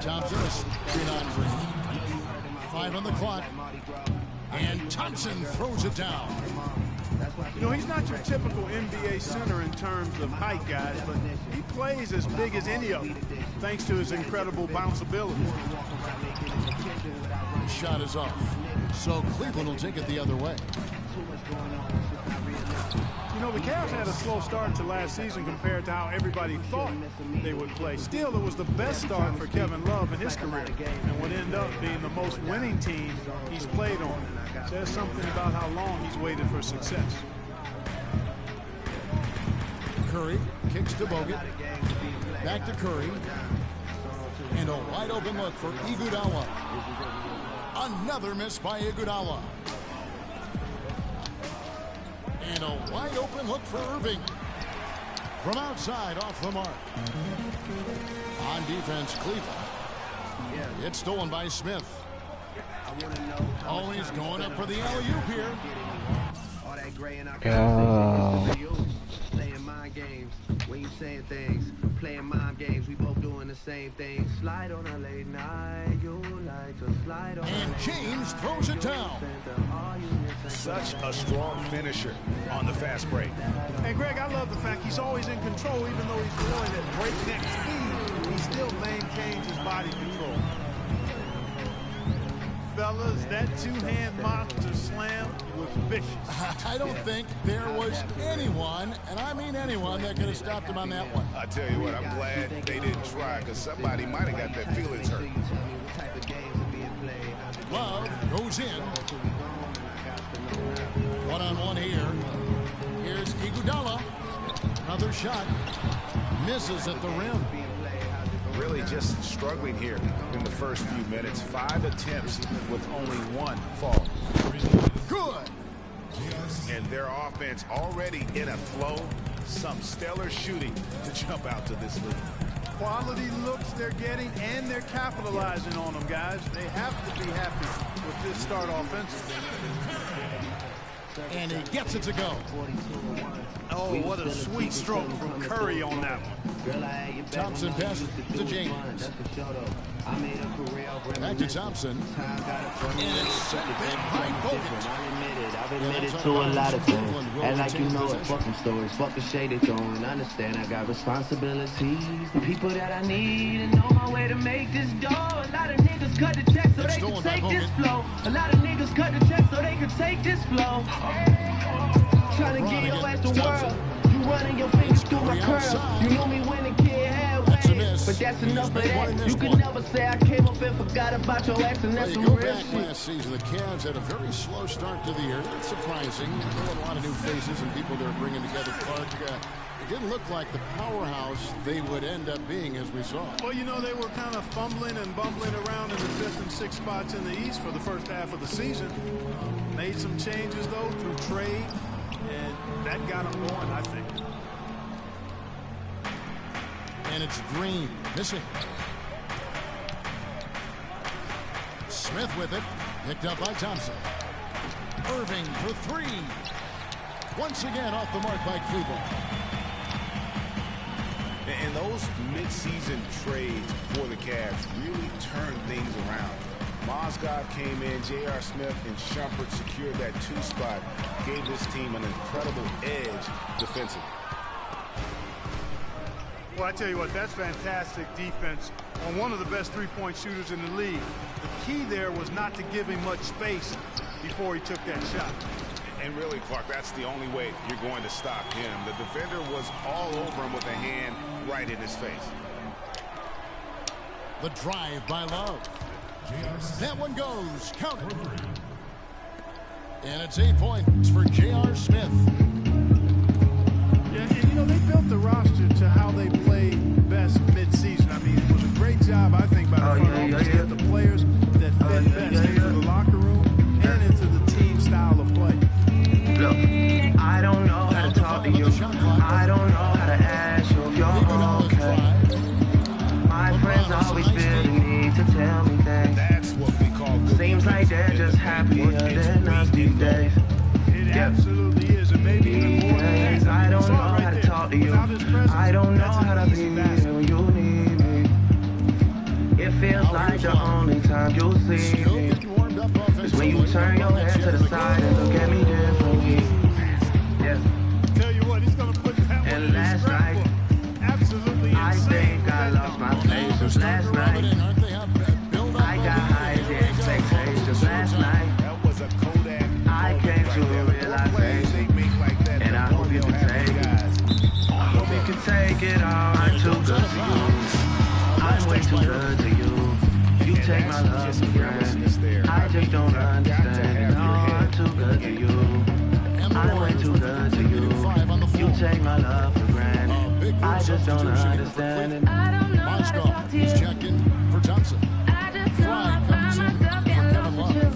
Thompson is straight on Green. 5 on the clock. And Thompson throws it down. You know, he's not your typical NBA center in terms of height, guys, but he plays as big as any of them, thanks to his incredible bounceability. The shot is off. So Cleveland will take it the other way. You know, the Cavs had a slow start to last season compared to how everybody thought they would play. Still, it was the best start for Kevin Love in his career and would end up being the most winning team he's played on. Says something about how long he's waited for success. Curry kicks to Bogut. Back to Curry. And a wide open look for Iguodala. Another miss by Iguodala. And a wide open look for Irving. From outside, off the mark. On defense, Cleveland. It's stolen by Smith. Oh, he's going up for the alley-oop here. Playing mind games when you saying things. Playing mind games, we both doing the same thing. Slide on a late night, you like to slide on. And James throws it down. Such a strong finisher on the fast break. And Greg, I love the fact he's always in control, even though he's going at breakneck speed. He still maintains his body control. Fellas, that two-hand monster slam was vicious. I don't think there was anyone, and I mean anyone, that could have stopped him on that one. I tell you what, I'm glad they didn't try, because somebody might have got their feelings hurt. Love goes in. One-on-one here. Here's Iguodala. Another shot. Misses at the rim. Really just struggling here in the first few minutes. 5 attempts with only 1 fall. Good. And their offense already in a flow. Some stellar shooting to jump out to this lead. Quality looks they're getting, and they're capitalizing on them, guys. They have to be happy with this start offensively. And he gets it to go. Oh, what a sweet stroke from Curry on that one. Thompson passes to James. Back to Thompson. And it's sent back by Bogut. I've admitted to a lot of things. And like you know it, fucking stories, fucking shade they throwing. Understand I got responsibilities. The people that I need and know my way to make this dough. A lot of niggas cut the check so they can take this flow. A lot of niggas cut the check so they can take this flow. Trying to get your ass the world. You running your fingers through my curl. You know me when the kid had waves, but that's enough of that. You can never say I came up and forgot about your ex, and that's some real shit. Last season, the Cavs had a very slow start to the year. That's surprising. There were a lot of new faces and people they're bringing together. Clark, it didn't look like the powerhouse they would end up being, as we saw. Well, you know, they were kind of fumbling and bumbling around in the 5th and 6th spots in the East for the first half of the season. Made some changes, though, through trade, and that got them going, I think. And it's Green missing. Smith with it, picked up by Thompson. Irving for 3. Once again off the mark by Cleveland. And those mid-season trades for the Cavs really turned things around. Mozgov came in, J.R. Smith and Shumpert secured that 2 spot, gave this team an incredible edge defensively. Well, I tell you what, that's fantastic defense on one of the best three-point shooters in the league. The key there was not to give him much space before he took that shot. And really, Clark, that's the only way you're going to stop him. The defender was all over him with a hand right in his face. The drive by Love. That one goes. Count it. And it's 8 points for J.R. Smith. Yeah, and you know, they built the roster to how they play best mid-season. I mean, it was a great job, I think, by the front office to get the players that fit best into the locker room and into the team style of play. Look, I don't know how to talk to you. I don't know how to ask you if you're okay. My friends always feel the need to tell me things. That's what we call good. Seems like they're just happier than us these days. It absolutely is, and maybe even more than that. I don't know how to talk to you. I don't know how to be when you need me. If feels like the only time you'll see me is when you turn your head to the side and look at me differently. Yeah. Tell you what, he's gonna put that one in his scrapbook. Absolutely insane. I think I lost my patience last night. I got high expectations last night. That was a Kodak. I came to a realization, and I hope you can take it. I hope you can take it all. I'm too good to you. I'm way too good to you. You take my love for granted. I just don't understand. No, I'm too good to you. I'm way too good to you. You take my love for granted. I just don't understand it. Moskov is checking for Johnson. Fry comes in for Kevin Love.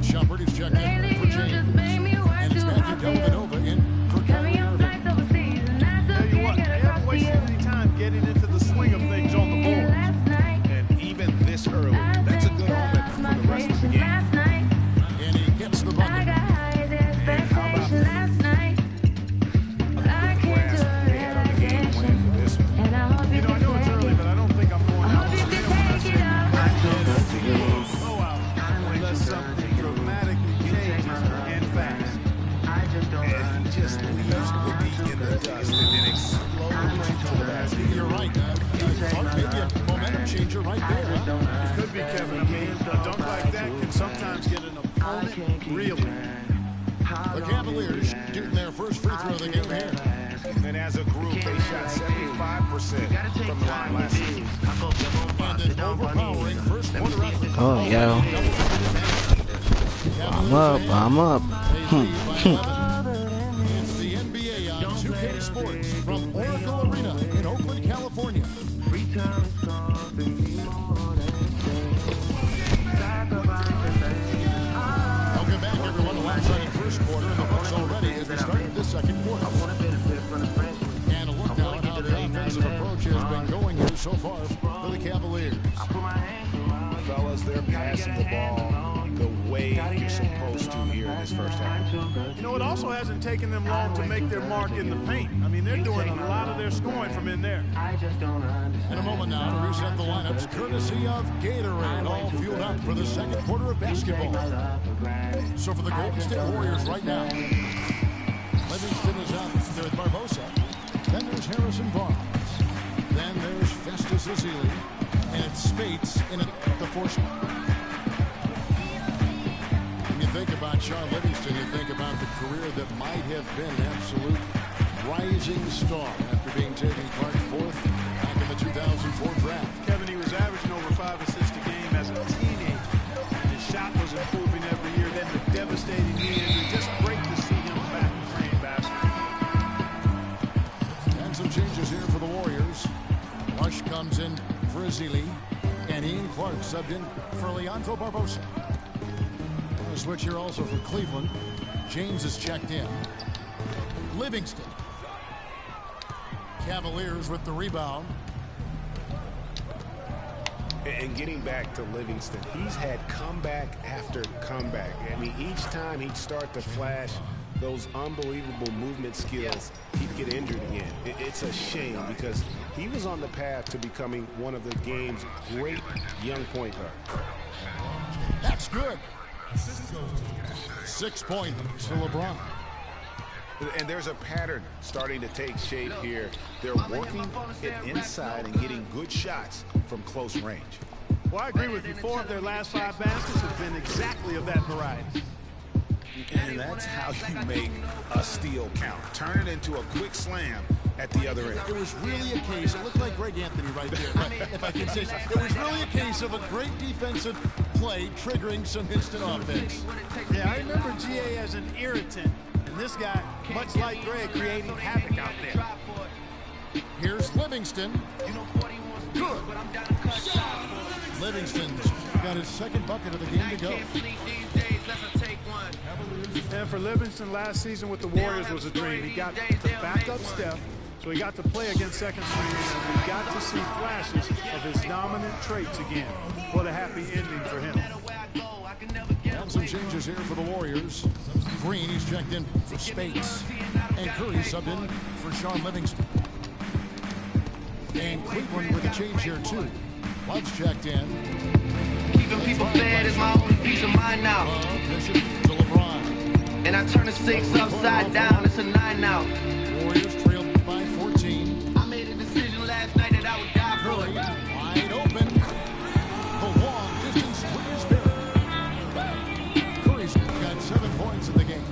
Shumpert is checked in for James. And it's Matthew Dellavedova in for Kyrie Irving. Tell you what, they haven't wasted any time getting into the swing of things on the board. And even this early, that's a good omen for the rest of the game. And he gets the bucket. And how about the grasp they had on the game plan for this one? You know, I know it's early, but I don't think I'm going out to go out unless something dramatically changes and fast. And he just leaves the beat in the dust and then explodes to the basket. You're right. Maybe a momentum changer right there. Huh? It could be, Kevin. I mean, a dunk like that can sometimes get an opponent reeling. The Cavaliers shooting their first free throw of the game here. And as a group, they shot 75% from the line last season. And an overpowering first quarter effort. Oh, yo. I'm up. It's the NBA on 2K Sports from Oracle Arena in Oakland, California. Welcome back, everyone. Alongside the first quarter in the books already as we started this second quarter. And a look now at how the offensive approach has been going here so far for the Cavaliers. Fellas, they're passing the ball the way you're supposed to here in this first half. You know, it also hasn't taken them long to make their mark in the paint. I mean, they're doing a lot of their scoring from in there. In a moment now to reset the lineups, courtesy of Gatorade, all fueled up for the second quarter of basketball. So for the Golden State Warriors right now, Livingston is out there with Barbosa. Then there's Harrison Barnes. Then there's Festus Ezeli. And it's Spates in the fourth spot. When you think about Sean Livingston, you think about the career that might have been an absolute rising star after being taken Clark fourth back in the 2004 draft. Kevin, he was averaging over 5 assists a game as a teenager. And his shot was improving every year. Then the devastating knee injury. Just great to see him back playing basketball. And some changes here for the Warriors. Rush comes in for Ezeli, and Ian Clark subbed in for Leandro Barbosa. A switch here also for Cleveland. James is checked in. Livingston. Cavaliers with the rebound. And getting back to Livingston, he's had comeback after comeback. I mean, each time he'd start to flash those unbelievable movement skills, he'd get injured again. It's a shame because he was on the path to becoming one of the game's great young point guards. That's good. 6 points to LeBron. And there's a pattern starting to take shape here. They're working it inside and getting good shots from close range. Well, I agree with you. 4 of their last 5 baskets have been exactly of that variety. And that's how you make a steal count. Turn it into a quick slam at the other end. It was really a case, it looked like Greg Anthony right there, if I can say so. It was really a case of a great defensive play triggering some instant offense. Yeah, I remember GA as an irritant, and this guy, much like Greg, creating havoc out there. Here's Livingston. Good. Livingston's got his second bucket of the game to go. And for Livingston, last season with the Warriors was a dream. He got to back up Steph, so he got to play against second stringers, and we got to see flashes of his dominant traits again. What a happy ending for him. And some changes here for the Warriors. Green, he's checked in for Spates. And Curry subbed in for Sean Livingston. And Cleveland with a change here, too. Love's checked in. Keeping people fed is my only peace of mind now. Bishop to LeBron. And I turn a 6 upside down, it's a 9 now. Warriors trailed by 14. I made a decision last night that I would die for Curry it. wide open. The long distance three is there. Curry's got 7 points in the game.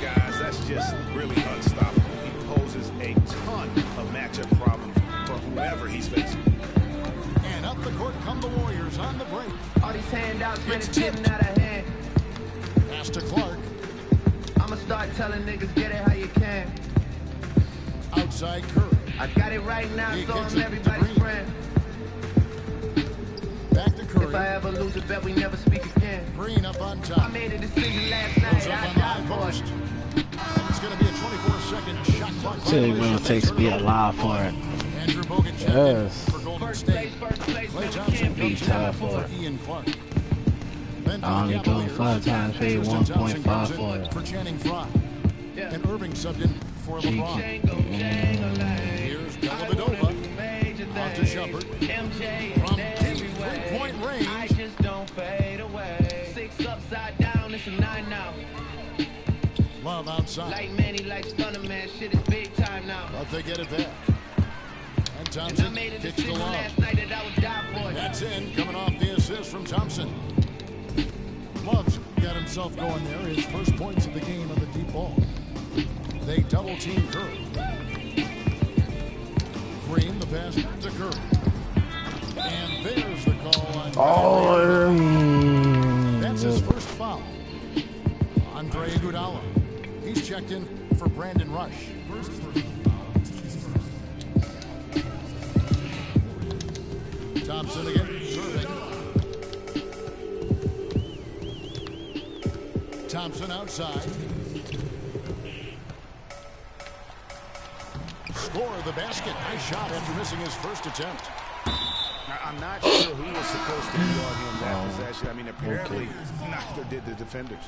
Guys, that's just really unstoppable. He poses a ton of matchup problems for whoever he's facing. And up the court come the Warriors on the break. All these handouts, man, It's it's getting tipped. out of hand. Pass to Clark. I'ma start telling niggas, get it how you can. Outside Curry. I got it right now, He so gets I'm it to everybody's Green. friend. Back to If Curry. I ever lose a bet, we never speak again. Green up on I top. made a decision last Goes night, up I on the high died for post. it. And it's going to be a 24-second shot clock. See what it takes to be alive for it. Andrew Bogut checked Yes. in for Golden First State. place, Klay man, we Thompson can't comes be in tough for for it. Ian Clark. Then for I only the go Cavaliers. 5 times, paid Tristan Thompson 1.5 comes in for it. for Channing Frye. Yeah. And Irving subbed in for LeBron. Django, Django, Here's Dellavedova. On to Shumpert. MJ From in deep every way. three-point range. I just don't fade away. 6 upside down, it's a 9 now. Love outside. Like Manny, like Stunner, man, shit is big time now. But they get it back. And And I Thompson made a kicks the decision lob. last night that I would die for it. That's in, coming off the assist from Thompson. Love's got himself going there. His first points of the game on the deep ball. They double team Curry. Green, the pass to Curry. And there's the call on Kyrie. That's his first foul. Andre Iguodala. He's checked in for Brandon Rush. Thompson again, serving. Thompson outside. Score the basket. Nice shot after missing his first attempt. Now, I'm not sure who was supposed to be on him that possession. I mean, apparently neither did the defenders.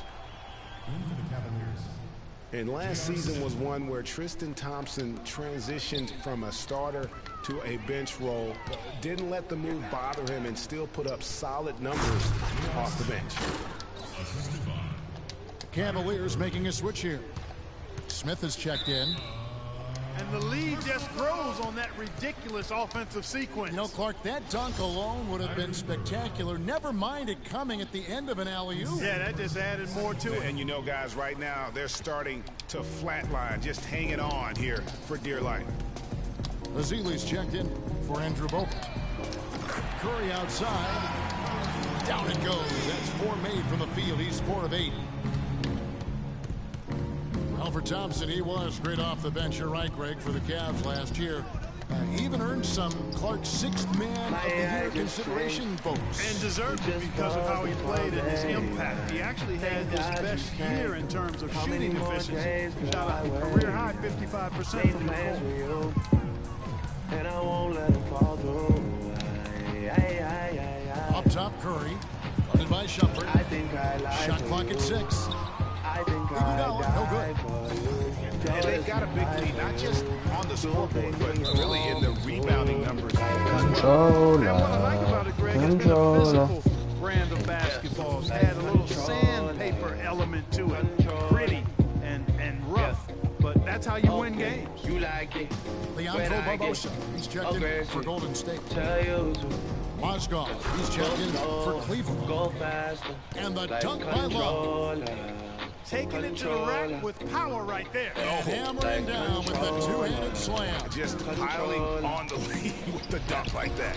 And last season was one where Tristan Thompson transitioned from a starter to a bench role, didn't let the move bother him, and still put up solid numbers off the bench. Cavaliers making a switch here. Smith is checked in. And the lead just grows on that ridiculous offensive sequence. You know, Clark, that dunk alone would have been spectacular. Never mind it coming at the end of an alley-oop. Yeah, that just added more to it. And you know, guys, right now they're starting to flatline, just hanging on here for dear life. Azili's checked in for Andrew Bogut. Curry outside. Down it goes. That's 4 made from the field. He's 4 of 8. Well, for Thompson, he was great off the bench. You're right, Greg, for the Cavs last year. Even earned some Clark 6th Man of the Year consideration votes. And deserved it because of how he played and his impact. He actually had his best year in terms of shooting efficiency. Shot a career high 55% from the floor. And I won't let him fall through. Up top, Curry. Guarded by Shumpert. I think I like Shot clock at 6. I think Iguodala, no good. And they've got a big lead, not just on the scoreboard, but really in the rebounding numbers as well. And what I like about it, Greg, it's been a physical brand of basketball. It's had a little sandpaper element to it. Pretty and rough. But that's how you win games. You like it. Leandro Barbosa. He's checked in for Golden State. Tell you to Mozgov. He's checked in for Cleveland. go faster. And the dunk by Love. Taking it to the rack with power right there. Hammering down with the two-handed slam. Just piling on the lead with the dunk like that.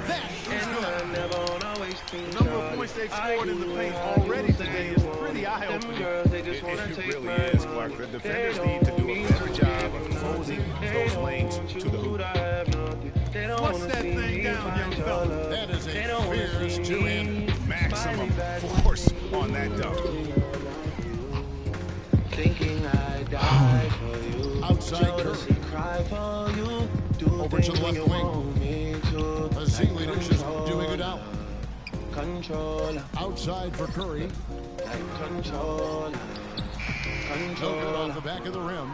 That is good. The number of points they've scored in the paint already today is pretty eye-opening. It really is, Clark. The defenders need to do a better job of closing those lanes to the hoop. Flush that thing down, young fella. That is a fierce two-handed. Maximum force on that dunk. Thinking I die for you. Outside Curry. Cry for you. Over to the left wing. Azili dishes doing it out. Controller, Outside for Curry. like controller. No good off the back of the rim.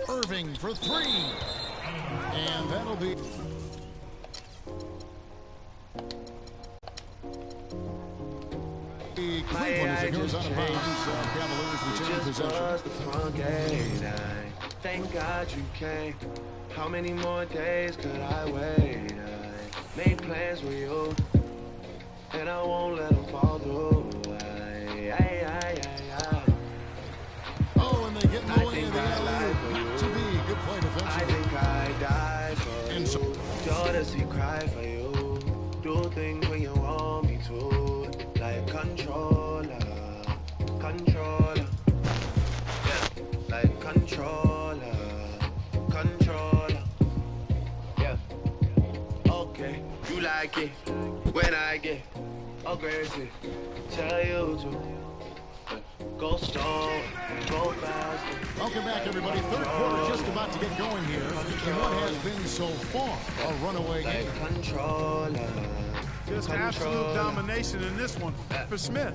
Irving for 3. will be... Cleveland as it goes out of bounds. Cavaliers retain possession. Thank God you came. How many more days could I wait? I made plans with you, and I won't let them fall through. Oh, and they get in the way of the alley. Not to be. Good play defensively. I think I die for and so, you. Daughter, see, cry for you. Do things when you want me to. Like controller. Yeah, like controller. Yeah. Okay, you like it when I get aggressive. Tell you to go slow, go faster. welcome back, everybody. Third quarter just about to get going here in what has been so far a runaway game. Like controller. Just absolute domination in this one for Smith.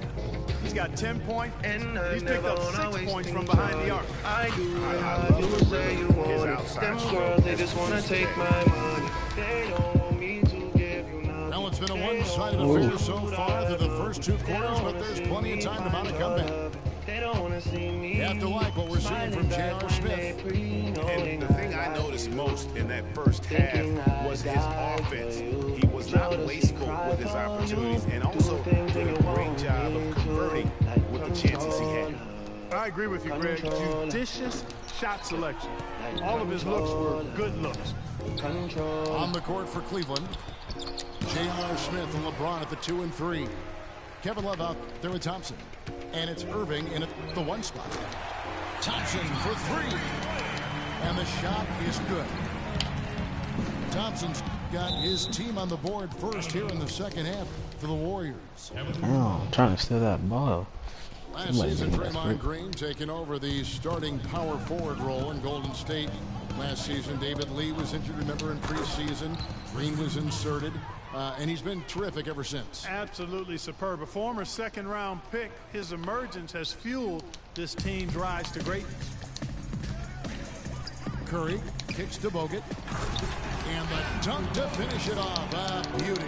He's got 10 points. He's picked up 6 points from behind the arc. I do say you want it. Them girls, they just want to take my money. They don't want me to give you nothing. Well, it's been a one-sided affair so far through the first 2 quarters, but there's plenty of time to mount a comeback. They don't want to see me. You have to like what we're seeing from J.R. Smith. And the thing I noticed most in that first half was his offense. He was not wasteful with his opportunities and also did a great job of converting with the chances he had. I agree with you, Greg. Judicious shot selection. All of his looks were good looks. On the court for Cleveland, J.R. Smith and LeBron at the 2 and 3. Kevin Love out there with Thompson. And it's Irving in at the 1 spot. Thompson for 3. And the shot is good. Thompson's got his team on the board first here in the second half for the Warriors. Oh, I'm trying to steal that ball. Last season, Draymond Green taking over the starting power forward role in Golden State. Last season, David Lee was injured, remember, in preseason. Green was inserted, and he's been terrific ever since. Absolutely superb. A former second-round pick, his emergence has fueled this team's rise to greatness. Curry kicks to Bogut, and the dunk to finish it off. Beauty.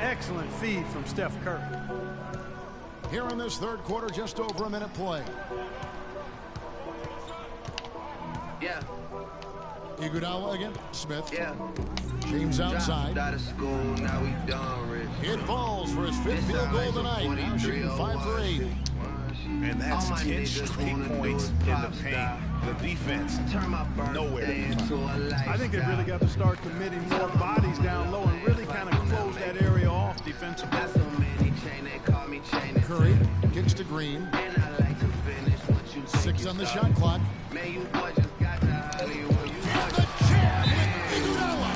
Excellent feed from Steph Curry. Here in this third quarter, just over a minute play. Yeah. Iguodala again. Smith. Yeah. James outside. Out of school, now we done rich. It falls for his 5th field goal tonight. Now shooting 5 for 8. And that's 10 straight points in the paint. The defense, nowhere to be found. I think they've really got to start committing more bodies down low and really kind of close that area off defensively. Curry kicks to Green. 6 on the shot clock. And the jam with Iguodala.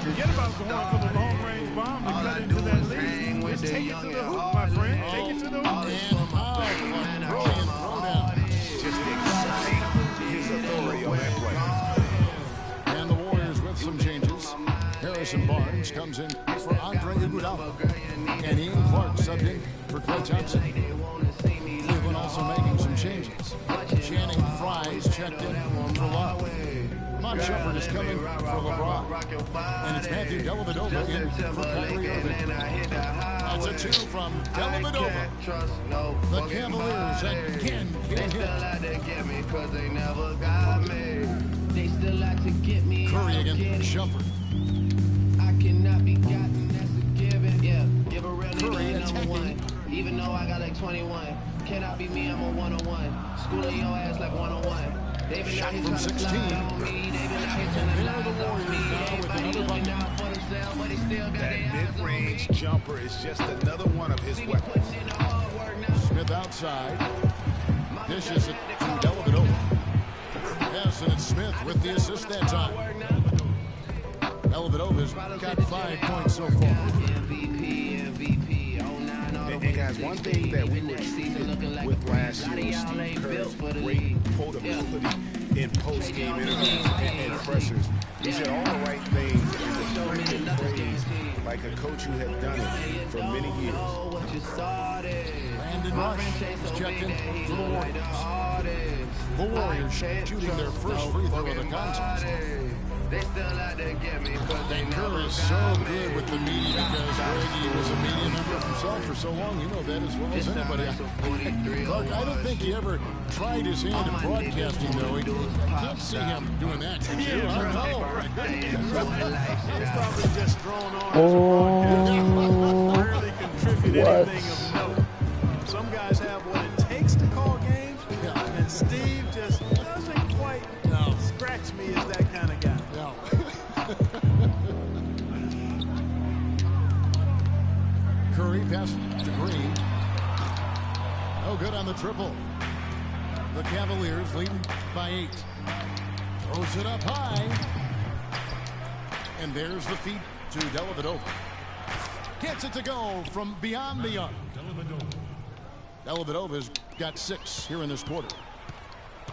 Forget about going for the long-range bomb to cut into that lead. Just take it to the hoop, my friend. Take it to the hoop. And how a brilliant throwdown. Just exerting his authority on that play. And the Warriors with some changes. Harrison Barnes comes in for Andre Iguodala. And Ian Clark subbed in for Klay Thompson. Cleveland also making some changes. Channing Frye's checked in for Love. Mon Shumpert is coming for LeBron. And it's Matthew Dellavedova in for Kyrie Irving. That's a 2 from Dellavedova. The Cavaliers again can't hit. Curry again, Shumpert. Curry attacking. Even though I got like 21, cannot be me, I'm a 101. Schooling your ass like 101. Shot from 16. And there are the Warriors now with another bucket. That mid-range jumper is just another one of his weapons. Smith outside. Dishes it to Dellavedova. Yes, and it's Smith with the assist that time. Dellavedova's got 5 points so far. And guys, one thing that we were treated with last year was Steve Kerr's great potability in post-game interviews and pressers. He said all the right things and the praise like a coach who had done it for many years. Brandon Rush is checked in for the Warriors. The Warriors shooting their first free throw of the contest. And Kerr is so good with the media because Greg, he was a media member himself for so long. You know that as well as anybody. Clark, I don't think he ever tried his hand at broadcasting, though. I can't see him doing that. He's probably just thrown on. Rarely contribute anything of note. Some guys have what it takes to call games, and Steve just doesn't quite scratch me as that kind of guy. No. Curry passes to Green. No good on the triple. The Cavaliers leading by 8. Throws it up high. And there's the feed to Dellavedova. Gets it to go from beyond the arc. Dellavedova's got 6 here in this quarter.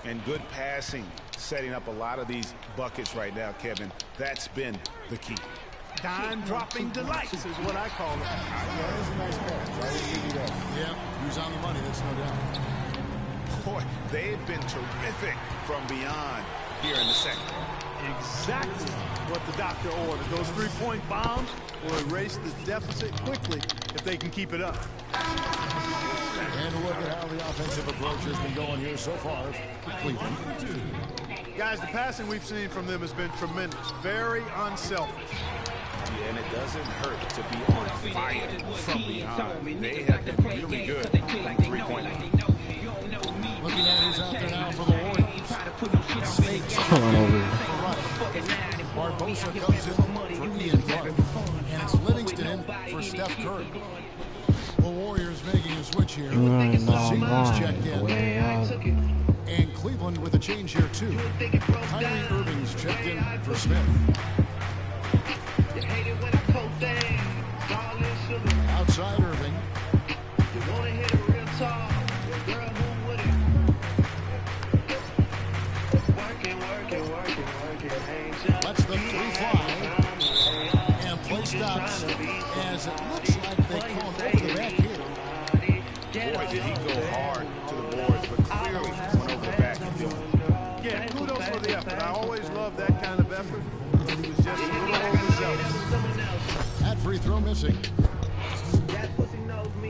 And good passing, setting up a lot of these buckets right now, Kevin. That's been the key. Dime-dropping delights is what I call it. Yeah, that's a nice pass. Yeah, he was on the money, that's no doubt. Boy, they've been terrific from beyond here in the second. Exactly what the doctor ordered. Those three-point bombs will erase the deficit quickly if they can keep it up. And look at how the offensive approach has been going here so far for Cleveland. Guys, the passing we've seen from them has been tremendous. Very unselfish. Yeah, and it doesn't hurt to be on fire from beyond. They have been really good from three-point line. Looking at who's out there now for the Warriors. Come on over here. Barbosa comes in for Ian Clark. And it's Livingston in for Steph Curry. The Warriors making a switch here. Simmons checked in. And Cleveland with a change here too. Kyrie Irving's checked in for Smith. Outside Irving. Lets the 3 fly. And play stops as it looks like they call it over the back here. Boy, did he go hard to the boards, but clearly went over the back and did it. Yeah, kudos for the effort. I always love that kind of effort. He was just a little overzealous. That free throw missing.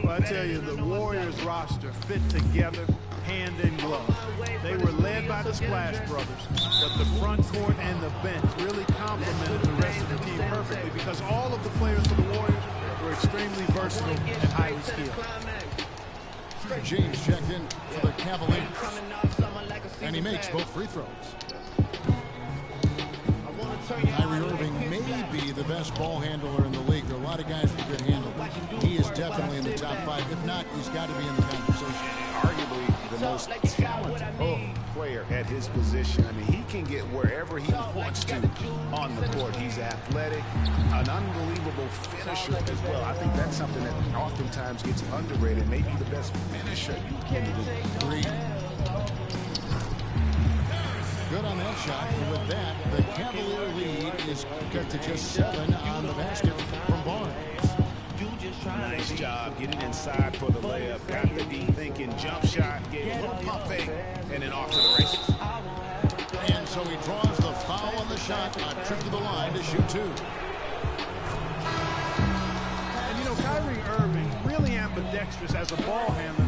Well, I tell you, the Warriors roster fit together hand in glove. They were led by the Splash Brothers, but the front court and the bench really complemented the rest of the team perfectly because all of the players for the Warriors were extremely versatile and highly skilled. James checked in for the Cavaliers, and he makes both free throws. Kyrie Irving may be the best ball handler in the league. There are a lot of guys with good handle. He is definitely in the top 5. If not, he's got to be in the conversation. Arguably the most talented player at his position. I mean, he can get wherever he wants to on the court. He's athletic, an unbelievable finisher as well. I think that's something that oftentimes gets underrated. Maybe the best finisher you can do. Green. Good on that shot. And with that, the Cavalier lead is cut to just 7 on the basket from Barnes. Nice job getting inside for the layup. Got the deep thinking jump shot, gave a little pump fake, and then off to the races. And so he draws the foul on the shot, a trip to the line to shoot 2. And you know, Kyrie Irving really ambidextrous as a ball handler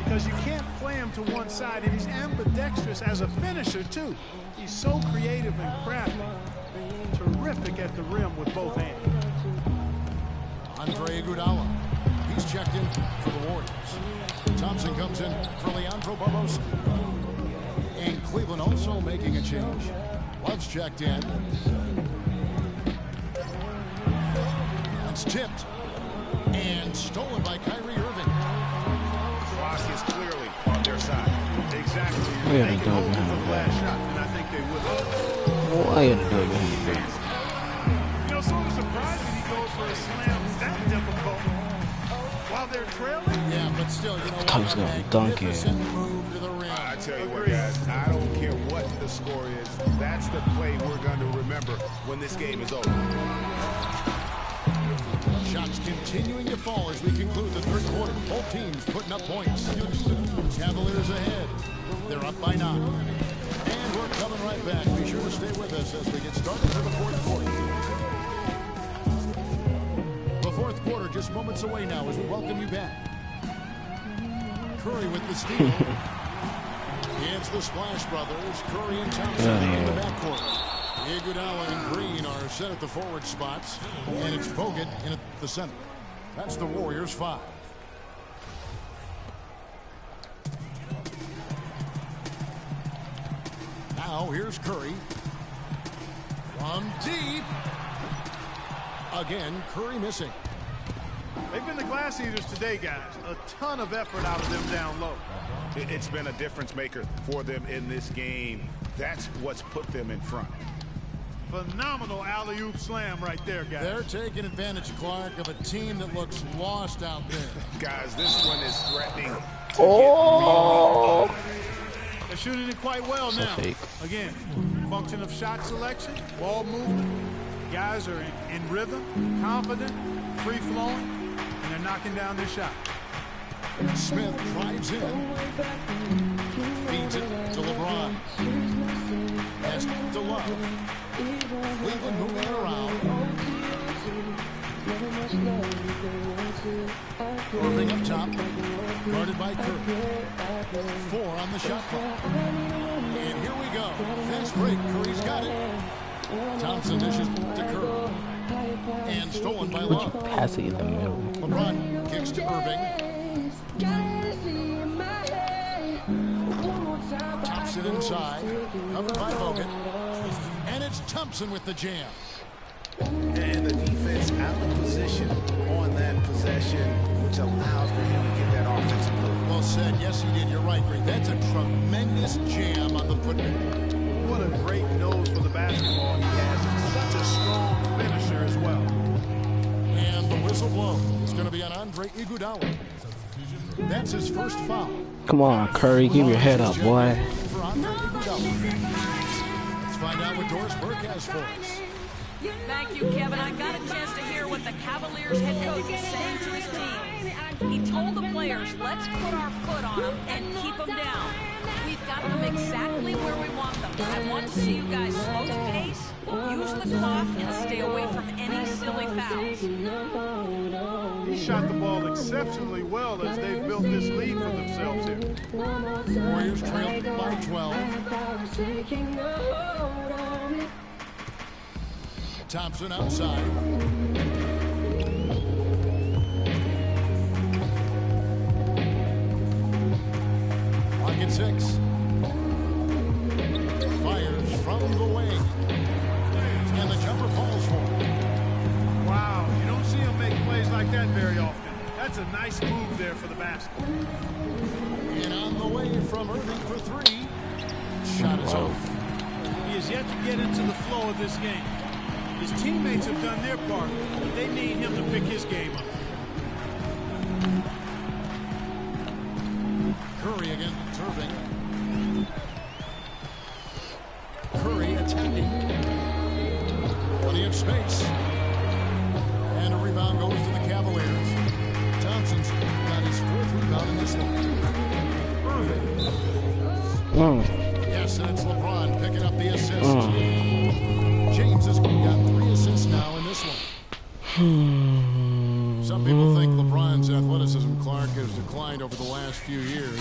because you can't play him to one side, and he's ambidextrous as a finisher too. He's so creative and crafty. Terrific at the rim with both hands. Andre Iguodala. He's checked in for the Warriors. Thompson comes in for Leandro Barbosa. And Cleveland also making a change. Love's checked in. That's tipped. And stolen by Kyrie Irving. Clock is clearly on their side. Exactly. We They haven't can hold done it for that. the last shot, and I think they will. Why you doing that? You know, sort of surprising he goes for a slam that difficult while they're trailing. Yeah, but still, you know what? I was gonna dunk it. Magnificent move to the rim. I tell you what, guys, I don't care what the score is. That's the play we're going to remember when this game is over. Shots continuing to fall as we conclude the third quarter. Both teams putting up points. Cavaliers ahead. They're up by 9. And we're We're coming right back. Be sure to stay with us as we get started for the fourth quarter. The fourth quarter just moments away now as we welcome you back. Curry with the steal. It's the Splash Brothers, Curry and Thompson in the backcourt. Iguodala and Green are set at the forward spots, and it's Bogut in at the center. That's the Warriors 5. Now here's Curry. From deep. Again, Curry missing. They've been the glass eaters today, guys. A ton of effort out of them down low. It's been a difference maker for them in this game. That's what's put them in front. Phenomenal alley-oop slam right there, guys. They're taking advantage, Clark, of a team that looks lost out there. Guys, this one is threatening. They're shooting it quite well now. Fake. Again, function of shot selection, ball movement. Guys are in rhythm, confident, free-flowing, and they're knocking down their shot. Smith drives in. Feeds it to LeBron. Pass to Love. Cleveland moving around. Irving up top. Guarded by Curry. 4 on the shot clock. And here we go. Fast break. Curry's got it. Thompson dishes to Curry. And stolen by Love. Pass it in the middle. LeBron kicks to Irving. Taps it inside. Covered by Bogut. And it's Thompson with the jam. And the defense out of position on that possession, which allows for him to get that offensive look. Well said. Yes, he did. You're right, Greg. That's a tremendous jam on the football. What a great nose for the basketball. He has such a strong finisher as well. And the whistle blows. It's going to be on Andre Iguodala. That's his first foul. Come on, Curry, keep your head up, boy. For Andre Iguodala. Let's find out what Doris Burke has for us. Thank you, Kevin. I got a chance to hear what the Cavaliers head coach is saying to his team. He told the players, let's put our foot on them and keep them down. We've got them exactly where we want them. I want to see you guys slow the pace, use the clock, and stay away from any silly fouls. He shot the ball exceptionally well as they've built this lead for themselves here. Warriors trail by 12. Thompson outside. Pocket 6. Fires from the wing. And the jumper falls for him. Wow, you don't see him make plays like that very often. That's a nice move there for the basket. And on the way from Irving for 3. Shot is off. He has yet to get into the flow of this game. His teammates have done their part, but they need him to pick his game up. Curry against Irving. Curry attacking. Plenty of space. And a rebound goes to the Cavaliers. Thompson's got his 4th rebound in this one. Irving. Yes, and it's LeBron picking up the assist. James has got 3 assists now in this one. Some people think LeBron's athleticism, Clark, has declined over the last few years.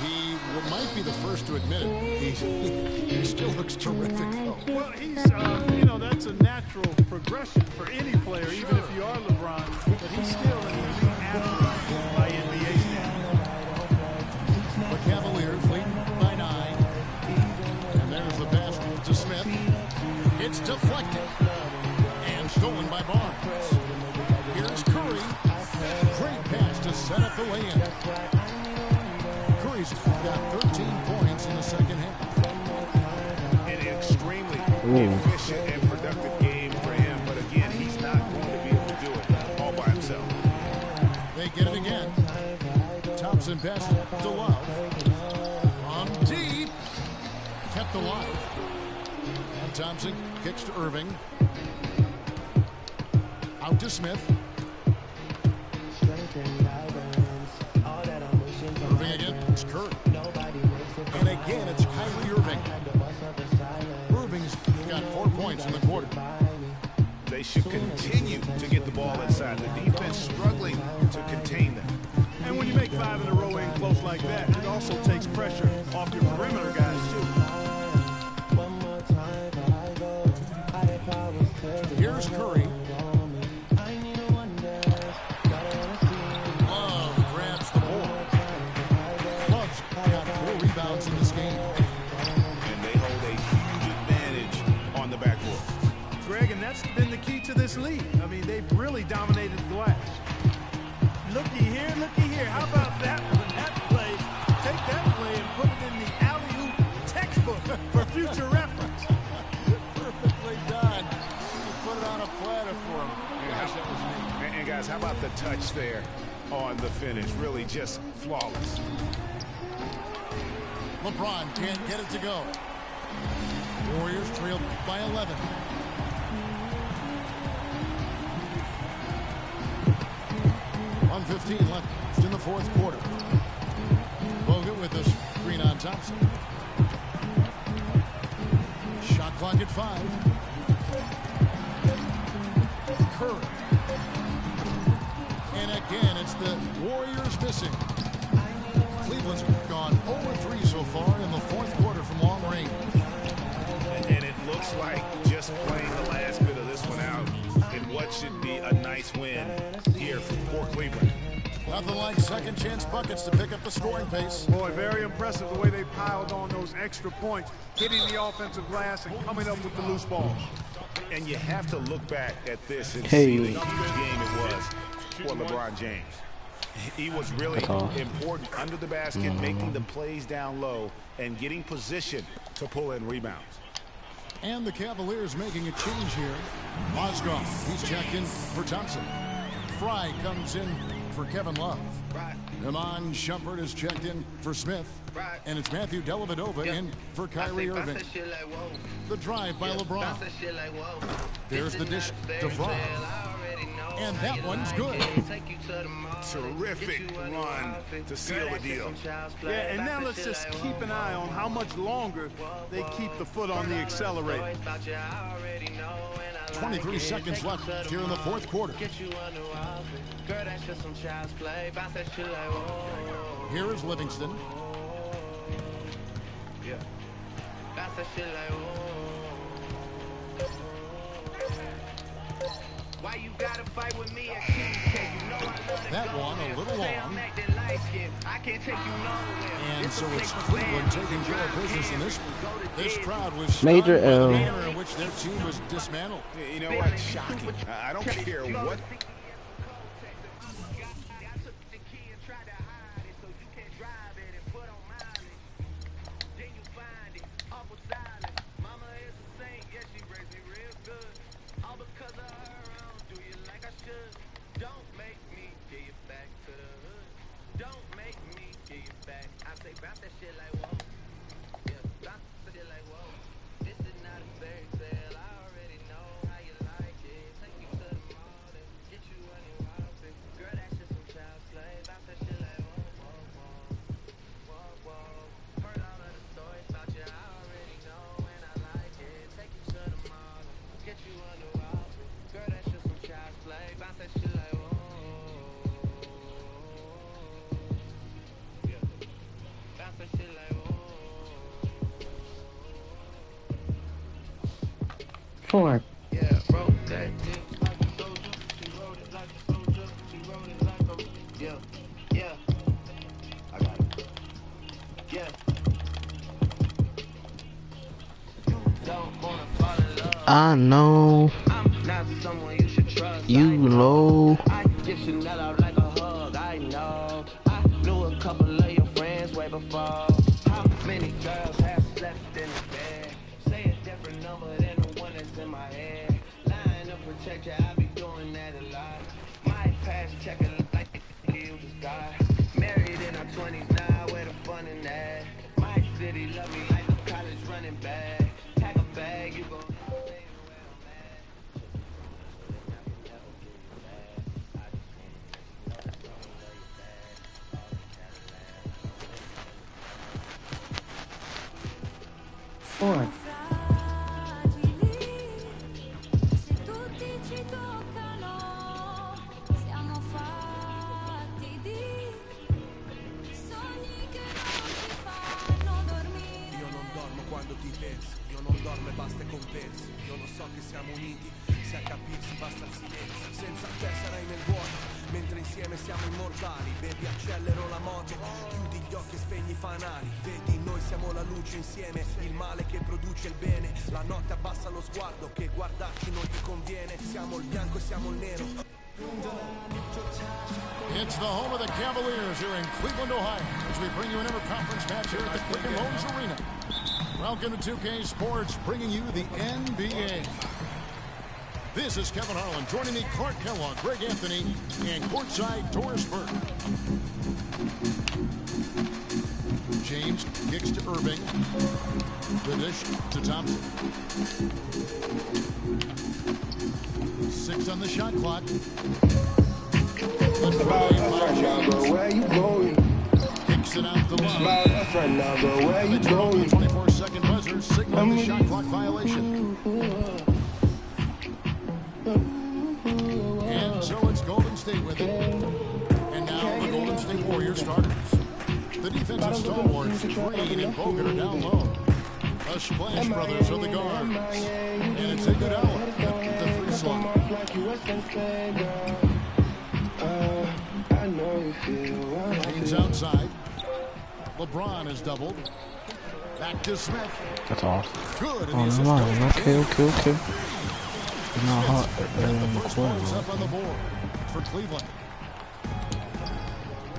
He might be the first to admit it. He still looks terrific, though. Well, he's, that's a natural progression for any player, even if you are LeBron. But he's still an elite athlete by NBA standards. The Cavaliers lead by 9. And there's the pass to Smith. It's deflected and stolen by Barnes. Here's Curry. Great pass to set up the lay-in. Curry's got 13 points in the second half. An extremely efficient and productive game for him, but again, he's not going to be able to do it all by himself. They get it again. Thompson passes to Love. On deep. Kept alive. And Thompson kicks to Irving. Out to Smith. Irving again. It's Curry. And again, it's Kyrie Irving. 4 points in the quarter. They should continue to get the ball inside. The defense struggling to contain them. And when you make 5 in a row in close like that, it also takes pressure off your perimeter guys, too. Here's Curry. Love grabs the board. Love's got 4 rebounds in this game. And they hold a huge advantage on the backcourt. Greg, and that's been the key to this league. I mean, they've really dominated the glass. Looky here, looky here. How about that one? That play, take that play and put it in the alley-oop textbook for future reference. Perfectly done. He put it on a platter for him. Gosh, that was neat. And guys, how about the touch there on the finish? Really just flawless. LeBron can't get it to go. Warriors trail by 11. .15 left in the 4th quarter. Bogut with us. Green on Thompson. Shot clock at 5. Curry. And again, it's the Warriors missing. Cleveland's gone 0-3 so far in the 4th quarter from long range. And it looks like just playing the last bit of this one out in what should be a nice win here for Cleveland. Nothing like second chance buckets to pick up the scoring pace. Boy, very impressive the way they piled on those extra points, hitting the offensive glass and coming up with the loose balls. And you have to look back at this and Hey. see the huge game it was for LeBron James. He was really important under the basket, making the plays down low and getting position to pull in rebounds. And the Cavaliers making a change here. Mozgov, he's checked in for Thompson. Fry comes in for Kevin Love. Iman Shumpert is checked in for Smith. And it's Matthew Dellavedova in for Kyrie Irving. The drive by LeBron. There's the dish to Fry. And that one's good. Terrific run to seal the deal. Yeah, and now let's just keep an eye on how much longer they keep the foot on the accelerator. 23 seconds left here in the 4th quarter. Here is Livingston. Why you gotta fight with me? That one a little long. I can't take you nowhere. And so it's Cleveland taking care of business in this one. This crowd was Major stunned by the L. manner in which their team was dismantled. You know what? Shocking. I don't care what. Four. Yeah, bro, that thing like a soldier. She wrote it like a soldier. She wrote it like a. Yeah, yeah. I got it. Yeah. You don't wanna fall in love. I know I'm not someone you should trust. you know. I give Chanel out like a hug. I know. I knew a couple of your friends way before. How many girls have slept in the bed? Say a different number than the one that's in my head. Lying to protect you, I be doing that a lot. My past checker like you just got married in our 20s now. Where the fun in that? My city love me like a college running back. Pack a bag, you go. Four. compensi. Io lo so che siamo uniti, se a capirsi basta il silenzio. Senza te sarai nel vuoto, mentre insieme siamo immortali. Baby, accelero la moto, chiudi gli occhi e spegni i fanali. Vedi, noi siamo la luce insieme, il male che produce il bene. La notte abbassa lo sguardo, che guardarci non gli conviene. Siamo il bianco e siamo il nero. It's the home of the Cavaliers here in Cleveland, Ohio, as we bring you an interconference match here at the Quicken Loans Arena. Welcome to 2K Sports, bringing you the NBA. This is Kevin Harlan. Joining me, Clark Kellogg, Greg Anthony, and courtside Doris Burke. James kicks to Irving. The dish to Thompson. 6 on the shot clock. Where you going? Kicks it out the line. That's right now, bro. Where you The going? 24-second buzzer signaling the shot clock violation. And so it's Golden State with it. And now the Golden State Warriors starters. The defensive stalwarts, Green and Bogut, are down low. The Splash Brothers are the guards. And it's a good hour at the free slot. James outside. LeBron is doubled. Back to Smith. That's off. Good. Oh, never mind. Okay. It's not hot early in the Points up quarter. on the board for Cleveland.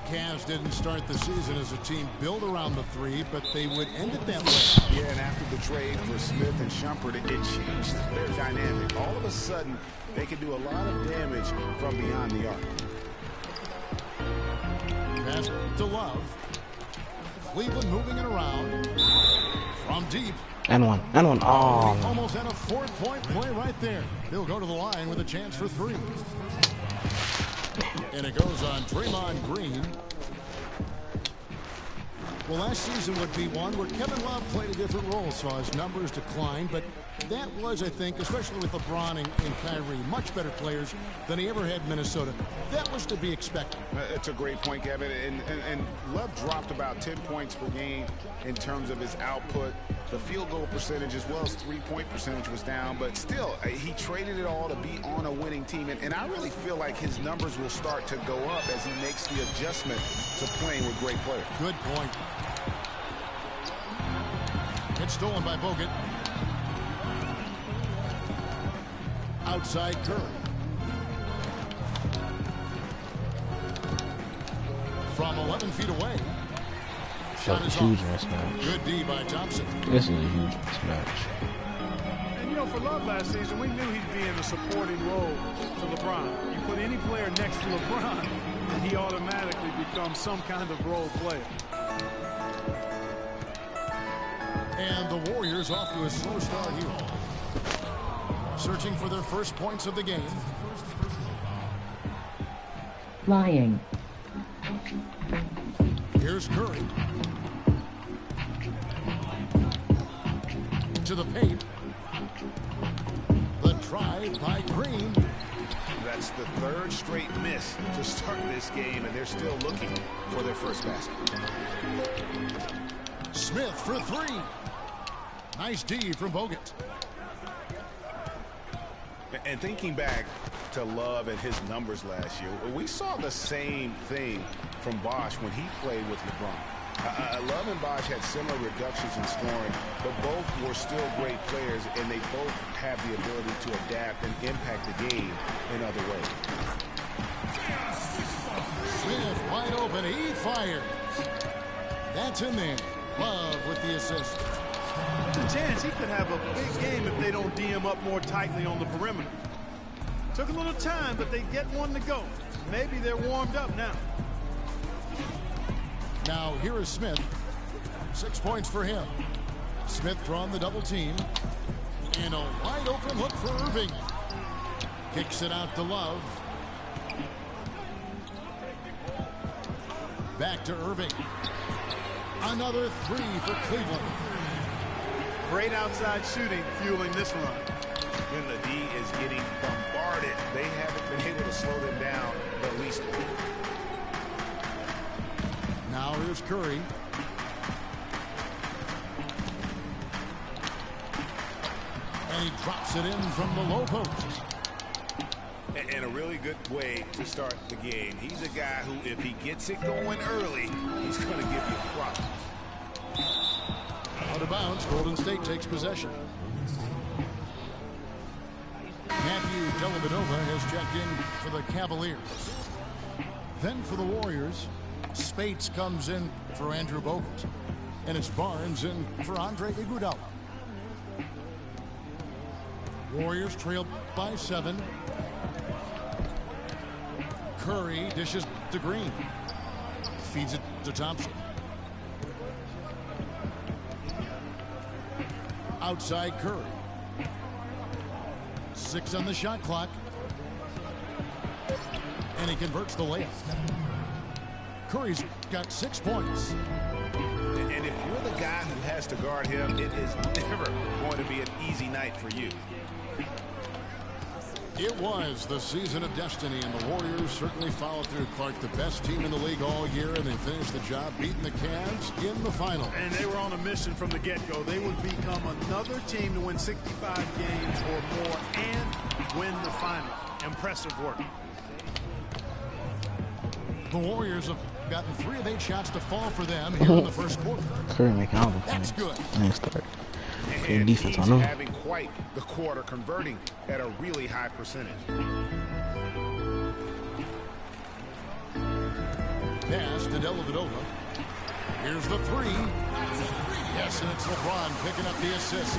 Cavs didn't start the season as a team built around the three, but they would end it that way. Yeah, and after the trade for Smith and Shumpert, it changed their dynamic. All of a sudden, they could do a lot of damage from beyond the arc. Pass to Love. Cleveland moving it around from deep. And one. He Oh, almost had a 4-point play right there. He'll go to the line with a chance for 3. And it goes on Draymond Green. Well, last season would be one where Kevin Love played a different role, saw his numbers decline, but that was, I think, especially with LeBron and Kyrie, much better players than he ever had in Minnesota. That was to be expected. It's a great point, Kevin. And Love dropped about 10 points per game in terms of his output. The field goal percentage as well as three-point percentage was down, but still, he traded it all to be on a winning team. And I really feel like his numbers will start to go up as he makes the adjustment to playing with great players. Good point. It's stolen by Bogut. Outside Curry. From 11 feet away. Shot is huge off. mismatch. Good D by Thompson. This is a huge mismatch. And, you know, for Love last season, we knew he'd be in a supporting role to LeBron. You put any player next to LeBron, and he automatically becomes some kind of role player. And the Warriors off to a slow start here. Searching for their first points of the game. Lying. Here's Curry. To the paint. The drive by Green. That's the third straight miss to start this game, and they're still looking for their first basket. Smith for 3. Nice D from Bogut. And thinking back to Love and his numbers last year, we saw the same thing from Bosh when he played with LeBron. Love and Bosh had similar reductions in scoring, but both were still great players, and they both have the ability to adapt and impact the game in other ways. Smith wide open. He fires. That's in there. Love with the assist. There's a chance he could have a big game if they don't D him up more tightly on the perimeter. Took a little time, but they get one to go. Maybe they're warmed up now. Now here is Smith. 6 points for him. Smith drawing the double team. And a wide open look for Irving. Kicks it out to Love. Back to Irving. Another 3 for Cleveland. Great outside shooting fueling this run. When the D is getting bombarded, they haven't been able to slow them down the least bit. Now here's Curry. And he drops it in from the low post. And a really good way to start the game. He's a guy who, if he gets it going early, he's going to give you problems. Out of bounds, Golden State takes possession. Matthew Dellavedova has checked in for the Cavaliers. Then for the Warriors, Spates comes in for Andrew Bogut. And it's Barnes in for Andre Iguodala. Warriors trail by 7. Curry dishes to Green. Feeds it to Thompson. Outside Curry. 6 on the shot clock. And he converts the layup. Curry's got 6 points. And if you're the guy who has to guard him, it is never going to be an easy night for you. It was the season of destiny, and the Warriors certainly followed through. Clark, the best team in the league all year, and they finished the job beating the Cavs in the final. And they were on a mission from the get-go. They would become another team to win 65 games or more and win the final. Impressive work. The Warriors have gotten 3 of 8 shots to fall for them here in the first quarter. Curry making all the points. That's good. Nice start. And defense he's on him. having quite the quarter, converting at a really high percentage. Pass to Dellavedova. Here's the 3. Yes, and it's LeBron picking up the assist.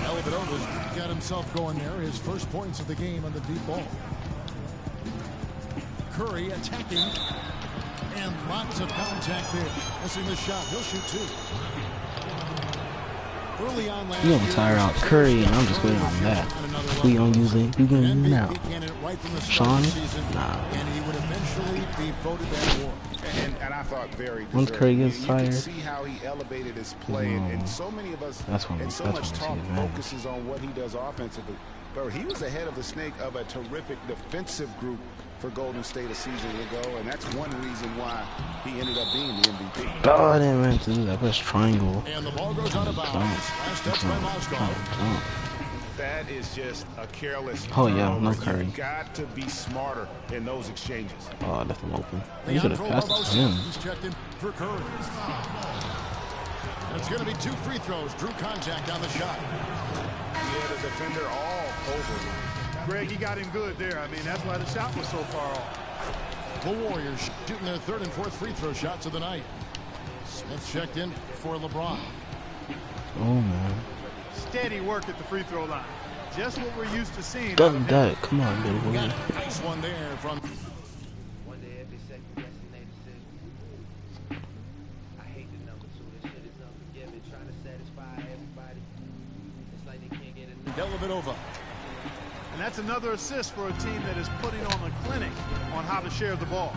Dellavedova's got himself going there. His first points of the game on the deep ball. Curry attacking. And lots of contact there. Missing the shot. He'll shoot 2. Early on last You gonna tire out Curry, and I'm just waiting on that. We gonna use it. You gonna use it now. Sean? Nah. And he would eventually be voted that award. And I thought very Once Curry gets you can tired, see how he elevated his play, and so many of us and so much talk focuses on what he does offensively. But he was ahead of the snake of a terrific defensive group for Golden State a season ago, and that's one reason why he ended up being the MVP. Oh, I didn't mean to do that. Press triangle. And the ball goes out of bounds. Last touch by Mozgov. That is just a careless. Oh yeah, no Curry. You've got to be smarter in those exchanges. Oh, I left him open. You could have passed it to him. He's checked in for Curry. And it's going to be 2 free throws. Drew contact on the shot. He had a defender all over him. Greg, he got him good there. I mean, that's why the shot was so far off. The Warriors shooting their 3rd and 4th free throw shots of the night. Smith checked in for LeBron. Oh, man. Steady work at the free throw line. Just what we're used to seeing. Double that. Come on, baby. Got a nice one there from... One day every second designated city. I hate the number 2. This shit is unforgiving. Trying to satisfy everybody. It's like they can't get enough. Dellavedova. And that's another assist for a team that is putting on a clinic on how to share the ball.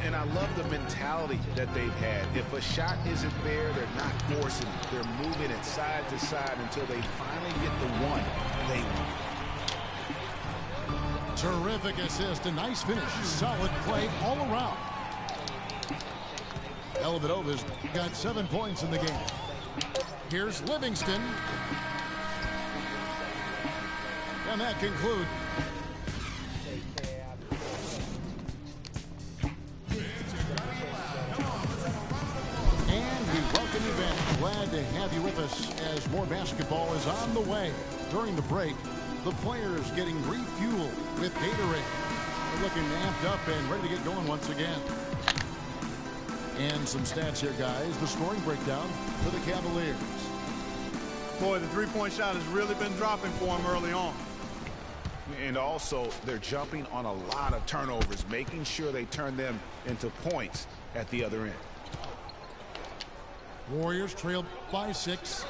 And I love the mentality that they've had. If a shot isn't there, they're not forcing it. They're moving it side to side until they finally get the one they want. Terrific assist. A nice finish. Solid play all around. Dellavedova's got 7 points in the game. Here's Livingston. And that concludes. And we welcome you back. Glad to have you with us as more basketball is on the way. During the break, the players getting refueled with Gatorade. They're looking amped up and ready to get going once again. And some stats here, guys. The scoring breakdown for the Cavaliers. Boy, the three-point shot has really been dropping for him early on. And also, they're jumping on a lot of turnovers, making sure they turn them into points at the other end. Warriors trailed by 6.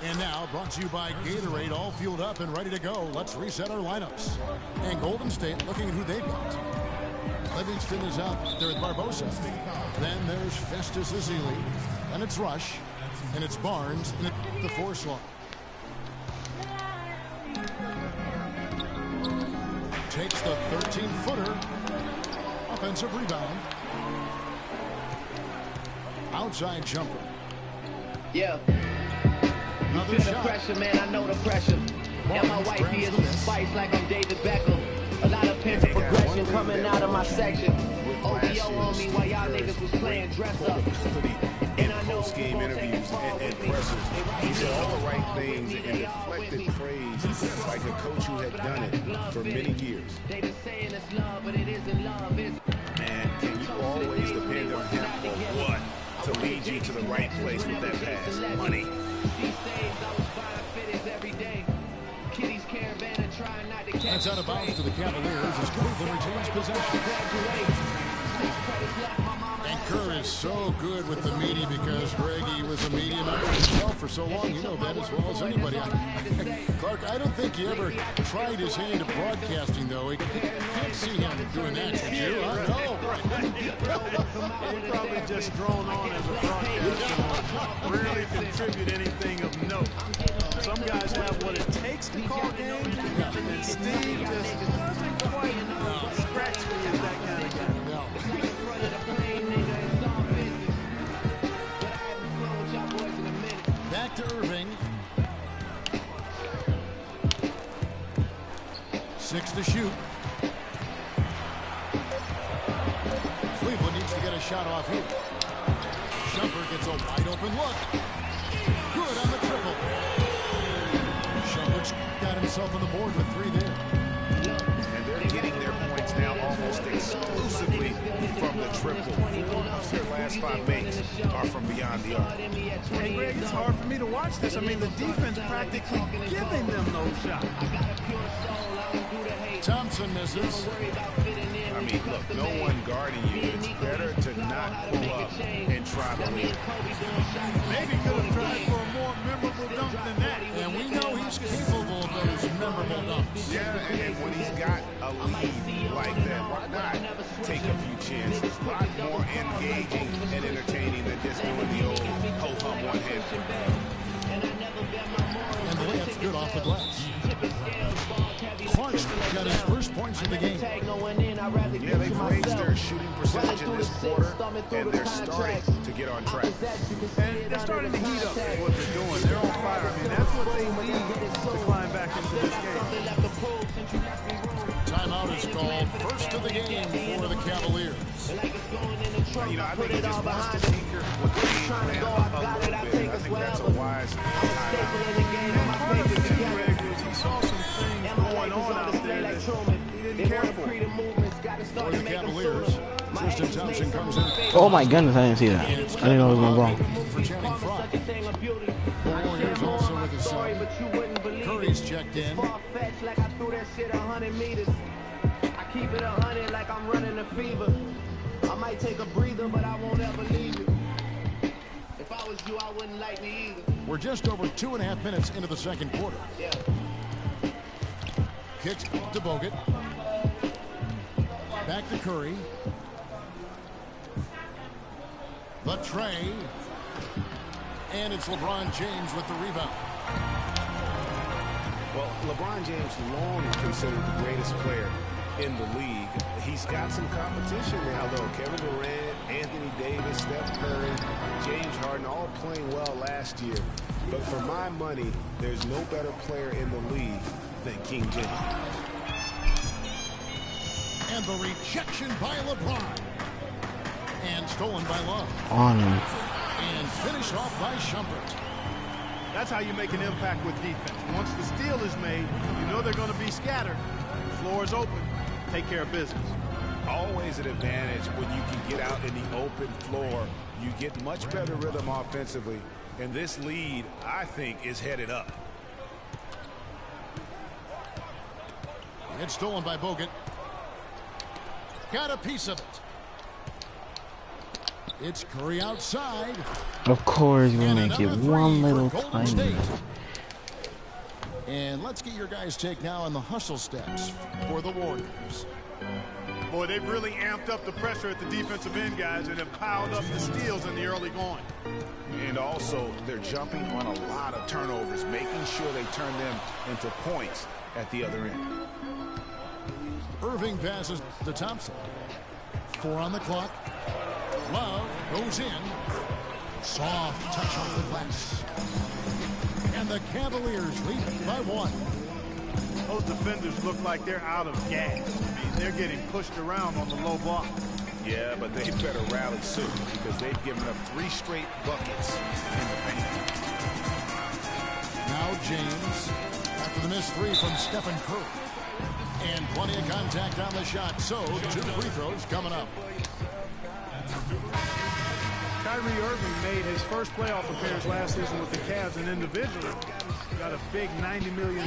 And now brought to you by Gatorade, all fueled up and ready to go. Let's reset our lineups. And Golden State looking at who they've got. Livingston is out there with Barbosa. Then there's Festus Ezeli. And it's Rush. And it's Barnes. And it's the 4 slot. Takes the 13-footer. Offensive rebound. Outside jumper. Yeah. Another Feel the shot. pressure, man, I know the pressure. And my wifey is a spice like I'm David Beckham. A lot of pent-up progression coming out of my section. OVO on me while y'all niggas was playing dress up. In post-game interviews and pressers, he said all the right things and reflected praise like a coach who had done it for many years. They just saying it's love, but it isn't love, is it? Man, can you always depend on him or what to lead you to the right place with that pass? Money. These days I was buying fitteds every day. Kitty's caravan and trying not to catch. That's out of bounds to the Cavaliers as Cleveland retains possession. And Kerr is so good with the media because, Greg, he was a media member himself for so long. You know that as well as anybody. Clark, I don't think he ever tried his hand at broadcasting, though. I can't see him doing that, would you? I know. He's probably just thrown on as a broadcaster. Rarely contribute anything of note. Some guys have what it takes to call games, and Steve just doesn't quite scratch me as that kind of guy. No. Back to Irving. 6 to shoot. Cleveland needs to get a shot off here. Shumpert gets a wide open look. Good on the triple. Shumpert's got himself on the board with 3 there. And they're getting their points now almost exclusively from the triple. 4 of their last 5 makes are from beyond the arc. Hey, Greg, it's hard for me to watch this. I mean, the defense practically giving them those shots. Thompson misses. I mean, look, no one guarding you. It's better to not pull up and try the lead. Maybe could have tried for a more memorable dunk than that. And we know he's capable of those memorable dunks. Yeah, and when he's got a lead like that, why not take a few chances? A lot more engaging and entertaining than just doing the old ho-hum one-hander. And the layup's good off the glass. Clark's got his first points of the game. Yeah, they've raised their shooting percentage in this quarter, and they're starting to get on track. And they're starting to heat up what they're doing. They're on fire. I mean, that's what they need to climb back into this game. Timeout is called. First of the game for the Cavaliers. You know, I think he just wants to tinker with the game plan a little bit. I think that's a wise timeout. He saw some things going on out there that he didn't care for. For the Cavaliers, Tristan Thompson comes in. Oh my goodness, I didn't see that. I didn't know it was my ball. For Channing Frye. The Warriors also with the sub. Curry's checked in. I keep it 100 like I'm running a fever. I might take a breather, but I won't ever leave you. If I was you, I wouldn't like me either. We're just over 2.5 minutes into the second quarter. Yeah. Kicks to Bogut. Back to Curry. The tray. And it's LeBron James with the rebound. Well, LeBron James long considered the greatest player in the league. He's got some competition now, though. Kevin Durant, Anthony Davis, Steph Curry, James Harden, all playing well last year. But for my money, there's no better player in the league than King James. And the rejection by LeBron. And stolen by Love. On him. And finished off by Shumpert. That's how you make an impact with defense. Once the steal is made, you know they're going to be scattered. The floor is open. Take care of business. Always an advantage when you can get out in the open floor. You get much better rhythm offensively. And this lead, I think, is headed up. It's stolen by Bogut. Got a piece of it. It's Curry outside. Of course, we And make it another one three little for Golden tiny. State. And let's get your guys' take now on the hustle steps for the Warriors. Boy, they've really amped up the pressure at the defensive end, guys, and have piled up the steals in the early going. And also, they're jumping on a lot of turnovers, making sure they turn them into points at the other end. Irving passes to Thompson. 4 on the clock. Love goes in. Soft touch off the glass. And the Cavaliers lead by 1. Those defenders look like they're out of gas. I mean, they're getting pushed around on the low block. Yeah, but they better rally soon because they've given up 3 straight buckets in the paint. Now James after the missed 3 from Stephen Curry. And plenty of contact on the shot, so 2 free throws coming up. Kyrie Irving made his first playoff appearance last season with the Cavs, and individually got a big $90 million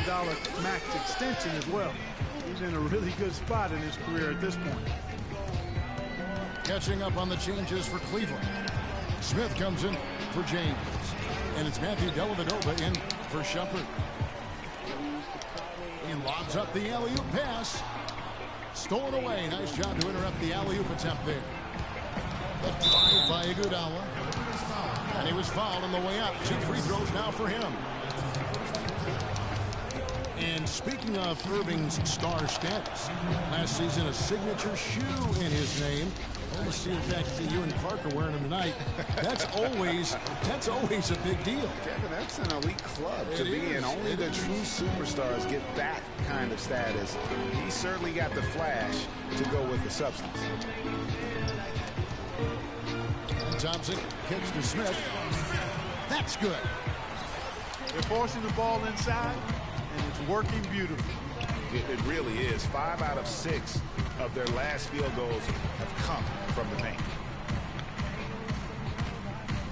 max extension as well. He's in a really good spot in his career at this point. Catching up on the changes for Cleveland. Smith comes in for James. And it's Matthew Dellavedova in for Shumpert. He lobs up the alley-oop pass. Stolen away. Nice job to interrupt the alley-oop attempt there. The drive by Iguodala. And he was fouled on the way up. 2 free throws now for him. And speaking of Irving's star status, last season a signature shoe in his name. Let's see, in fact, you and Clark are wearing them tonight. That's always a big deal. Kevin, that's an elite club to be in. Only the true superstars get that kind of status. He certainly got the flash to go with the substance. And Thompson kicks to Smith. That's good. They're forcing the ball inside, and it's working beautifully. It really is. 5 out of 6 of their last field goals have come from the paint.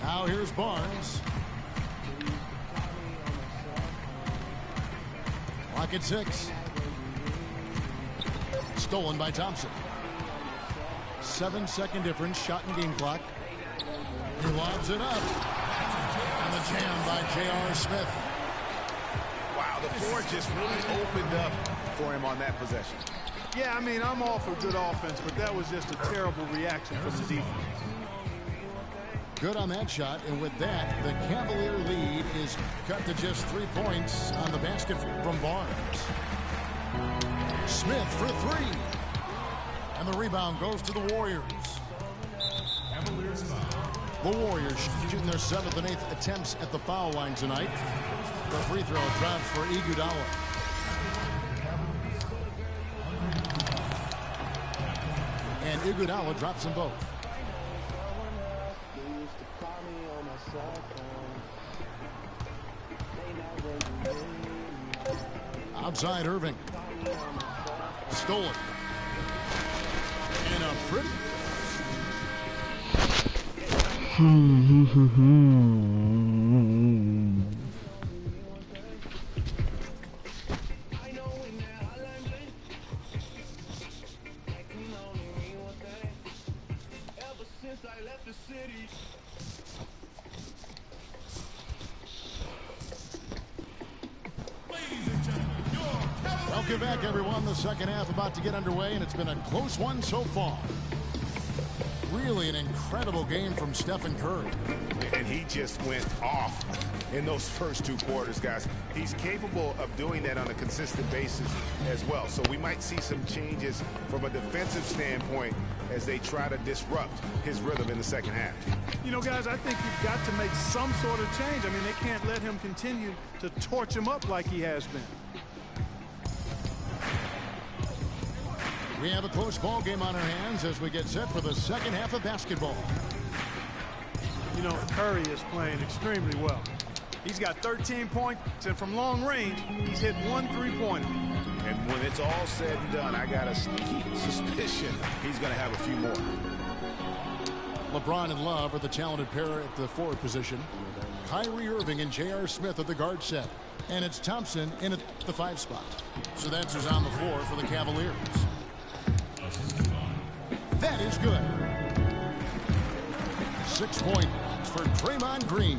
Now here's Barnes. Clock at 6. Stolen by Thompson. 7-second difference. Shot and game clock. He lobs it up. And the jam by J.R. Smith. Wow, the floor just really opened up for him on that possession. Yeah, I mean, I'm all for good offense, but that was just a terrible reaction from the defense. Good on that shot, and with that, the Cavalier lead is cut to just 3 points on the basket from Barnes. Smith for 3. And the rebound goes to the Warriors. The Warriors shooting their 7th and 8th attempts at the foul line tonight. The free throw drops for Iguodala. And Iguodala drops them both. Outside Irving. Stolen. And a pretty. Welcome back, everyone. The second half about to get underway, and it's been a close one so far. Really an incredible game from Stephen Curry. And he just went off in those first 2 quarters, guys. He's capable of doing that on a consistent basis as well. So we might see some changes from a defensive standpoint as they try to disrupt his rhythm in the second half. You know, guys, I think you've got to make some sort of change. I mean, they can't let him continue to torch him up like he has been. We have a close ball game on our hands as we get set for the second half of basketball. You know, Curry is playing extremely well. He's got 13 points, and from long range, he's hit 1 3-pointer. And when it's all said and done, I got a sneaky suspicion he's going to have a few more. LeBron and Love are the talented pair at the forward position. Kyrie Irving and J.R. Smith at the guard set. And it's Thompson in at the 5 spot. So that's who's on the floor for the Cavaliers. That is good. 6 points for Draymond Green.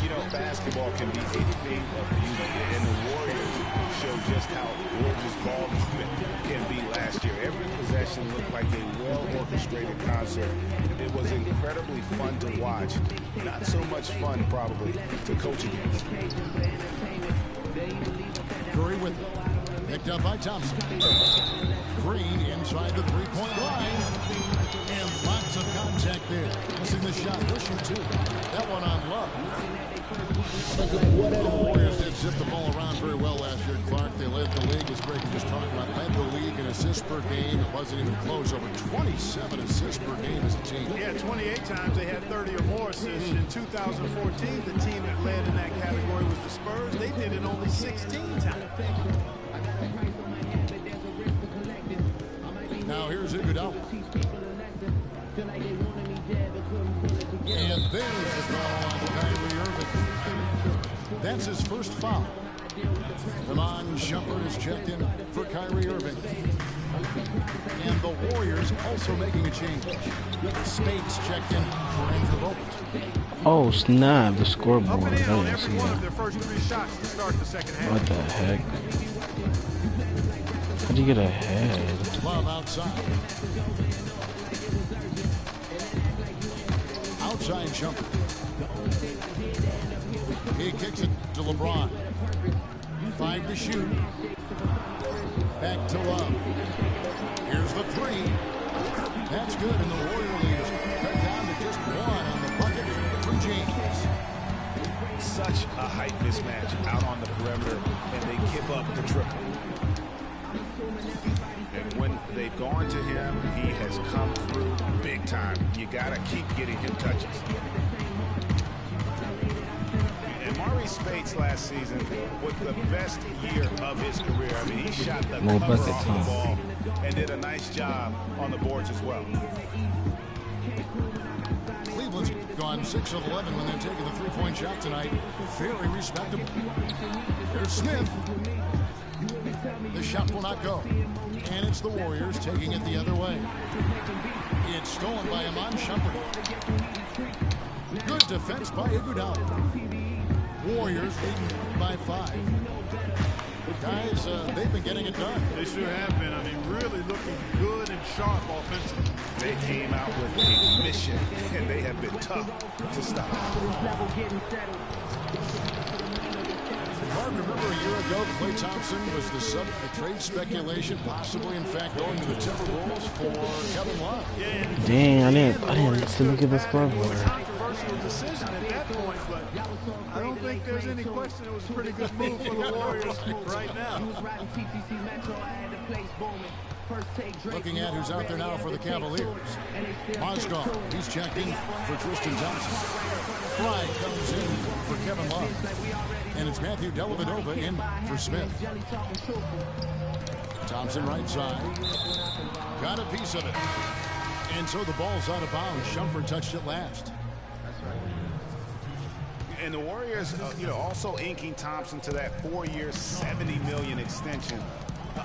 You know, basketball can be a thing of beauty, and the Warriors show just how gorgeous ball movement can be last year. Every possession looked like a well-orchestrated concert. It was incredibly fun to watch. Not so much fun, probably, to coach against. Curry with it. Picked up by Thompson. Green inside the 3-point line. And lots of contact there. Missing the shot. Pushing 2. That one on Love. The Warriors did zip the ball around very well last year, Clark. They led the league, as Greg just talked about, led the league in assists per game. It wasn't even close. Over 27 assists per game as a team. Yeah, 28 times they had 30 or more assists. In 2014, the team that led in that category was the Spurs. They did it only 16 times. Now here's Iguodala. And there's the call on Kyrie Irving. That's his first foul. Iman Shumpert is checked in for Kyrie Irving. And the Warriors also making a change. Spades checked in for Andrew Bogut. Oh snap! The scoreboard. Up and in I on didn't every see one of that. their first 3 shots to start the second half. What the heck? How'd you get ahead? Love outside. Outside Shumpert. He kicks it to LeBron. 5 to shoot. Back to Love. Here's the 3. That's good, and the Warrior leaders cut down to just 1 on the bucket from James. Such a height mismatch out on the perimeter, and they give up the triple. And when they've gone to him, he has come through big time. You got to keep getting him touches. And Maurice Spades last season was the best year of his career. I mean, he shot the More cover buckets, off the ball and did a nice job on the boards as well. Cleveland's gone 6 of 11 when they're taking the three-point shot tonight. Very respectable. Here's Smith. The shot will not go. And it's the Warriors taking it the other way. It's stolen by Iman Shumpert. Good defense by Iguodala. Warriors leading by 5. Guys, they've been getting it done. They sure have been. I mean, really looking good and sharp offensively. They came out with a mission, and they have been tough to stop. Mark, remember a year ago, Klay Thompson was the subject of trade speculation, possibly, in fact, going to the Timberwolves for Kevin Love. Dang, I didn't see look at the scoreboard. Controversial decision at that point, but I don't think there's any question it was a pretty good move for the Warriors right now. Looking at who's out there now for the Cavaliers. Mozgov, he's checked in for Tristan Thompson. Fry comes in for Kevin Love. And it's Matthew Dellavedova in for Smith. Thompson right side. Got a piece of it. And so the ball's out of bounds. Shumpert touched it last. And the Warriors, also inking Thompson to that 4-year, $70 million extension.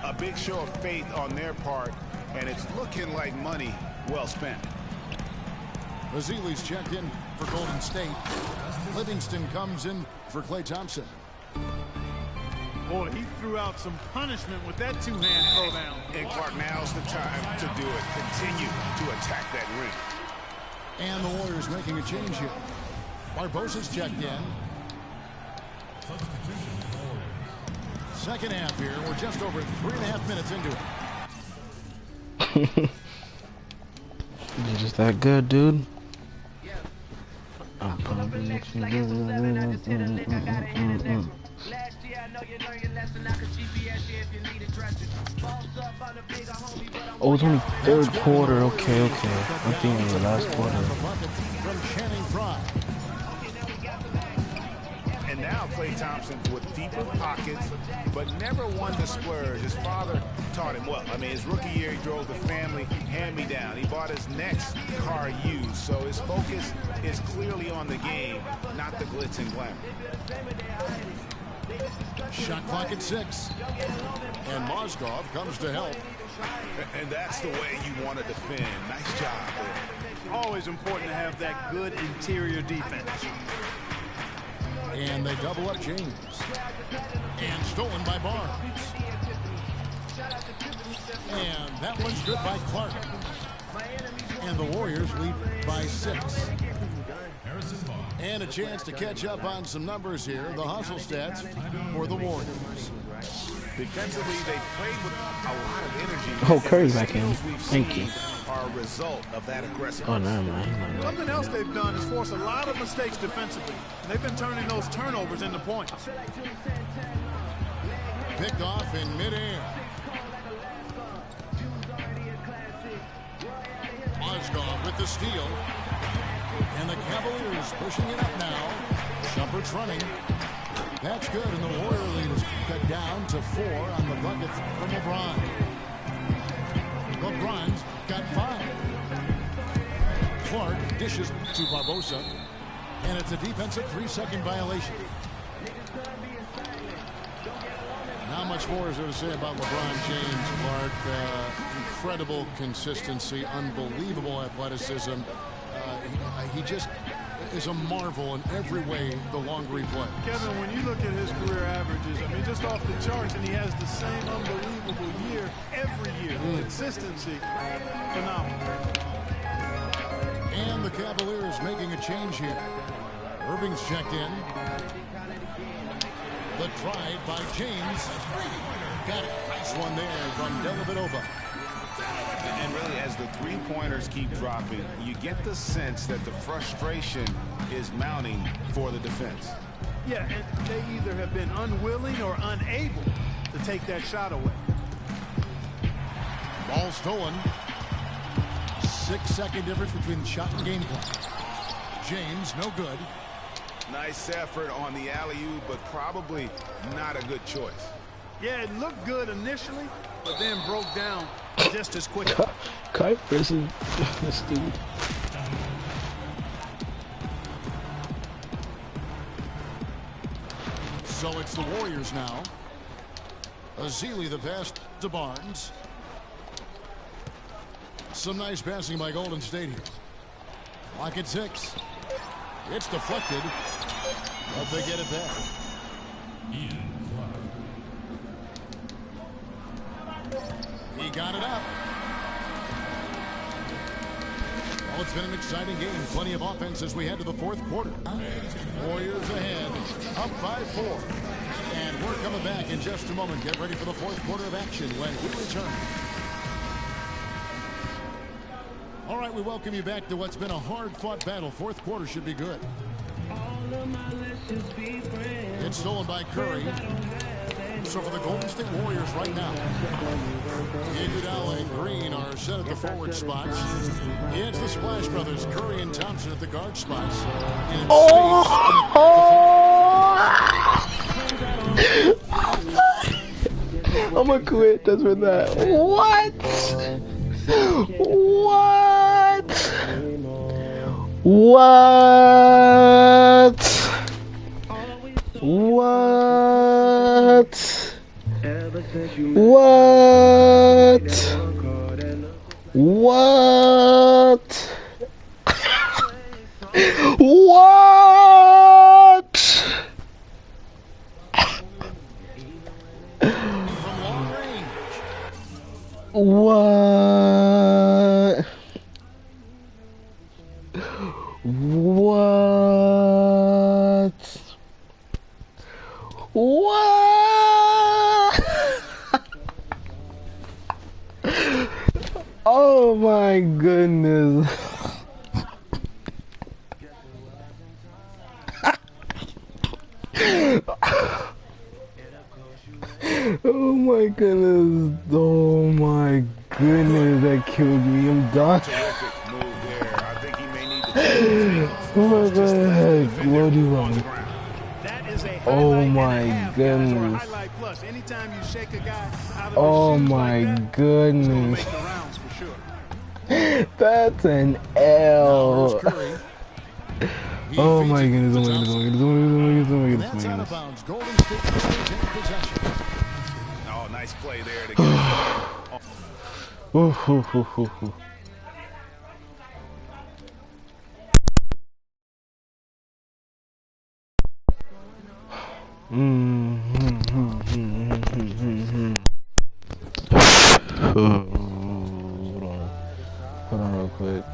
A big show of faith on their part, and it's looking like money well spent. Vasili's checked in for Golden State. Livingston comes in for Klay Thompson. Boy, he threw out some punishment with that two-hand throwdown. And Clark, now's the time to do it. Continue to attack that ring. And the Warriors making a change here. Barbosa's checked in. Second half here. We're just over 3.5 minutes into it. You're just that good, dude. I'm probably Oh, it's only third quarter. Okay. I'm thinking the last quarter. And now Klay Thompson with deeper pockets, but never one to splurge. His father taught him well. I mean, his rookie year, he drove the family hand-me-down. He bought his next car used, so his focus is clearly on the game, not the glitz and glamour. Shot clock at 6. And Mozgov comes to help. And that's the way you want to defend. Nice job there. Always important to have that good interior defense. And they double up James. And stolen by Barnes. And that one's good by Clark. And the Warriors lead by 6. And a chance to catch up on some numbers here. The hustle stats for the Warriors. Defensively, they played with a lot of energy. Oh, Curry's back in. Thank you. are a result of that aggressiveness. Oh, no, man. Something else they've done is force a lot of mistakes defensively. They've been turning those turnovers into points. Picked off in midair. Mozgov with the steal. And the Cavaliers pushing it up now. Shumpert's running. That's good, and the Warrior lead is cut down to 4 on the bucket from LeBron. LeBron's got 5. Clark dishes to Barbosa, and it's a defensive 3-second violation. Not much more is there to say about LeBron James, Clark. Incredible consistency, unbelievable athleticism. He just is a marvel in every way the longer he plays. Kevin, when you look at his career averages, I mean, just off the charts, and he has the same unbelievable year every year. Consistency, phenomenal. And the Cavaliers making a change here. Irving's checked in. The drive by James. Got it. Nice one there from Dellavedova. And really, as the three-pointers keep dropping, you get the sense that the frustration is mounting for the defense. Yeah, and they either have been unwilling or unable to take that shot away. Ball stolen. 6-second difference between the shot and game clock. James, no good. Nice effort on the alley-oop, but probably not a good choice. Yeah, it looked good initially, but then broke down just as quick. Kite versus this dude. So it's the Warriors now. Azili the pass to Barnes. Some nice passing by Golden State here. Clock at 6. It's deflected, but they get it back. He got it up. Well, it's been an exciting game. Plenty of offense as we head to the fourth quarter. Warriors ahead, up by 4. And we're coming back in just a moment. Get ready for the fourth quarter of action when we return. All right, we welcome you back to what's been a hard-fought battle. Fourth quarter should be good. It's stolen by Curry. So for the Golden State Warriors right now, Iguodala and Green are set at the forward spots. It's the Splash Brothers, Curry and Thompson at the guard spots. I'm gonna quit just for that. What? What? What? What? What? What? What? What? What? What? Oh my goodness. Oh my goodness. Oh my goodness. That killed me. I'm done. Terrific move there. I think he may need to What the heck? What do you want? Oh my goodness. Oh my goodness. That's an L. Oh my goodness. Oh my goodness. Oh my goodness. Oh my goodness. Oh my goodness. Oh my goodness. Oh, nice play there to get it. Hold on real quick.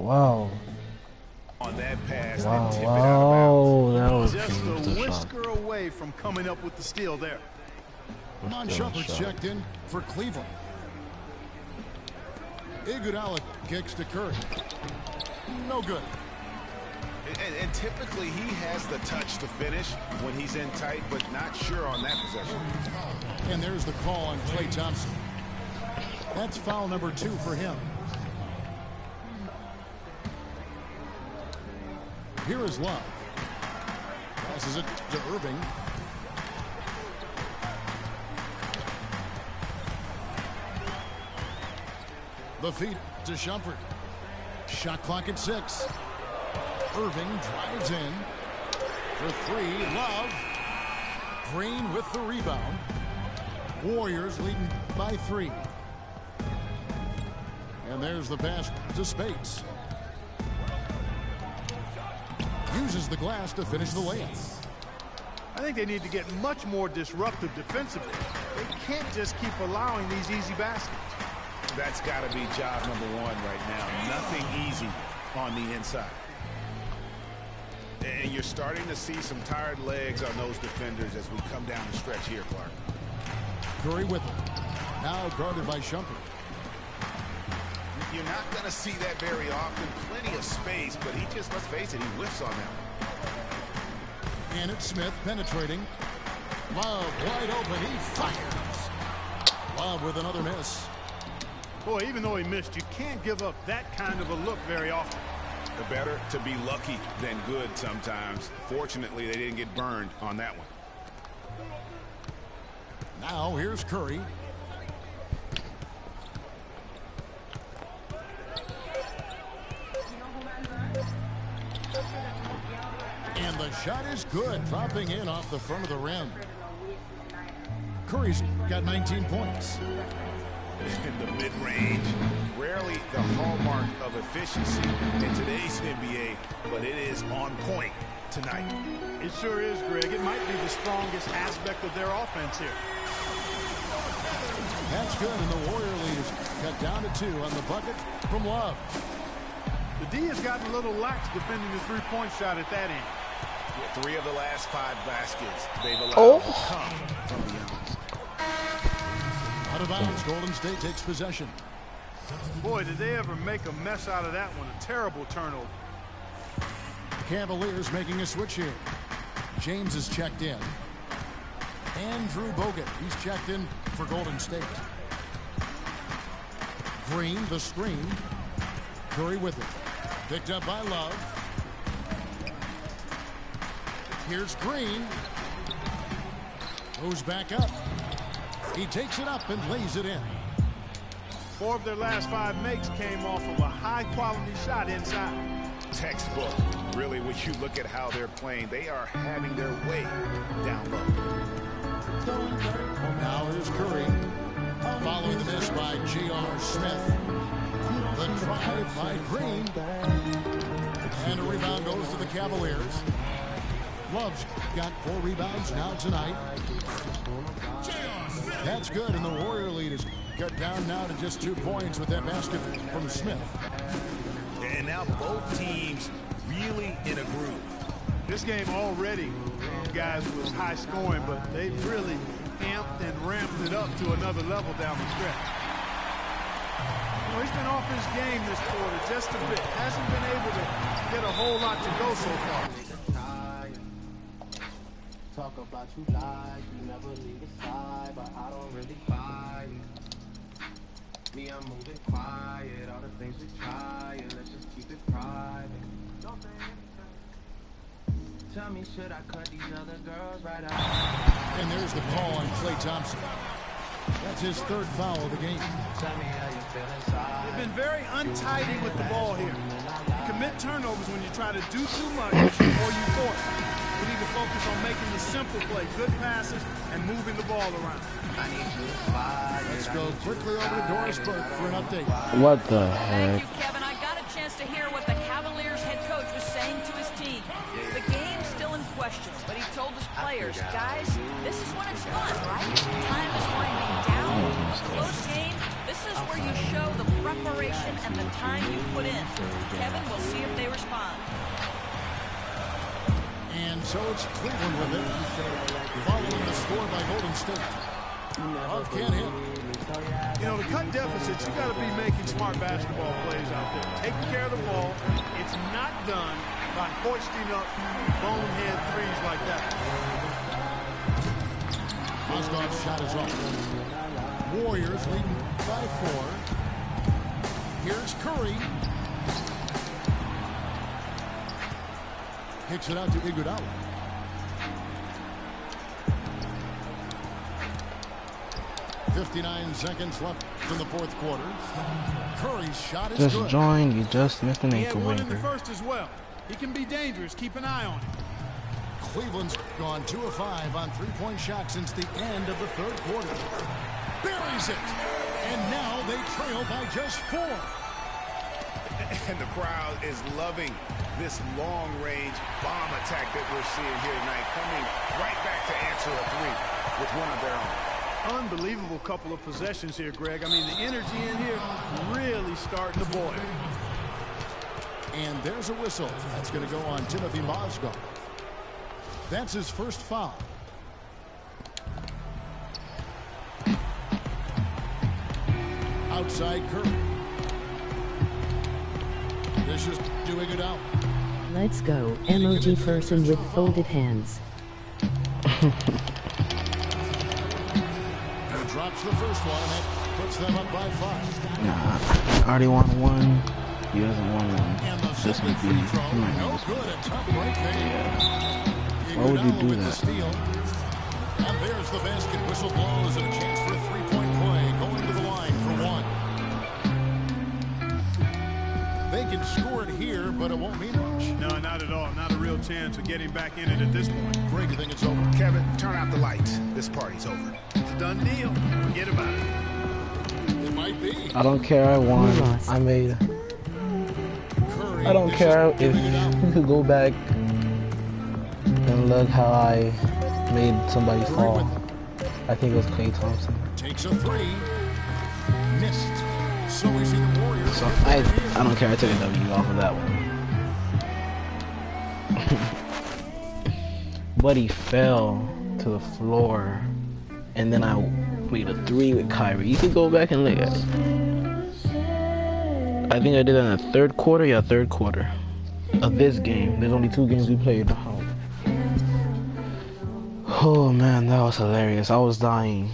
Wow. tip it out of bounds. that was Just a the shot. whisker away from coming up with the steal there. Amon Shumpert's checked in for Cleveland. Iguodala kicks to Curry. No good. And typically he has the touch to finish when he's in tight, but not sure on that possession. And there's the call on Klay Thompson. That's foul number 2 for him. Here is Love. Passes it to Irving. The feed to Shumpert. Shot clock at 6. Irving drives in for 3. Love. Green with the rebound. Warriors leading by 3. And there's the pass to Spates. Uses the glass to finish the layup. I think they need to get much more disruptive defensively. They can't just keep allowing these easy baskets. That's got to be job number 1 right now. Nothing easy on the inside. And you're starting to see some tired legs on those defenders as we come down the stretch here, Clark. Curry with him. Now guarded by Shumpert. You're not going to see that very often. Plenty of space, but he just, let's face it, he whiffs on that one. And it's Smith penetrating. Love wide open. He fires. Love with another miss. Boy, even though he missed, you can't give up that kind of a look very often. Better to be lucky than good sometimes. Fortunately, they didn't get burned on that one. Now here's Curry. And the shot is good, dropping in off the front of the rim. Curry's got 19 points. In the mid-range, rarely the hallmark of efficiency in today's NBA, but it is on point tonight. It sure is, Greg. It might be the strongest aspect of their offense here. That's good, and the Warrior lead is cut down to 2 on the bucket from Love. The D has gotten a little lax defending the three-point shot at that end. Yeah, 3 of the last 5 baskets they've allowed to come from beyond. Out of bounds, Golden State takes possession. Boy, did they ever make a mess out of that one. A terrible turnover. Cavaliers making a switch here. James is checked in. Andrew Bogut, he's checked in for Golden State. Green, the screen. Curry with it. Picked up by Love. Here's Green. Moves back up. He takes it up and lays it in. 4 of their last 5 makes came off of a high-quality shot inside. Textbook. Really, when you look at how they're playing, they are having their way down low. Now here's Curry. Following the miss by J.R. Smith. The drive by Green. And a rebound goes to the Cavaliers. Love's got 4 rebounds now tonight. That's good, and the Warrior lead is cut down now to just 2 points with that basket from Smith. And now both teams really in a groove. This game already, guys, was high scoring, but they've really amped and ramped it up to another level down the stretch. You know, he's been off his game this quarter just a bit. Hasn't been able to get a whole lot to go so far. Talk about you like you never leave a side, but I don't really buy it. Me, I'm moving quiet, all the things we try, and let's just keep it private. Tell me, should I cut these other girls right out? And there's the call on Klay Thompson. That's his 3rd foul of the game. Tell me how you feel inside. They've been very untidy with the ball here. You commit turnovers when you try to do too much or you force it. We need to focus on making the simple play, good passes, and moving the ball around. Let's go quickly over to Doris Burke for an update. What the Thank heck? you, Kevin. I got a chance to hear what the Cavaliers head coach was saying to his team. The game's still in question, but he told his players, guys, this is when it's fun, right? Time is winding down. A close game, this is where you show the preparation and the time you put in. Kevin, we'll see if they respond. And so it's Cleveland with it. Following the score by Golden State. Love can't hit. You know, to cut deficits, you got to be making smart basketball plays out there. Taking care of the ball. It's not done by hoisting up bonehead threes like that. Mozgov's shot is off. Warriors leading by 4. Here's Curry. Kicks it out to Iguodala. .59 seconds left in the fourth quarter. Curry's shot is Just good. joined. You just missed an He had ankle one in the breaker. first as well. He can be dangerous. Keep an eye on him. Cleveland's gone 2 of 5 on three-point shots since the end of the third quarter. Buries it. And now they trail by just 4. And the crowd is loving this long-range bomb attack that we're seeing here tonight, coming right back to answer a 3 with one of their own. Unbelievable couple of possessions here, Greg. I mean, the energy in here really starting to boil. And there's a whistle. That's going to go on Timothy Mozgov. That's his first foul. Outside Curry. This is doing it out. Let's go, emoji person with folded hands. Drops the first one, and that puts them up by 5. Nah, I already won 1. He hasn't won 1. And the This second would be. free He throw, might no lose. good. A tough break there. Why would you do with the that? steal. And there's the basket. Whistle blows and a chance for a three-point play. Going to the line for 1. They can score it here, but it won't mean much. No, not at all. Not a real chance of getting back in it at this point. Greg, you think it's over? Kevin, turn out the lights. This party's over. It's a done deal. Forget about it. It might be. I don't care. I won. You lost. I made. Curry I don't is care just if giving it out. you could go back and look how I made somebody fall. I think it was Klay Thompson. Takes a 3. Missed. So we see the Warriors. So I don't care. I took a W off of that one. But he fell to the floor, and then I made a 3 with Kyrie. You could go back and look at it. I think I did that in the third quarter. Yeah, third quarter of this game. There's only 2 games we played. Oh man, that was hilarious. I was dying.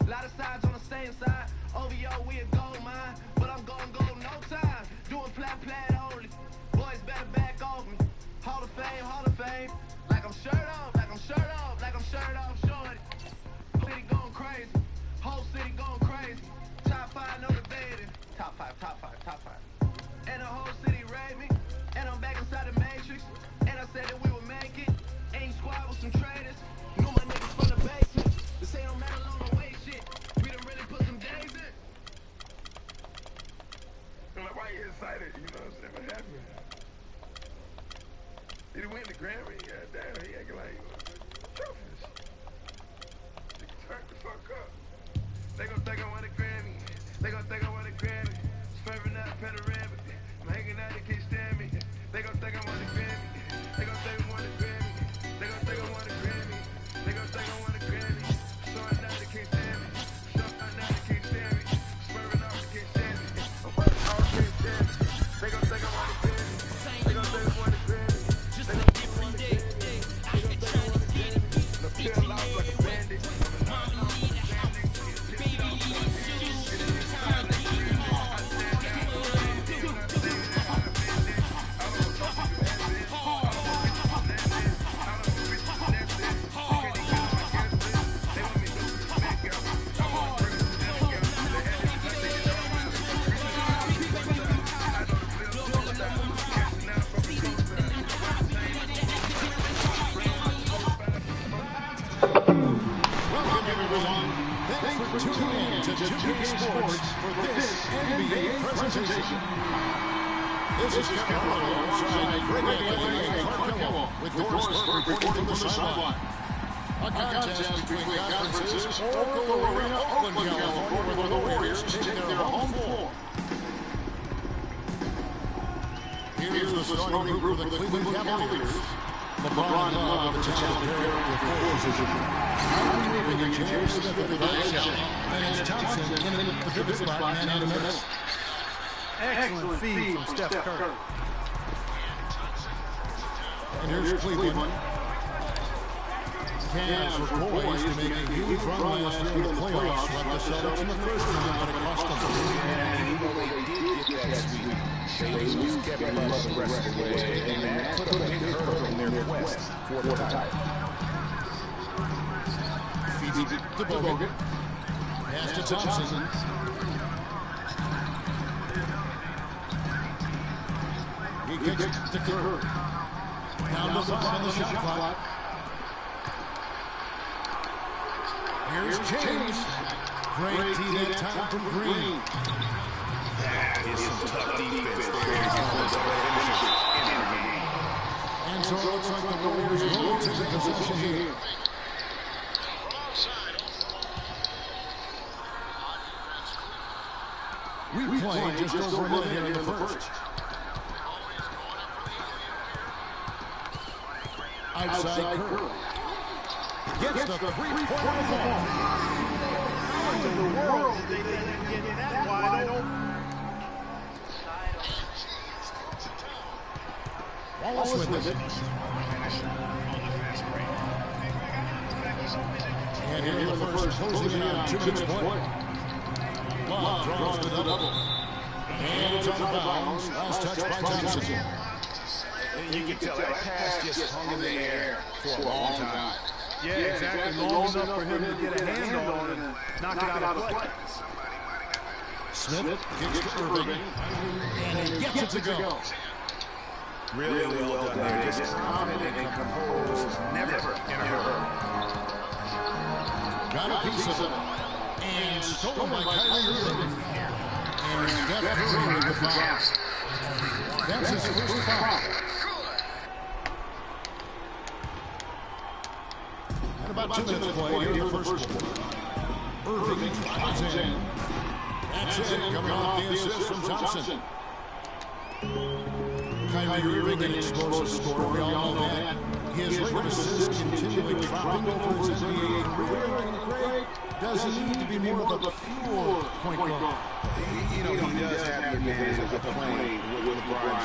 Lot of sides on the same side. OVO, we a gold mine. But I'm gon' go no time. Doing plat only. Boys better back off me. Hall of Fame. Like I'm shirt off, like I'm shirt off, shorty. City going crazy. Whole city going crazy. Top 5, no debating. Top 5. And the whole city rave me. And I'm back inside the matrix. And I said that we would make it. Ain't squad with some traders. Knew my niggas from the basement. This ain't no matter long the way shit. We done really put some days in. I'm like, why you excited? You know what I'm saying? What happened? Did he win the Grammy? God damn, he acting like trophies. Turn the fuck up. They gon' think I won a Grammy. Swerving out, panoramic. I'm hanging out, they can't stand me. They gon' Welcome, everyone. Thanks for tuning in to 2K Sports for this NBA presentation. This is Kevin Harlow alongside Greg Anthony and Clark Kellogg with Doris Burke reporting from the sideline. A contest between conferences, Oracle Arena, Oakland, California, where the Warriors take their home floor. Here's the starting group for the Cleveland Cavaliers. LeBron and Love of the talented pair with full position. Irving and J.R. Smith at the back shot. And it's Thompson in the pivot spot, man in the middle. Excellent feed from Steph Curry. And here's Cleveland. Cavs were poised to make a huge run last year in the playoffs, like the Celtics in the first round, but it cost them. And even though they did get that sweep, they lose Kevin Love the rest of the way, and that put a big hurdle in their quest for the title. Feeds it to Bogut. Pass to Thompson. He kicks it to Kerr. Down to 5 on the shot clock. Here's James. Great tee that time from Green. That is some tough defense there. And so it looks like the Warriors will take the possession here. We played just over a minute here in the first. Outside Kerr. Gets the three-pointer of the ball. How in the world did they get that wide open? Wallace with it. And here in the first, closing in on 2 minutes play. Love draws the double. And it's out of bounds. Last touch by Thompson. You can tell that pass just hung in the air for a long time. Yeah, exactly. Long enough for him to get a hand on it and knock it out of play. Smith gets to Irving. And he gets it to go. Really well done there. Just confident and composed. Never in a hurry. Got a piece of it. And stolen by Kyrie Irving. And Steph Curry with the foul. That's his first foul. And about 2 minutes play here in the first quarter. Irving drives in. That's it, coming off the assist from Thompson. Kyrie Irving, an explosive scorer, we all know that. His rate of assists continually dropping over his NBA career. And Greg, does he need to be more of a pure point guard? You know, he does have the advantage of playing with LeBron.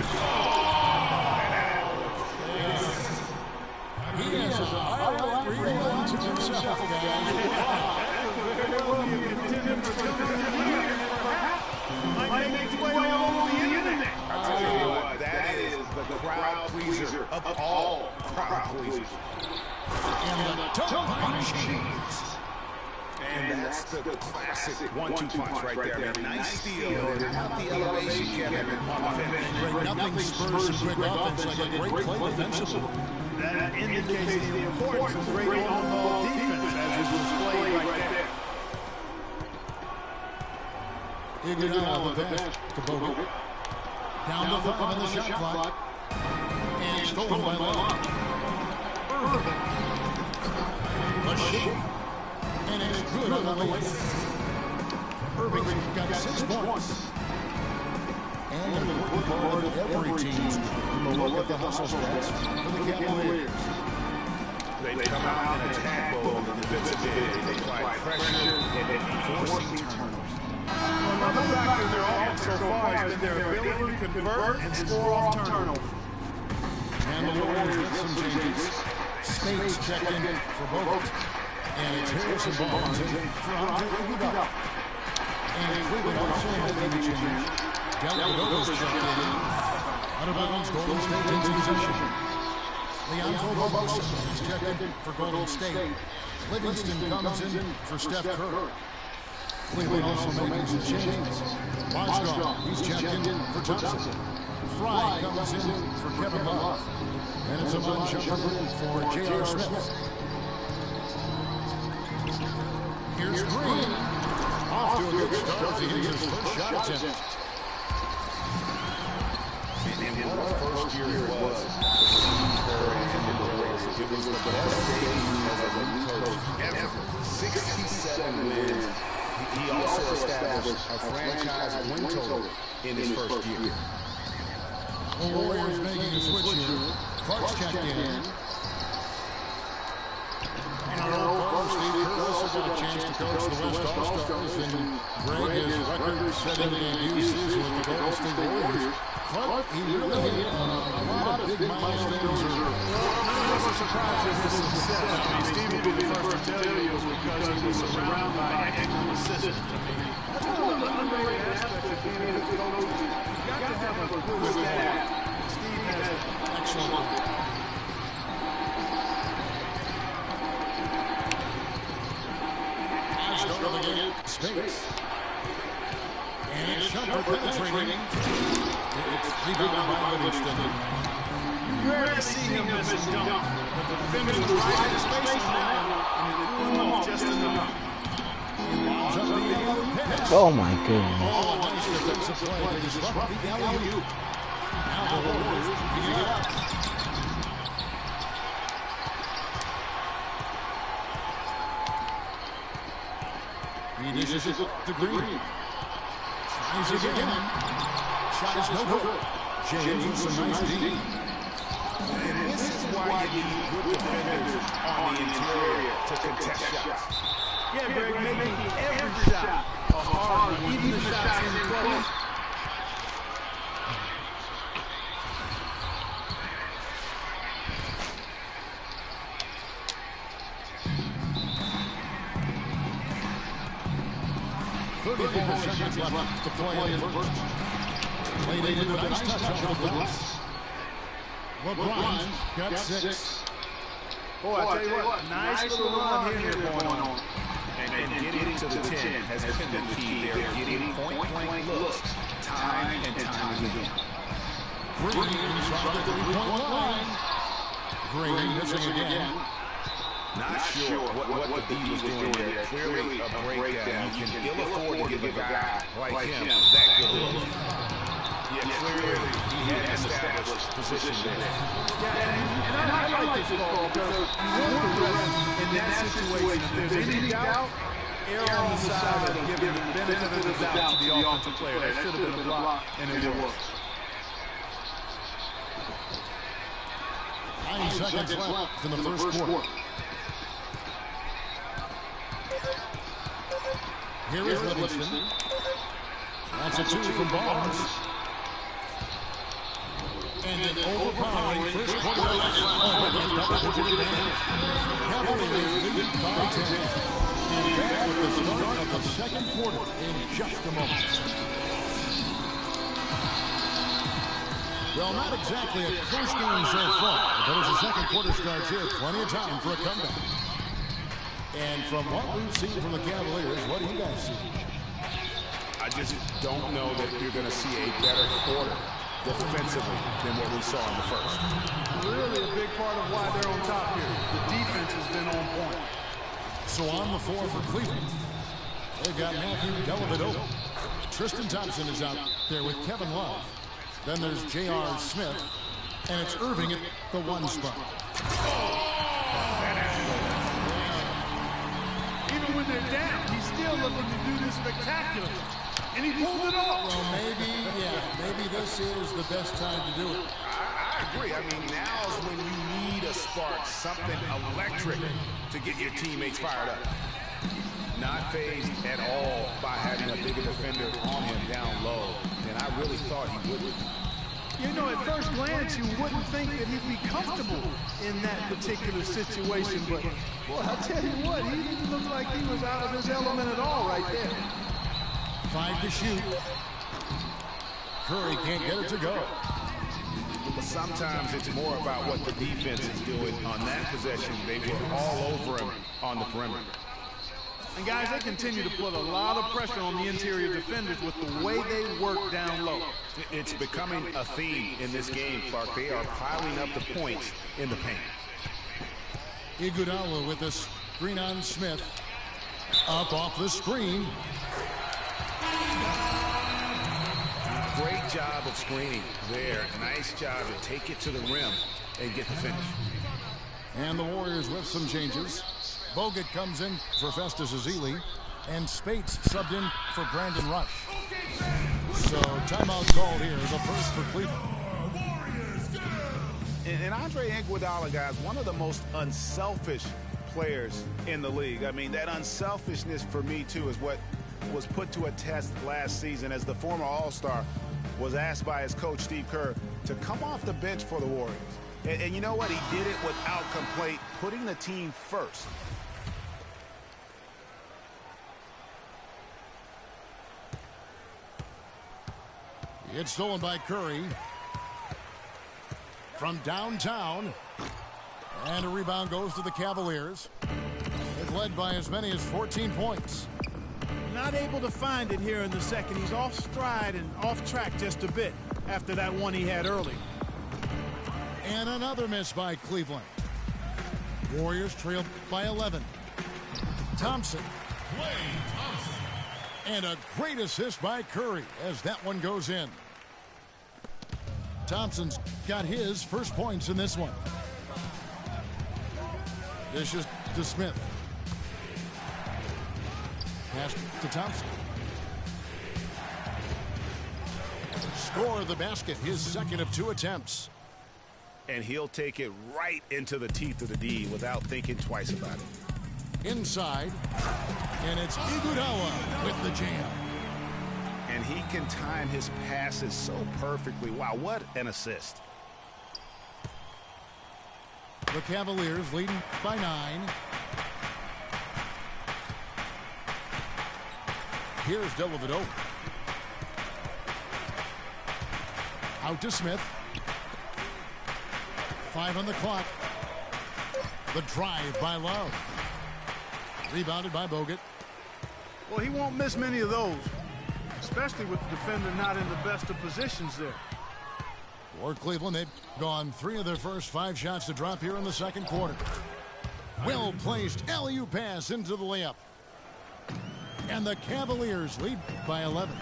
He has a highlight reel unto himself, guys. Might make its way all over the internet. I'll tell you what, that is the crowd pleaser of all crowd pleasers. And the dunk by James. And that's the classic 1-2 punch right there. I mean, nice steal and not the elevation, Kevin, on the finish. Nothing spurs a quick offense like a great play defensively. That indicates the importance of great on-ball defense as is displayed right there. Iguodala on the pass to Bogut. Down to 5 on the shot clock. And stolen by Love. Irving. A shoot. And it's good on the way. Irving got 6 points. And an important part of every team to look at the hustle stats for the Cavaliers. They come out and attack both the defensive end. They apply pressure and forcing turnovers. Another factor in their offense so far has been their ability to convert and score off turnovers. And the Warriors with some changes. Spates checked in for Bogut. And it's Harrison Barnes in for Andre Iguodala. And Cleveland also making a change. Dellavedova's checked in. Out of bounds, Golden State takes possession. Leandro Barbosa is checked in for Golden State. Livingston comes in for Steph Curry. Cleveland also making some changes. Mozgov, he's checked in for Thompson. Fry comes in for Kevin Love. And it's a man Shumpert for J.R. Smith. Here's Green. Off to a good start as he hits his first shot attempt. And what a first year it was. It was the best debut as a new coach ever. 67 wins. He also established a franchise win total in his first year. The Warriors making a switch here. Clark's checked in. And our old coach, Steve Kerr, also got a chance to coach the West All-Stars. And Greg, his record-setting debut season with the Golden State Warriors. Clark, he really hit a lot of big milestones. It's a surprise at his success. I mean, Steve will be the first to tell you it was because he was surrounded by excellent assistants. That's one of the underrated aspects of being able to coach. You've got to have a good staff. Steve has excellent. Space. And it's Shumpert penetrating. It's rebounded by Livingston. You rarely see him miss a dunk, but the defender was right in his face on that one, and it threw him off just enough. Oh my goodness. Oh, nice defensive play to disrupt the alley-oop. Now the Warriors pick it up. He dishes it to Green. Tries again. Shot is no good. James with some nice D. And this is why you need good defenders on the interior to contest shots. Yeah, Greg, making every shot a hard one, even the shots in close. Seconds left to play in first. Played in with a nice touch off the glass. LeBron got 6. Boy, I tell you what, nice little run here going on. And getting to the 10 has been the key. They're getting point-blank looks time and time again. Green inside the 3-point line. Green missing again. Not sure what the D was doing there. Clearly a breakdown. You can ill afford to give a guy like him that good look. Yeah, clearly he had established position there. Yeah, and I like this call because you want the rest in that situation. If there's any doubt, err on the side of giving the benefit of the doubt to the offensive player. That should have been a block, and it was. 9 seconds left in the first quarter. Here is Livingston. That's a 2 from Barnes. And an overpowering first quarter action. Double-digit advantage. Cavaliers lead by 10. And back with the start of the second quarter in just a moment. Well, not exactly a close game so far, but as the second quarter starts here, plenty of time for a comeback. And from what we've seen from the Cavaliers, what do you guys see? I just don't know that you're going to see a better quarter defensively than what we saw in the first. Really a big part of why they're on top here. The defense has been on point. So on the floor for Cleveland, they've got Matthew Dellavedova. Tristan Thompson is out there with Kevin Love. Then there's J.R. Smith, and it's Irving at the 1 spot. Even when they're down, he's still looking to do this spectacular. And he pulled it off. Well, maybe this is the best time to do it. I agree. I mean, now's when you need a spark, something electric to get your teammates fired up. Not fazed at all by having a bigger defender on him down low. And I really thought he would be. You know, at first glance, you wouldn't think that he'd be comfortable in that particular situation. But, boy, I tell you what, he didn't look like he was out of his element at all right there. 5 to shoot. Curry can't get it to go. But sometimes it's more about what the defense is doing. On that possession, they were all over him on the perimeter. And guys, they continue to put a lot of pressure on the interior defenders with the way they work down low. It's becoming a theme in this game, Clark. They are piling up the points in the paint. Iguodala with us. Green on Smith. Up off the screen. Great job of screening there. Nice job to take it to the rim and get the finish. And the Warriors with some changes. Bogut comes in for Festus Ezeli, and Spates subbed in for Brandon Rush. So timeout called here, the first for Cleveland. And Andre Iguodala, guys, one of the most unselfish players in the league. I mean, that unselfishness for me, too, is what was put to a test last season as the former All-Star was asked by his coach, Steve Kerr, to come off the bench for the Warriors. And you know what? He did it without complaint, putting the team first. It's stolen by Curry. From downtown. And a rebound goes to the Cavaliers. It led by as many as 14 points. Not able to find it here in the second. He's off stride and off track just a bit after that one he had early. And another miss by Cleveland. Warriors trailed by 11. Thompson. And a great assist by Curry as that one goes in. Thompson's got his first points in this one. Dishes to Smith. Pass to Thompson. Score the basket, his second of 2 attempts. And he'll take it right into the teeth of the D without thinking twice about it. Inside. And it's Iguodala with the jam. And he can time his passes so perfectly. Wow, what an assist. The Cavaliers leading by 9. Here's Dellavedova. Out to Smith. 5 on the clock. The drive by Love. Rebounded by Bogut. Well, he won't miss many of those, especially with the defender not in the best of positions there. For Cleveland, they've gone 3 of their first 5 shots to drop here in the second quarter. Well-placed alley-oop pass into the layup. And the Cavaliers lead by 11.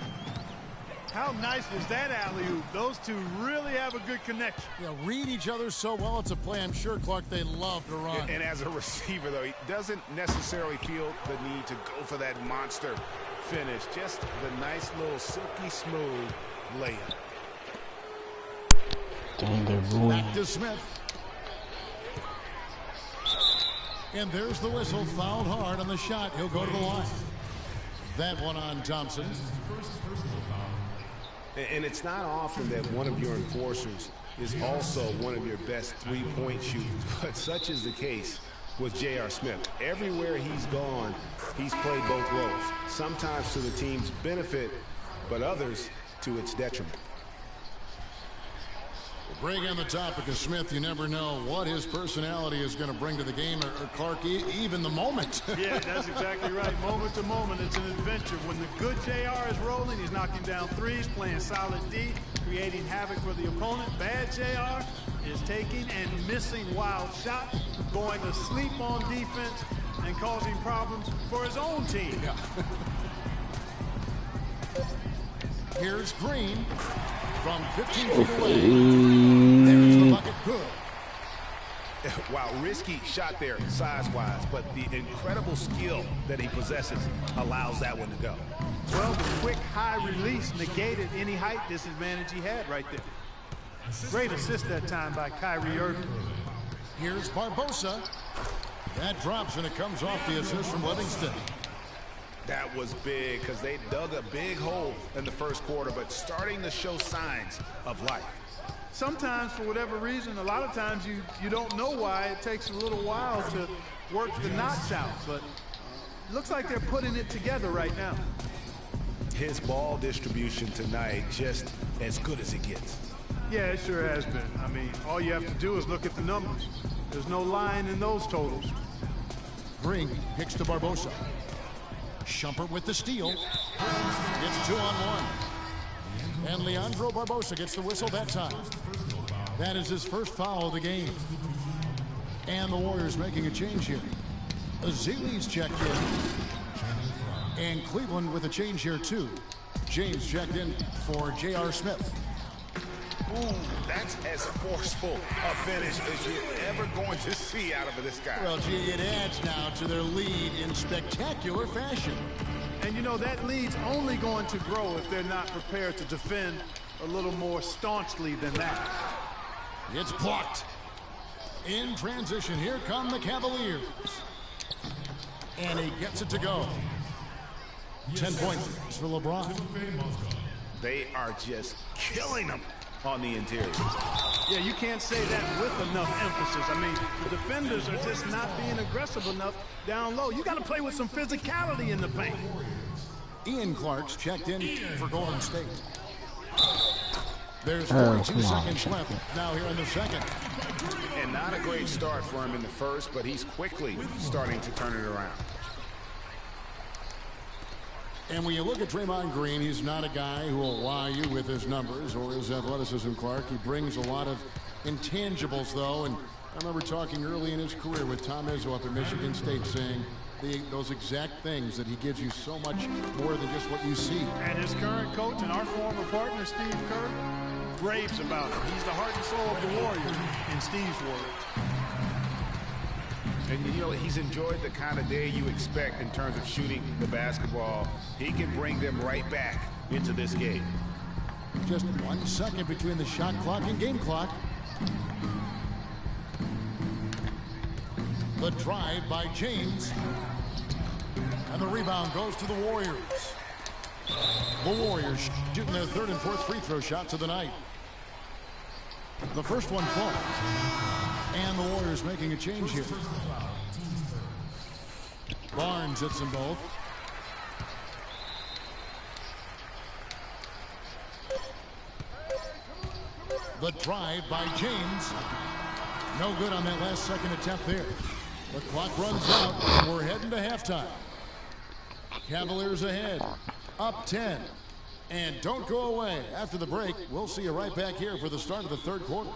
How nice was that alley-oop? Those two really have a good connection. Yeah, read each other so well. It's a play I'm sure, Clark, they love to run. And as a receiver, though, he doesn't necessarily feel the need to go for that monster finish. Just the nice little silky smooth layup. Dang, they're booing. Back to Smith. And there's the whistle. Fouled hard on the shot. He'll go to the line. That one on Thompson. And it's not often that one of your enforcers is also one of your best three-point shooters, but such is the case with J.R. Smith. Everywhere he's gone, he's played both roles, sometimes to the team's benefit, but others to its detriment. Greg, on the topic of Smith, you never know what his personality is going to bring to the game, or Clark, even the moment. Yeah, that's exactly right. Moment to moment, it's an adventure. When the good JR is rolling, he's knocking down threes, playing solid D, creating havoc for the opponent. Bad JR is taking and missing wild shots, going to sleep on defense, and causing problems for his own team. Yeah. Here's Green. From 15 feet away, there's the bucket, good. Wow, risky shot there size-wise, but the incredible skill that he possesses allows that one to go. Well, the quick high release negated any height disadvantage he had right there. Great assist that time by Kyrie Irving. Here's Barbosa. That drops, and it comes off the assist from Livingston. That was big because they dug a big hole in the first quarter, but starting to show signs of life. Sometimes, for whatever reason, a lot of times you don't know why. It takes a little while to work the knots out, but it looks like they're putting it together right now. His ball distribution tonight just as good as it gets. Yeah, it sure has been. I mean, all you have to do is look at the numbers. There's no line in those totals. Green kicks to Barbosa. Shumpert with the steal. It's 2-on-1. And Leandro Barbosa gets the whistle that time. That is his first foul of the game. And the Warriors making a change here. Ezeli's checked in. And Cleveland with a change here, too. James checked in for J.R. Smith. Ooh, that's as forceful a finish as you're ever going to see out of this guy. Well, gee, it adds now to their lead in spectacular fashion. And, you know, that lead's only going to grow if they're not prepared to defend a little more staunchly than that. It's blocked. In transition, here come the Cavaliers. And he gets it to go. 10 points for LeBron. They are just killing them on the interior. Yeah, you can't say that with enough emphasis. I mean, the defenders are just not being aggressive enough down low. You got to play with some physicality in the paint. Ian Clark's checked in for Golden State. There's 42 seconds left now here in the second. And not a great start for him in the first, but he's quickly starting to turn it around. And when you look at Draymond Green, he's not a guy who will wow you with his numbers or his athleticism, Clark. He brings a lot of intangibles, though. And I remember talking early in his career with Tom Izzo up at Michigan State saying those exact things, that he gives you so much more than just what you see. And his current coach and our former partner, Steve Kerr, raves about him. He's the heart and soul of the Warriors, in Steve's words. And, you know, he's enjoyed the kind of day you expect in terms of shooting the basketball. He can bring them right back into this game. Just 1 second between the shot clock and game clock. The drive by James. And the rebound goes to the Warriors. The Warriors shooting their third and fourth free throw shots of the night. The first one falls. And the Warriors making a change here. Barnes hits them both. The drive by James. No good on that last second attempt there. The clock runs out and we're heading to halftime. Cavaliers ahead. Up 10. And don't go away. After the break, we'll see you right back here for the start of the third quarter.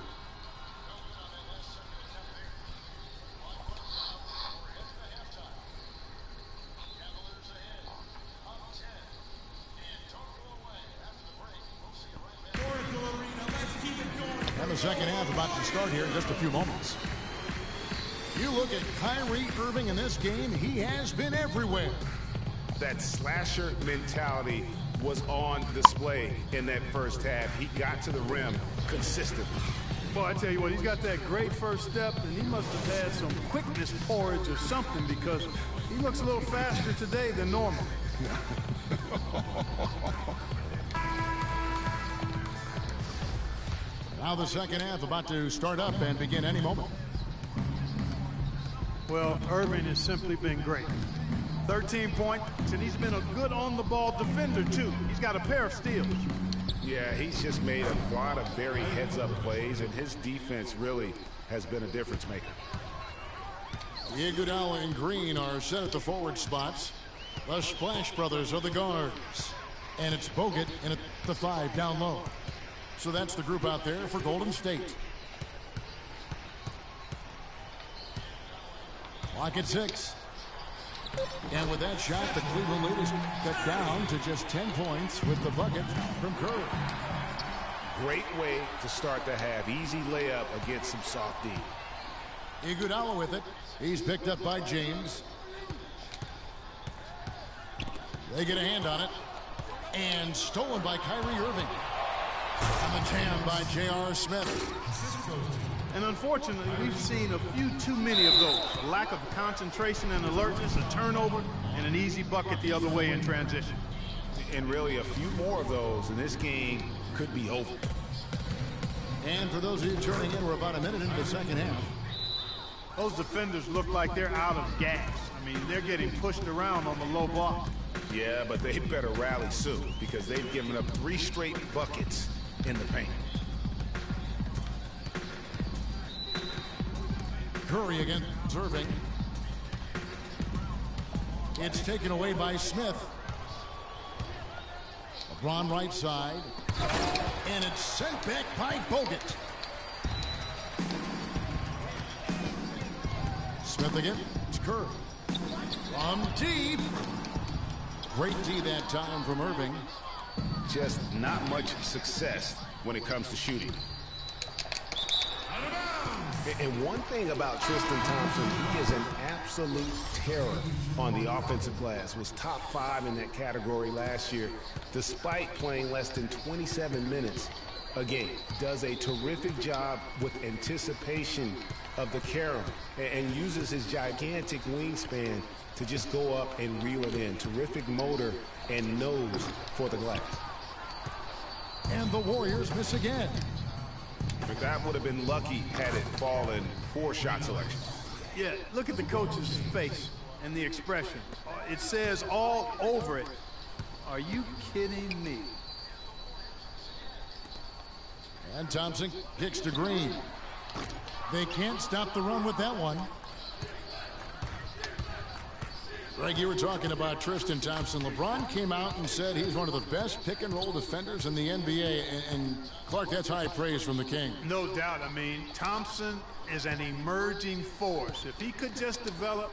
And the second half about to start here in just a few moments. You look at Kyrie Irving in this game, he has been everywhere. That slasher mentality was on display in that first half. He got to the rim consistently. Boy, I tell you what, he's got that great first step, and he must have had some quickness porridge or something, because he looks a little faster today than normal. Now the second half about to start up and begin any moment. Well, Irving has simply been great. 13 points, and he's been a good on-the-ball defender, too. He's got a pair of steals. Yeah, he's just made a lot of very heads-up plays, and his defense really has been a difference maker. Iguodala and Green are set at the forward spots. The Splash Brothers are the guards. And it's Bogut in at the 5 down low. So that's the group out there for Golden State. Clock at 6. And with that shot, the Cleveland lead is cut down to just 10 points with the bucket from Curry. Great way to start the half. Easy layup against some soft D. Iguodala with it. He's picked up by James. They get a hand on it. And stolen by Kyrie Irving. And the jam by J.R. Smith. And unfortunately, we've seen a few too many of those. Lack of concentration and alertness, a turnover, and an easy bucket the other way in transition. And really a few more of those, and this game could be over. And for those of you turning in, we're about a minute into the second half. Those defenders look like they're out of gas. I mean, they're getting pushed around on the low block. Yeah, but they better rally soon, because they've given up 3 straight buckets in the paint. Curry against Irving. It's taken away by Smith. LeBron right side. And it's sent back by Bogut. Smith again. It's Curry. From deep. Great D that time from Irving. Just not much success when it comes to shooting. And one thing about Tristan Thompson, he is an absolute terror on the offensive glass. Was top 5 in that category last year, despite playing less than 27 minutes a game. Does a terrific job with anticipation of the carom and uses his gigantic wingspan to just go up and reel it in. Terrific motor and nose for the glass. And the Warriors miss again. But that would have been lucky had it fallen. Poor shot selection. Yeah, look at the coach's face and the expression. It says all over it, are you kidding me? And Thompson kicks to Green. They can't stop the run with that one. Greg, you were talking about Tristan Thompson. LeBron came out and said he's one of the best pick-and-roll defenders in the NBA. And Clark, that's high praise from the King. No doubt. I mean, Thompson is an emerging force. If he could just develop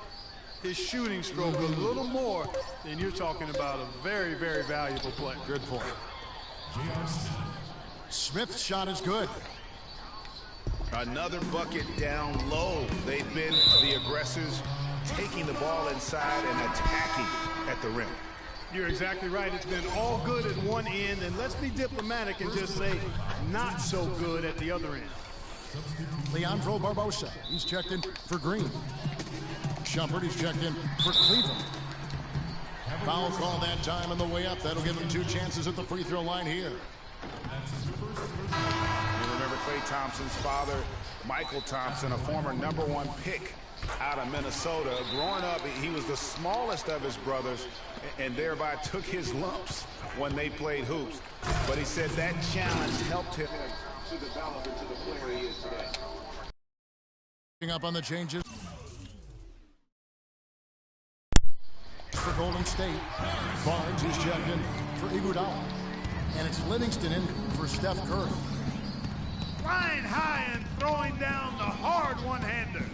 his shooting stroke a little more, then you're talking about a very, very valuable player. Good point. Smith's shot is good. Another bucket down low. They've been the aggressors, taking the ball inside and attacking at the rim. You're exactly right. It's been all good at one end, and let's be diplomatic and just say not so good at the other end. Leandro Barbosa, he's checked in for Green. Shumpert, he's checked in for Cleveland. Foul call that time on the way up. That'll give him 2 chances at the free throw line here. And remember Klay Thompson's father, Michael Thompson, a former #1 pick out of Minnesota. Growing up, he was the smallest of his brothers and thereby took his lumps when they played hoops. But he said that challenge helped him to develop into the player he is today. Up on the changes for Golden State. Barnes is checked in for Iguodala. And it's Livingston in for Steph Curry. Flying high and throwing down the hard one-hander.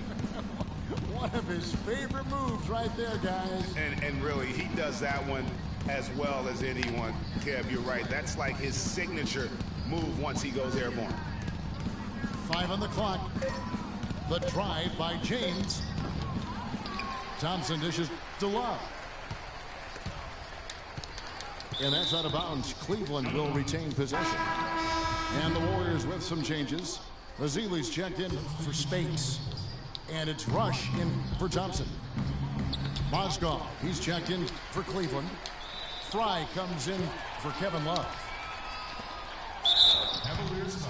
One of his favorite moves right there, guys. And really, he does that one as well as anyone. Kev, you're right. That's like his signature move once he goes airborne. 5 on the clock. The drive by James. Thompson dishes to Love. And that's out of bounds. Cleveland will retain possession. And the Warriors with some changes. Vasili's checked in for Spates. And it's Rush in for Thompson. Mozgov, he's checked in for Cleveland. Fry comes in for Kevin Love.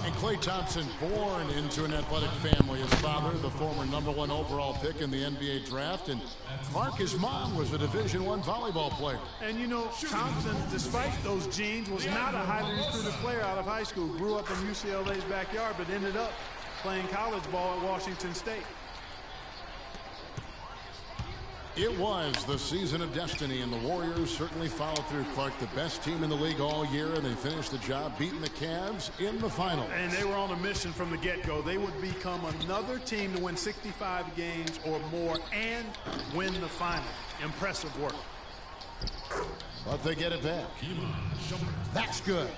And Klay Thompson, born into an athletic family. His father, the former #1 overall pick in the NBA draft. And Clark, his mom, was a Division I volleyball player. And you know, Thompson, despite those genes, was not a highly recruited player out of high school. Grew up in UCLA's backyard, but ended up playing college ball at Washington State. It was the season of destiny, and the Warriors certainly followed through. Clark, the best team in the league all year, and they finished the job beating the Cavs in the finals. And they were on a mission from the get-go. They would become another team to win 65 games or more and win the final. Impressive work. But they get it back. That's good.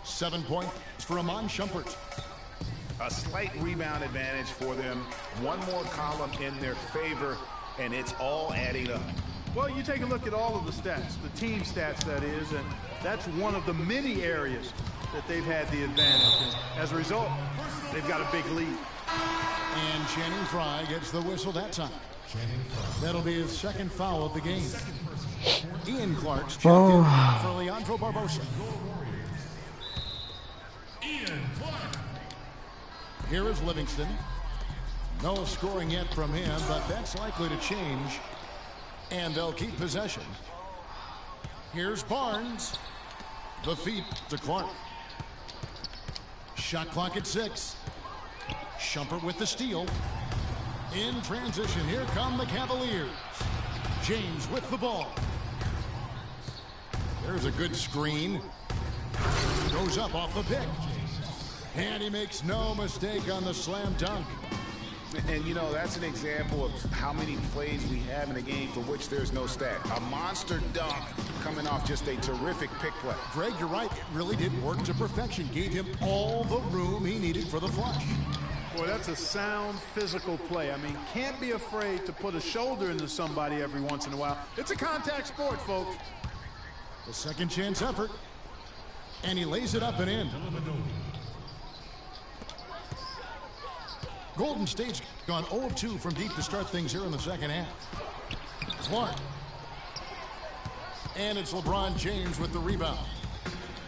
7 points for Iman Shumpert. A slight rebound advantage for them. One more column in their favor, and it's all adding up. Well, you take a look at all of the stats, the team stats, that is, and that's one of the many areas that they've had the advantage. And as a result, they've got a big lead. And Channing Frye gets the whistle that time. That'll be his 2nd foul of the game. Ian Clark's checked in for Leandro Barbosa. Here is Livingston. No scoring yet from him, but that's likely to change. And they'll keep possession. Here's Barnes. The feed to Clark. Shot clock at 6. Shumpert with the steal. In transition, here come the Cavaliers. James with the ball. There's a good screen. Goes up off the pick. And he makes no mistake on the slam dunk. And, you know, that's an example of how many plays we have in a game for which there's no stat. A monster dunk coming off just a terrific pick play. Greg, you're right. It really did work to perfection. Gave him all the room he needed for the flush. Boy, that's a sound physical play. I mean, can't be afraid to put a shoulder into somebody every once in a while. It's a contact sport, folks. The second chance effort. And he lays it up and in. Golden State's gone 0 of 2 from deep to start things here in the second half. Clark. And it's LeBron James with the rebound.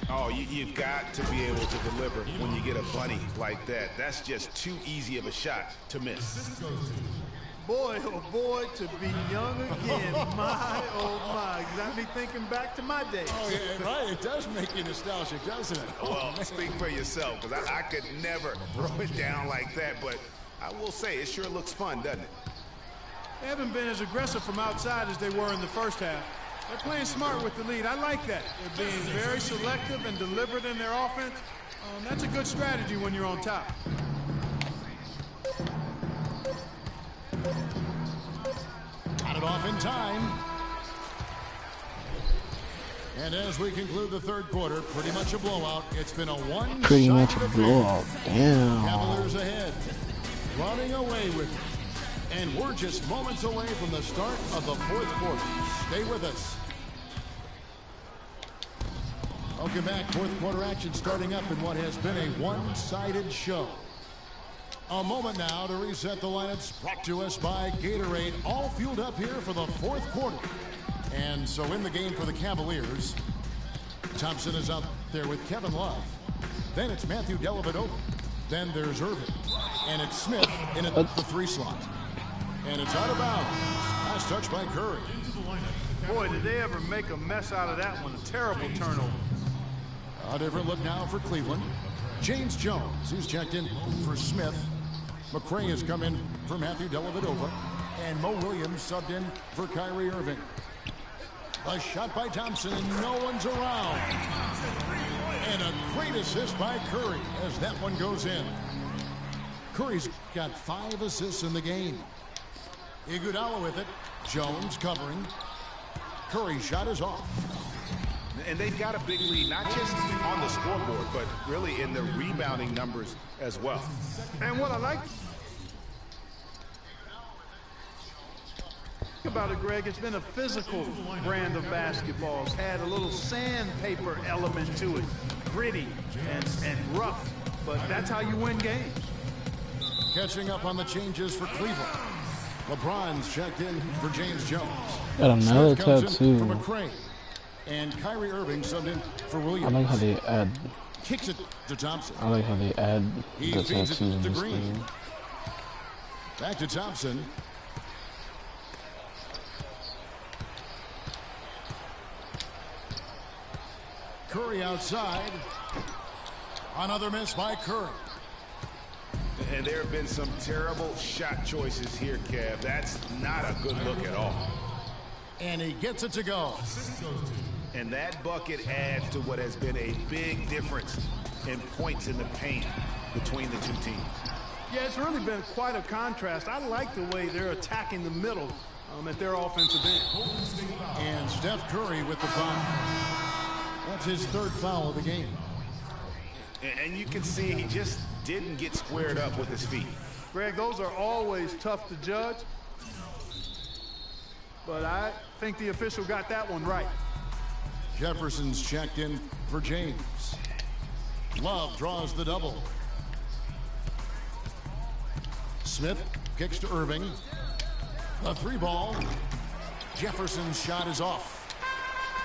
Oh, you've got to be able to deliver when you get a bunny like that. That's just too easy of a shot to miss. Boy, oh boy, to be young again. My, oh my. Got me thinking back to my days. Oh, yeah, right. It does make you nostalgic, doesn't it? Well, speak for yourself, because I could never throw it down like that, but I will say it sure looks fun, doesn't it? They haven't been as aggressive from outside as they were in the first half. They're playing smart with the lead. I like that. They're being very selective and deliberate in their offense. That's a good strategy when you're on top. Got it off in time. And as we conclude the third quarter, pretty much a blowout. It's been a one-sided Pretty much a affair. blowout. Damn. Cavaliers ahead, running away with it. And we're just moments away from the start of the fourth quarter. Stay with us. Welcome back. Fourth quarter action starting up in what has been a one-sided show. A moment now to reset the lineups, brought to us by Gatorade. All fueled up here for the fourth quarter. And so in the game for the Cavaliers, Thompson is out there with Kevin Love. Then it's Matthew Dellavedova. Then there's Irving. And it's Smith in at the 3 slot. And it's out of bounds. Last touch by Curry. Boy, did they ever make a mess out of that one. A terrible turnover. A different look now for Cleveland. James Jones, he's checked in for Smith. McRae has come in for Matthew Dellavedova. And Mo Williams subbed in for Kyrie Irving. A shot by Thompson, and no one's around. And a great assist by Curry as that one goes in. Curry's got 5 assists in the game. Iguodala with it. Jones covering. Curry's shot is off. And they've got a big lead, not just on the scoreboard, but really in the rebounding numbers as well. And what I like about it, Greg, it's been a physical brand of basketball. It's had a little sandpaper element to it. Gritty and rough, but that's how you win games. Catching up on the changes for Cleveland. LeBron's checked in for James Jones. Got another Smith comes in tattoo. for McRae. And Kyrie Irving subbed in for Williams. I like how they add. Kicks it to Thompson. I like how they add He the feeds tattoos it in to this Green. game. Back to Thompson. Curry outside. Another miss by Curry. And there have been some terrible shot choices here, Kev. That's not a good look at all. And he gets it to go. And that bucket adds to what has been a big difference in points in the paint between the two teams. Yeah, it's really been quite a contrast. I like the way they're attacking the middle at their offensive end. And Steph Curry with the foul. That's his 3rd foul of the game. And you can see he just didn't get squared up with his feet. Greg, those are always tough to judge. But I think the official got that one right. Jefferson's checked in for James. Love draws the double. Smith kicks to Irving. The 3 ball. Jefferson's shot is off.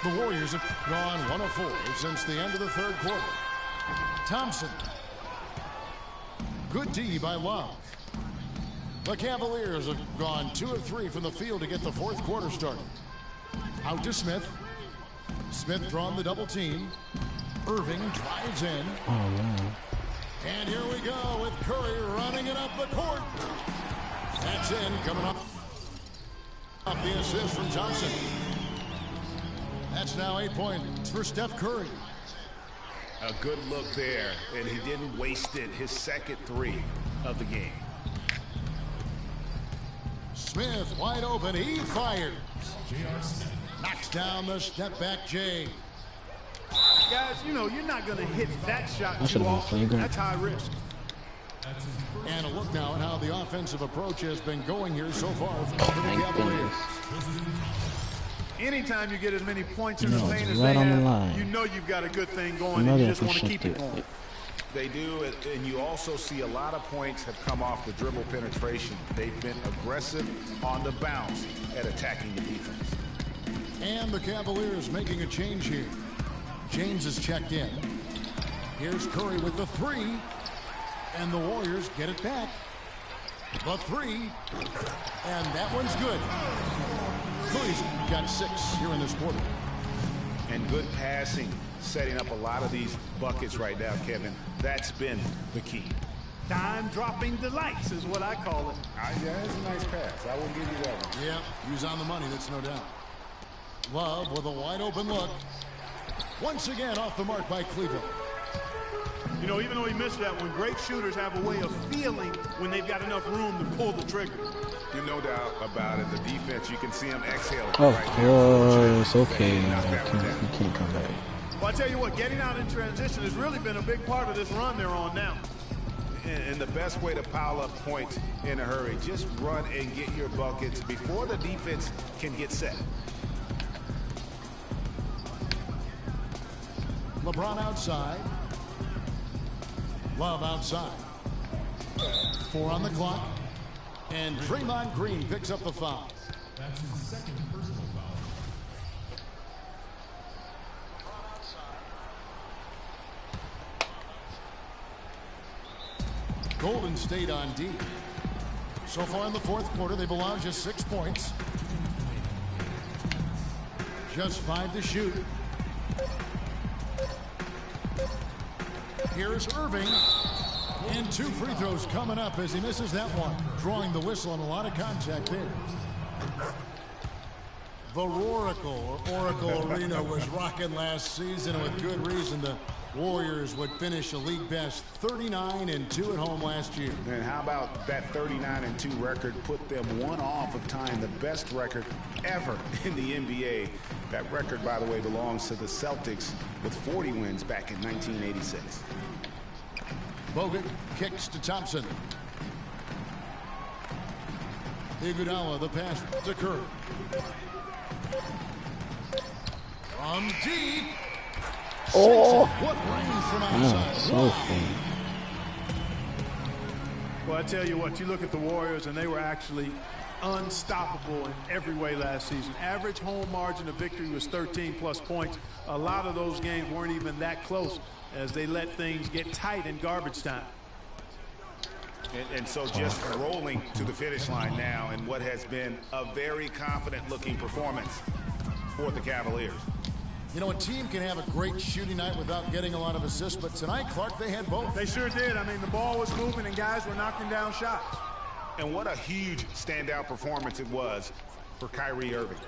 The Warriors have gone 1 of 4 since the end of the 3rd quarter. Thompson. Good D by Love. The Cavaliers have gone 2 of 3 from the field to get the 4th quarter started. Out to Smith. Smith drawn the double team. Irving drives in. Oh, man. And here we go with Curry running it up the court. That's in, coming up the assist from Thompson. That's now 8 points for Steph Curry. A good look there, and he didn't waste it. His second 3 of the game. Smith wide open. He fires. Knocks down the step back J. Guys, you know, you're not going to hit that shot That too been often. flagrant. That's high risk. And a look now at how the offensive approach has been going here so far for the Thank Cavaliers. goodness. Anytime you get as many points in the No, paint it's as right they on the have, line. you know you've got a good thing going, You know and you they just want to can keep shift it going. They do, and you also see a lot of points have come off the dribble penetration. They've been aggressive on the bounce at attacking the defense. And the Cavaliers making a change here. James is checked in. Here's Curry with the three. And the Warriors get it back. The three. And that one's good. Curry's got 6 here in this quarter. And good passing, setting up a lot of these buckets right now, Kevin. That's been the key. Time-dropping delights is what I call it. Yeah, it's a nice pass. I will give you that one. Yeah, he was on the money, that's no doubt. Love with a wide open look. Once again off the mark by Cleveland. You know, even though he missed that one, great shooters have a way of feeling when they've got enough room to pull the trigger. There's no doubt about it. The defense, you can see them exhaling. Of right course, now. okay. Knock You that one can't, you down. can't come back. Well, I tell you what, getting out in transition has really been a big part of this run they're on now. And the best way to pile up points in a hurry, just run and get your buckets before the defense can get set. LeBron outside. Love outside. 4 on the clock. And Draymond Green picks up the foul. That's his second personal foul. Golden State on D. So far in the fourth quarter, they've allowed just 6 points. Just 5 to shoot. Here's Irving. And 2 free throws coming up as he misses that one. Drawing the whistle on a lot of contact there. The Roracle, or Oracle Arena, was rocking last season, and with good reason. The Warriors would finish a league best 39-2 at home last year. And how about that 39-2 record put them 1 off of tying the best record ever in the NBA. That record, by the way, belongs to the Celtics with 40 wins back in 1986. Bogut kicks to Thompson. Iguodala, the pass to Curry. From deep. Oh! What range from outside? So funny. Well, I tell you what, you look at the Warriors, and they were actually unstoppable in every way last season. Average home margin of victory was 13+ points. A lot of those games weren't even that close as they let things get tight in garbage time. And so just rolling to the finish line now in what has been a very confident-looking performance for the Cavaliers. You know, a team can have a great shooting night without getting a lot of assists, but tonight, Clark, they had both. They sure did. I mean, the ball was moving and guys were knocking down shots. And what a huge standout performance it was for Kyrie Irving.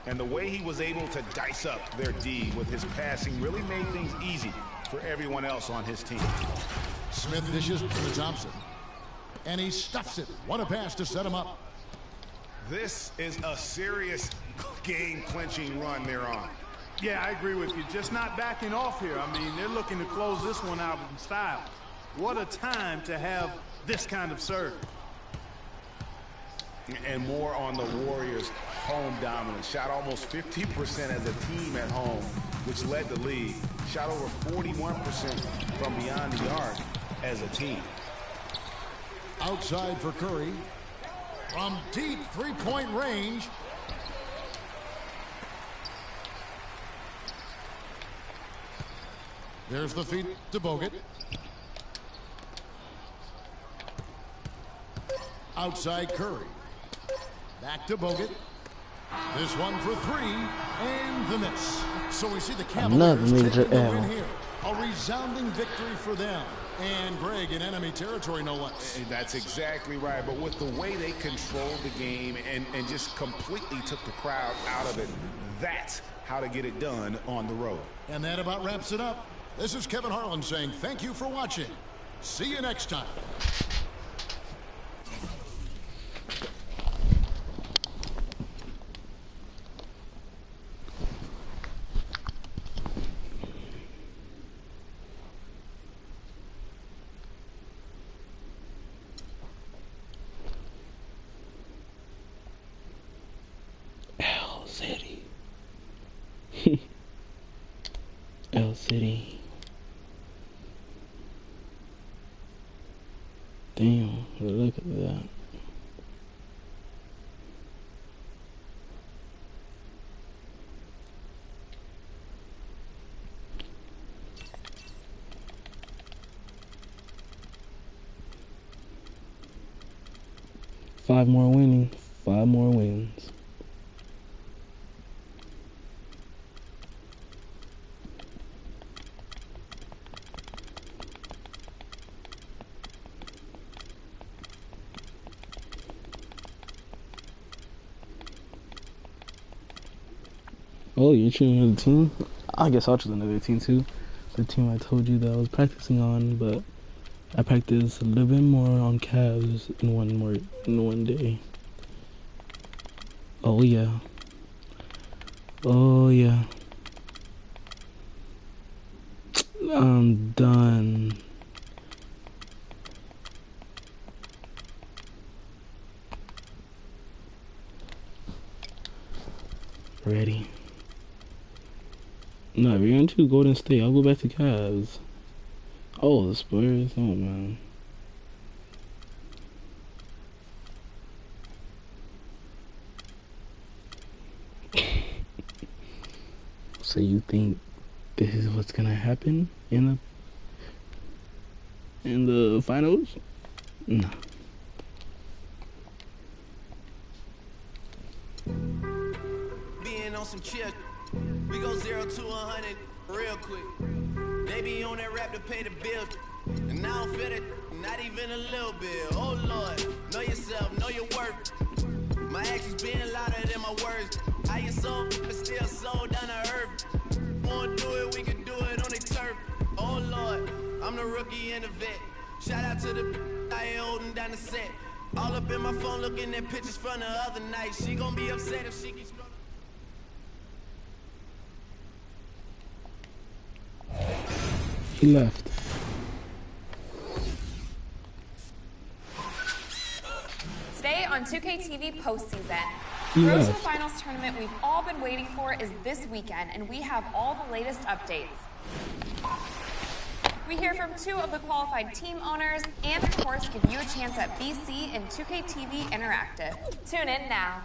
And the way he was able to dice up their D with his passing really made things easy for everyone else on his team. Smith dishes to Thompson. And he stuffs it. What a pass to set him up. This is a serious game-clinching run they're on. Yeah, I agree with you. Just not backing off here. I mean, they're looking to close this one out in style. What a time to have this kind of serve. And more on the Warriors' home dominance. Shot almost 50% as a team at home, which led the league. Shot over 41% from beyond the arc as a team. Outside for Curry. From deep three-point range. There's the feed to Bogut. Outside Curry. Back to Bogut. This one for 3, and the miss. So we see the Cavaliers taking the win here. A resounding victory for them. And Greg in enemy territory, no less. And that's exactly right. But with the way they controlled the game and just completely took the crowd out of it, that's how to get it done on the road. And that about wraps it up. This is Kevin Harlan saying thank you for watching. See you next time. City. L City. Damn, look at that. Five more winning. 5 more wins. Oh, you're choosing another team? I guess I'll choose another team too. The team I told you that I was practicing on, but I practiced a little bit more on Cavs in one day. Oh yeah. Oh yeah. I'm done. Ready. No, we're going to Golden State. I'll go back to Cavs. Oh, the Spurs. Oh man. So you think this is what's gonna happen in the finals? No. Being on some chill, we go 0 to 100 real quick. They be on that rap to pay the bill, and I don't feel it, not even a little bit. Oh Lord, know yourself, know your worth. My actions being louder than my words. I get so, but still so down to earth. Wanna do it, we can do it on the turf. Oh Lord, I'm the rookie and the vet. Shout out to the I ain't holding down the set. All up in my phone looking at pictures from the other night. She gon' be upset if she keeps scrolling. He left. Today on 2K TV postseason. He Road to the left. Finals tournament we've all been waiting for is this weekend, and we have all the latest updates. We hear from 2 of the qualified team owners, and of course give you a chance at BC and 2K TV Interactive. Tune in now.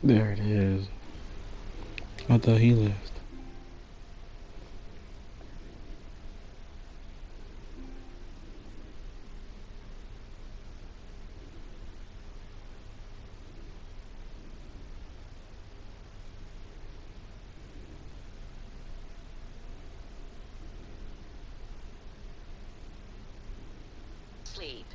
There it is. I thought he left. Sleep.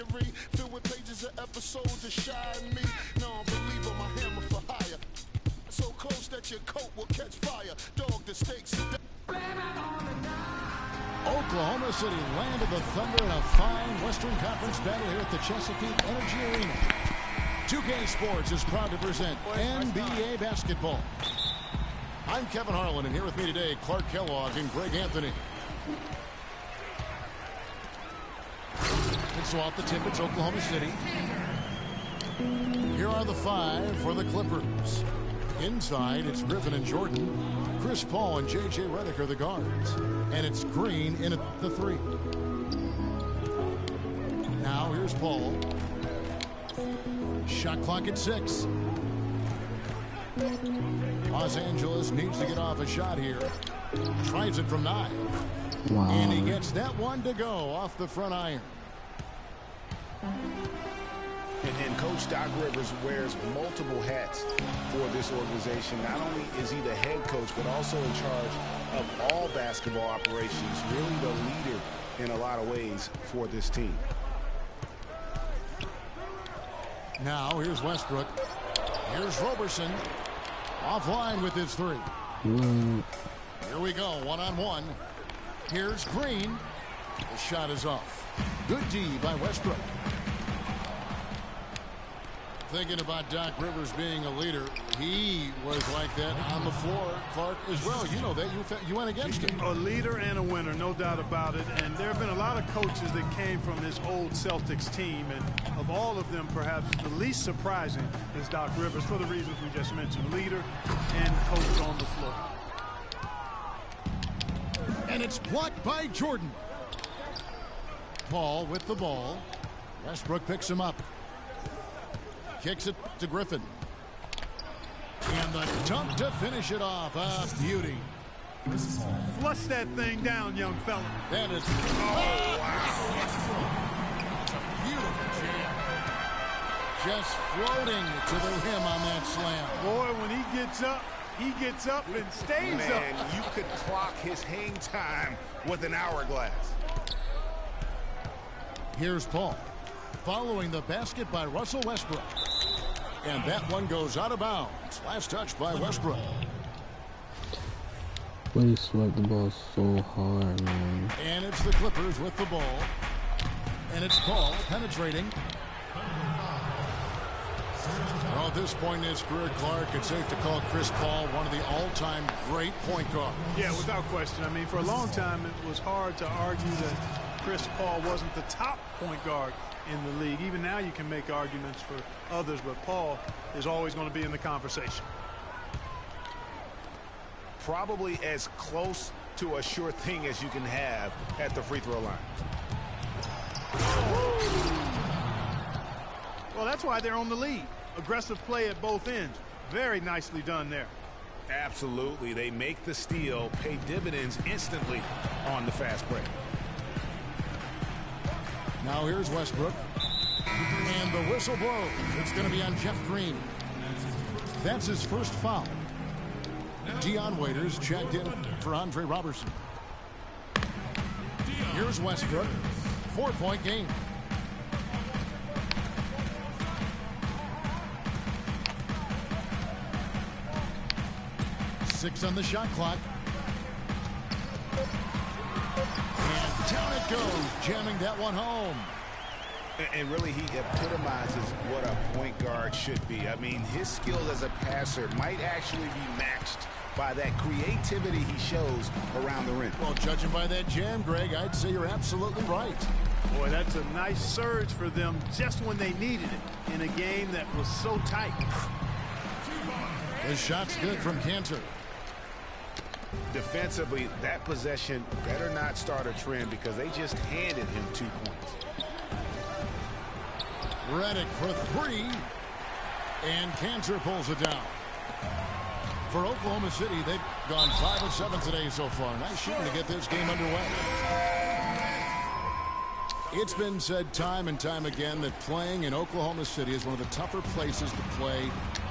diary filled with pages of episodes of shy and me. Non-believer, my hammer for hire. So close that your coat will catch fire. Dog, the stakes are Oklahoma City landed the Thunder in a fine Western Conference battle here at the Chesapeake Energy Arena. 2K Sports is proud to present NBA basketball. I'm Kevin Harlan, and here with me today, Clark Kellogg and Greg Anthony. And so off the tip, it's Oklahoma City. Here are the five for the Clippers. Inside, it's Griffin and Jordan. Chris Paul and J.J. Redick are the guards. And it's Green in at the three. Now here's Paul. Shot clock at 6. Los Angeles needs to get off a shot here. Tries it from 9. Wow. And he gets that one to go off the front iron. And Coach Doc Rivers wears multiple hats for this organization. Not only is he the head coach, but also in charge of all basketball operations. Really the leader in a lot of ways for this team. Now here's Westbrook. Here's Roberson. Offline with his three. Here we go, one-on-one. Here's Green. The shot is off. Good D by Westbrook. Thinking about Doc Rivers being a leader, he was like that on the floor, Clark, as well. You know that. You went against him. A leader and a winner, no doubt about it. And there have been a lot of coaches that came from this old Celtics team. And of all of them, perhaps the least surprising is Doc Rivers for the reasons we just mentioned. Leader and coach on the floor. And it's blocked by Jordan. Paul with the ball. Westbrook picks him up. Kicks it to Griffin. And the dunk to finish it off. A beauty. Flush that thing down, young fella. That is... Oh, wow. It's a beautiful jam. Just floating to the rim on that slam. Boy, when he gets up and stays up. Man, you could clock his hang time with an hourglass. Here's Paul. Following the basket by Russell Westbrook. And that one goes out of bounds. Last touch by Westbrook. But he swept the ball so hard, man. And it's the Clippers with the ball. And it's Paul penetrating. Well, at this point in his career, Clark, it's safe to call Chris Paul one of the all-time great point guards. Yeah, without question. I mean, for a long time, it was hard to argue that Chris Paul wasn't the top point guard in the league. Even now you can make arguments for others, but Paul is always going to be in the conversation. Probably as close to a sure thing as you can have at the free throw line. Well, that's why they're on the lead. Aggressive play at both ends. Very nicely done there. Absolutely. They make the steal, pay dividends instantly on the fast break. Now here's Westbrook. And the whistle blows. It's going to be on Jeff Green. That's his first foul. Dion Waiters checked in for Andre Roberson. Here's Westbrook. 4-point game. Six on the shot clock. And down it goes, jamming that one home. And really, he epitomizes what a point guard should be. I mean, his skills as a passer might actually be matched by that creativity he shows around the rim. Well, judging by that jam, Greg, I'd say you're absolutely right. Boy, that's a nice surge for them just when they needed it in a game that was so tight. His shot's good from Cantor. Defensively, that possession better not start a trend because they just handed him 2 points. Redick for three. And Cantor pulls it down. For Oklahoma City, they've gone 5 of 7 today so far. Nice shooting to get this game underway. It's been said time and time again that playing in Oklahoma City is one of the tougher places to play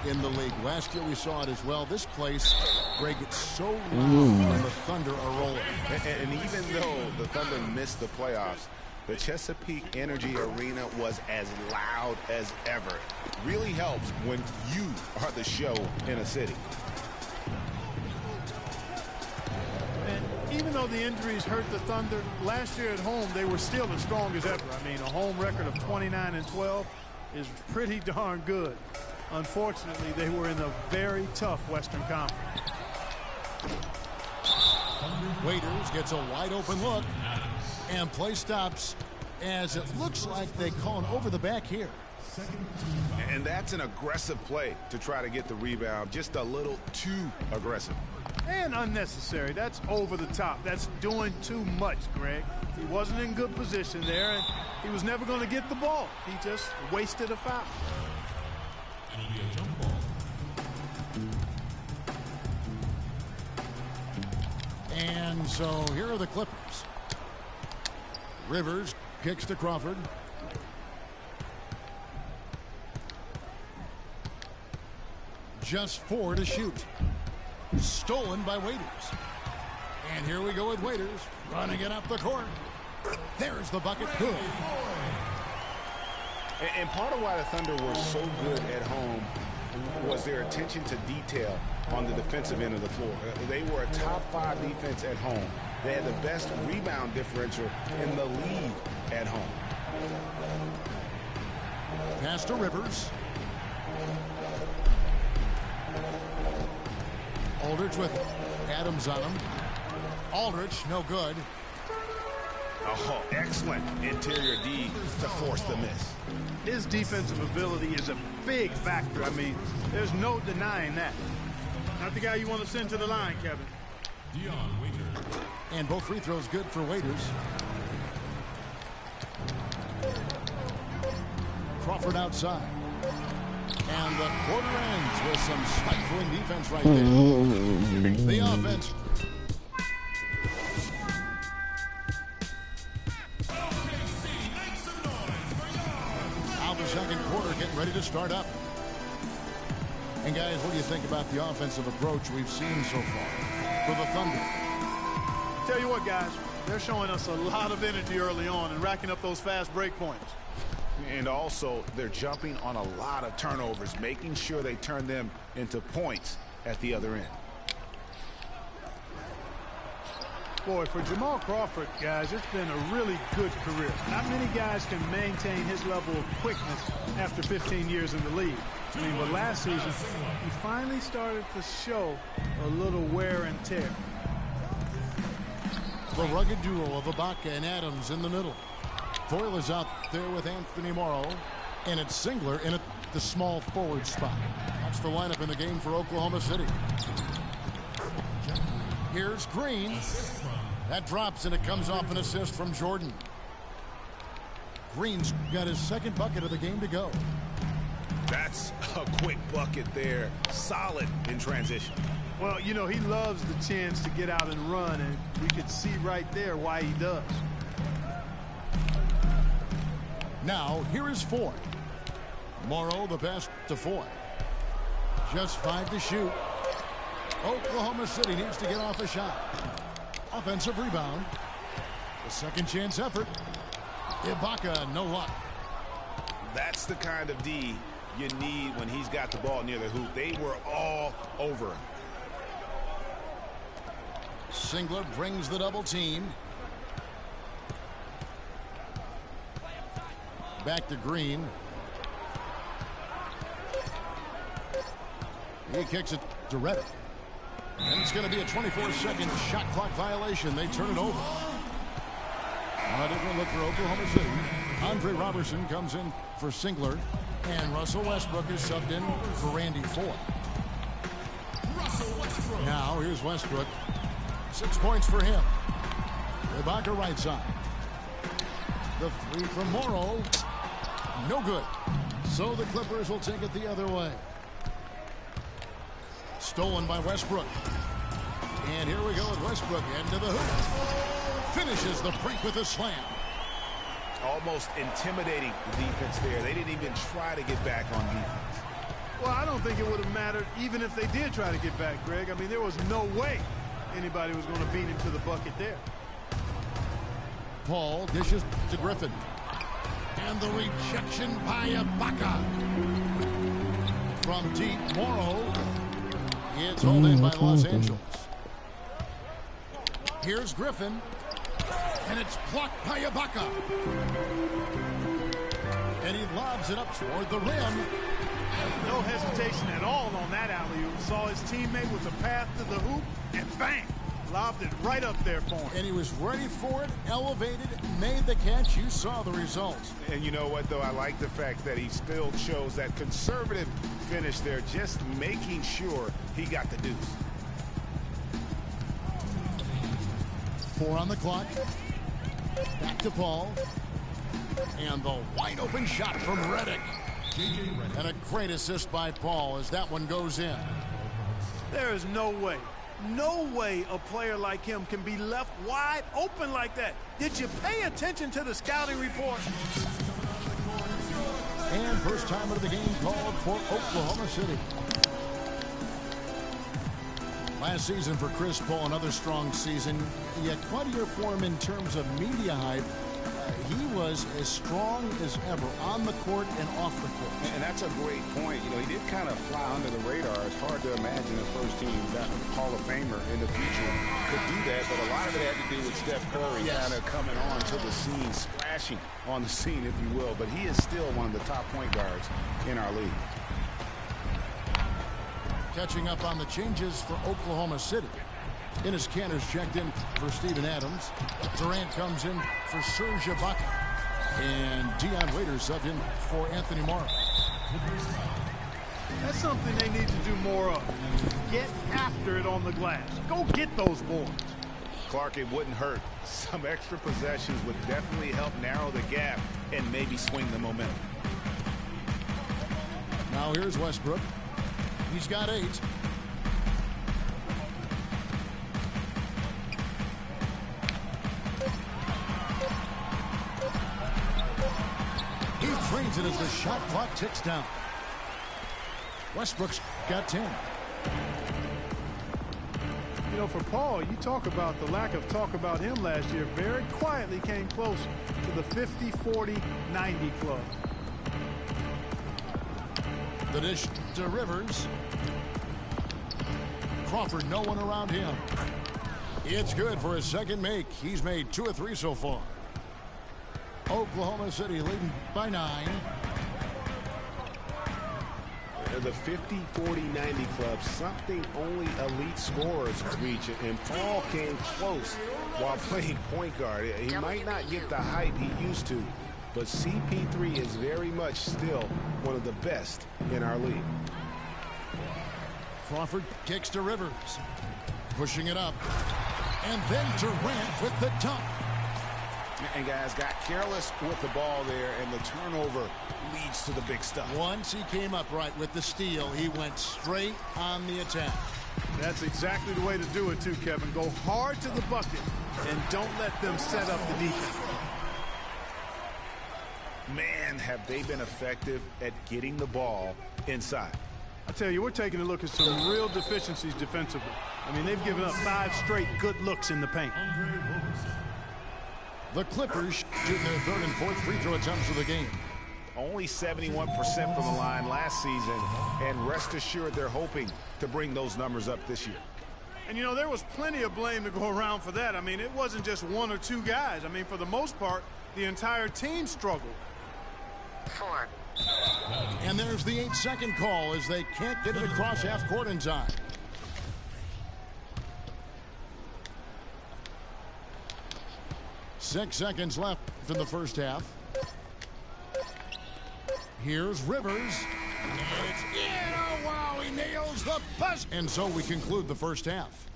in the league. Last year we saw it as well. This place, Greg, it's so loud when the Thunder are rolling. And even though the Thunder missed the playoffs, The Chesapeake Energy Arena was as loud as ever. Really helps when you are the show in a city. And even though the injuries hurt the Thunder, last year at home they were still as strong as ever. I mean, a home record of 29-12 is pretty darn good. Unfortunately, they were in a very tough Western Conference. Waiters gets a wide open look, and play stops as it looks like they call an over the back here. And that's an aggressive play to try to get the rebound, just a little too aggressive. And unnecessary. That's over the top. That's doing too much, Greg. He wasn't in good position there, and he was never going to get the ball. He just wasted a foul. It'll be a jump ball. And so here are the Clippers. Rivers kicks to Crawford. Just 4 to shoot. Stolen by Waiters. And here we go with Waiters running it up the court. There's the bucket. Good. And part of why the Thunder were so good at home was their attention to detail on the defensive end of the floor. They were a top 5 defense at home. They had the best rebound differential in the league at home. Pass to Rivers. Aldridge with it. Adams on him. Aldridge, no good. Oh, excellent interior D to force the miss. His defensive ability is a big factor. I mean, there's no denying that. Not the guy you want to send to the line, Kevin. Dion Waiters. And both free throws good for Waiters. Crawford outside. And the quarter ends with some stifling defense right there. The offense. Now the second quarter getting ready to start up. And guys, what do you think about the offensive approach we've seen so far for the Thunder? Tell you what, guys, they're showing us a lot of energy early on and racking up those fast break points. And also, they're jumping on a lot of turnovers, making sure they turn them into points at the other end. Boy, for Jamal Crawford, guys, it's been a really good career. Not many guys can maintain his level of quickness after 15 years in the league. I mean, but last season, he finally started to show a little wear and tear. The rugged duo of Ibaka and Adams in the middle. Foyle is out there with Anthony Morrow, and it's Singler in the small forward spot. That's the lineup in the game for Oklahoma City. Here's Green. That drops, and it comes off an assist from Jordan. Green's got his second bucket of the game to go. That's a quick bucket there. Solid in transition. Well, you know, he loves the chance to get out and run, and we could see right there why he does. Now, here is Foy. Morrow, the pass to Foy. Just 5 to shoot. Oklahoma City needs to get off a shot. Offensive rebound. The second chance effort. Ibaka, no luck. That's the kind of D you need when he's got the ball near the hoop. They were all over him. Singler brings the double team. Back to Green. He kicks it to Reddick. And it's going to be a 24-second shot clock violation. They turn it over. A different look for Oklahoma City. Andre Robertson comes in for Singler. And Russell Westbrook is subbed in for Randy Foy. Now here's Westbrook. 6 points for him. Ibaka right side. The three from Morrow. No good. So the Clippers will take it the other way. Stolen by Westbrook. And here we go with Westbrook into the hoop. Finishes the break with a slam. Almost intimidating the defense there. They didn't even try to get back on defense. Well, I don't think it would have mattered even if they did try to get back, Greg. I mean, there was no way anybody was going to beat him to the bucket there. Paul dishes to Griffin. And the rejection by Ibaka. From deep, Morrow. It's held in by Los Angeles. Here's Griffin. And it's blocked by Ibaka. And he lobs it up toward the rim. No hesitation at all on that alley-oop. Saw his teammate with the path to the hoop, and bang! Lobbed it right up there for him. And he was ready for it, elevated, made the catch. You saw the result. And you know what, though? I like the fact that he still chose that conservative finish there, just making sure he got the deuce. 4 on the clock. Back to Paul. And the wide-open shot from Redick. And a great assist by Paul as that one goes in. There is no way a player like him can be left wide open like that. Did you pay attention to the scouting report? And first time of the game called for Oklahoma City. Last season for Chris Paul, another strong season. Yet quite a year for him in terms of media hype. He was as strong as ever on the court and off the court. And that's a great point. You know, he did kind of fly under the radar. It's hard to imagine a first-team Hall of Famer in the future could do that, but a lot of it had to do with Steph Curry kind of coming on to the scene, splashing on the scene, if you will. But he is still one of the top point guards in our league. Catching up on the changes for Oklahoma City. Enes Kanter's checked in for Steven Adams. Durant comes in for Serge Ibaka. And Dion Waiters subbed in for Anthony Morrow. That's something they need to do more of. Get after it on the glass. Go get those boards. Clark, it wouldn't hurt. Some extra possessions would definitely help narrow the gap and maybe swing the momentum. Now here's Westbrook. He's got 8. He trains it as the shot clock ticks down. Westbrook's got 10. You know, for Paul, you talk about the lack of talk about him last year. Very quietly came close to the 50-40-90 club. The dish to Rivers. Crawford, no one around him. It's good for his second make. He's made 2 of 3 so far. Oklahoma City leading by 9. The 50-40-90 club, something only elite scorers reach it, and Paul came close while playing point guard. He might not get the hype he used to, but CP3 is very much still one of the best in our league. Crawford kicks to Rivers. Pushing it up. And then Durant with the dunk. And guys got careless with the ball there, and the turnover leads to the big stuff. Once he came up right with the steal, he went straight on the attack. That's exactly the way to do it too, Kevin. Go hard to the bucket and don't let them set up the defense. Man, have they been effective at getting the ball inside. I tell you, we're taking a look at some real deficiencies defensively. I mean, they've given up 5 straight good looks in the paint. The Clippers shooting their 3rd and 4th free throw attempts of the game. Only 71% from the line last season, and rest assured they're hoping to bring those numbers up this year. And, you know, there was plenty of blame to go around for that. I mean, it wasn't just 1 or 2 guys. I mean, for the most part, the entire team struggled. 4. And there's the 8-second call as they can't get it across half court in time. Six seconds left in the first half. Here's Rivers. And it's in. Oh, wow, he nails the buzzer. And so we conclude the first half.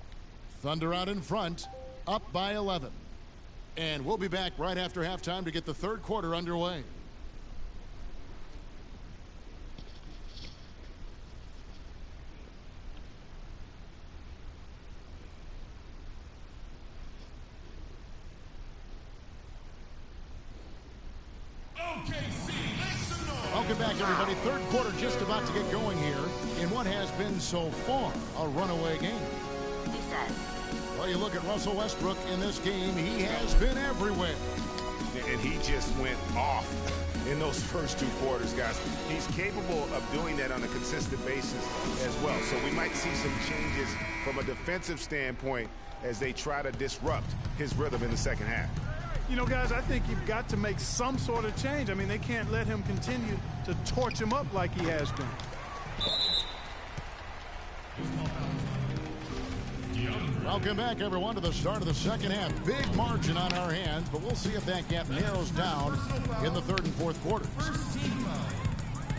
Thunder out in front, up by 11. And we'll be back right after halftime to get the 3rd quarter underway. Welcome back, everybody. 3rd quarter just about to get going here in what has been so far a runaway game. he said. Well, you look at Russell Westbrook in this game, he has been everywhere. And he just went off in those first 2 quarters, guys. He's capable of doing that on a consistent basis as well. So we might see some changes from a defensive standpoint as they try to disrupt his rhythm in the second half. You know, guys, I think you've got to make some sort of change. I mean, they can't let him continue to torch him up like he has been. Welcome back, everyone, to the start of the second half. Big margin on our hands, but we'll see if that gap narrows down in the third and fourth quarters.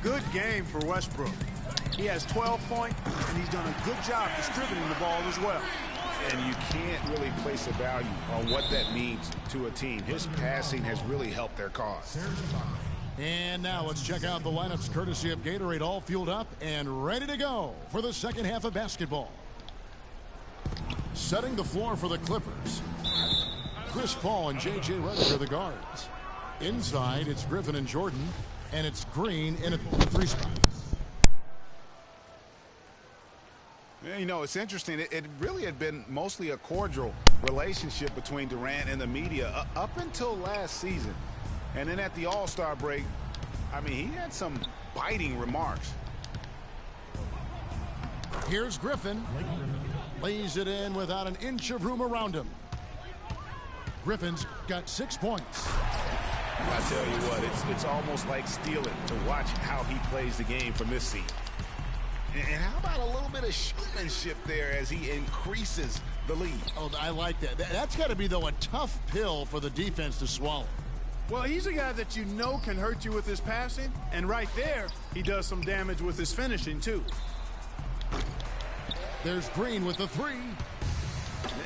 Good game for Westbrook. He has 12 points, and he's done a good job distributing the ball as well. And you can't really place a value on what that means to a team. His passing has really helped their cause. And now let's check out the lineups courtesy of Gatorade, all fueled up and ready to go for the second half of basketball. Setting the floor for the Clippers, Chris Paul and J.J. Redick are the guards. Inside, it's Griffin and Jordan, and it's Green in a 3 spot. You know, it's interesting. It really had been mostly a cordial relationship between Durant and the media up until last season. And then at the All-Star break, I mean, he had some biting remarks. Here's Griffin. Lays it in without an inch of room around him. Griffin's got 6 points. I tell you what, it's almost like stealing to watch how he plays the game from this seat. And how about a little bit of showmanship there as he increases the lead? Oh, I like that. That's got to be, though, a tough pill for the defense to swallow. Well, he's a guy that you know can hurt you with his passing, and right there, he does some damage with his finishing, too. There's Green with the 3.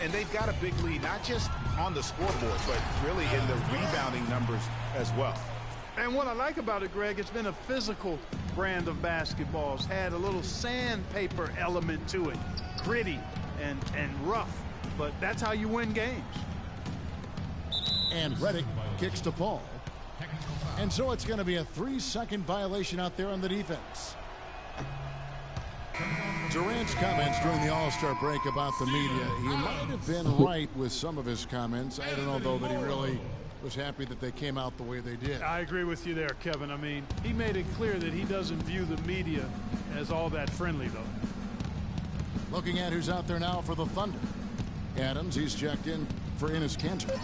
And they've got a big lead, not just on the scoreboard, but really in the rebounding numbers as well. And what I like about it, Greg, it's been a physical brand of basketball. It's had a little sandpaper element to it. Gritty and rough, but that's how you win games. And Redick kicks to Paul. And so it's going to be a 3-second violation out there on the defense. Durant's comments during the All-Star break about the media, he might have been right with some of his comments. I don't know, though, that he really was happy that they came out the way they did. I agree with you there, Kevin. I mean, he made it clear that he doesn't view the media as all that friendly, though. Looking at who's out there now for the Thunder. Adams, he's checked in for Enes Kanter.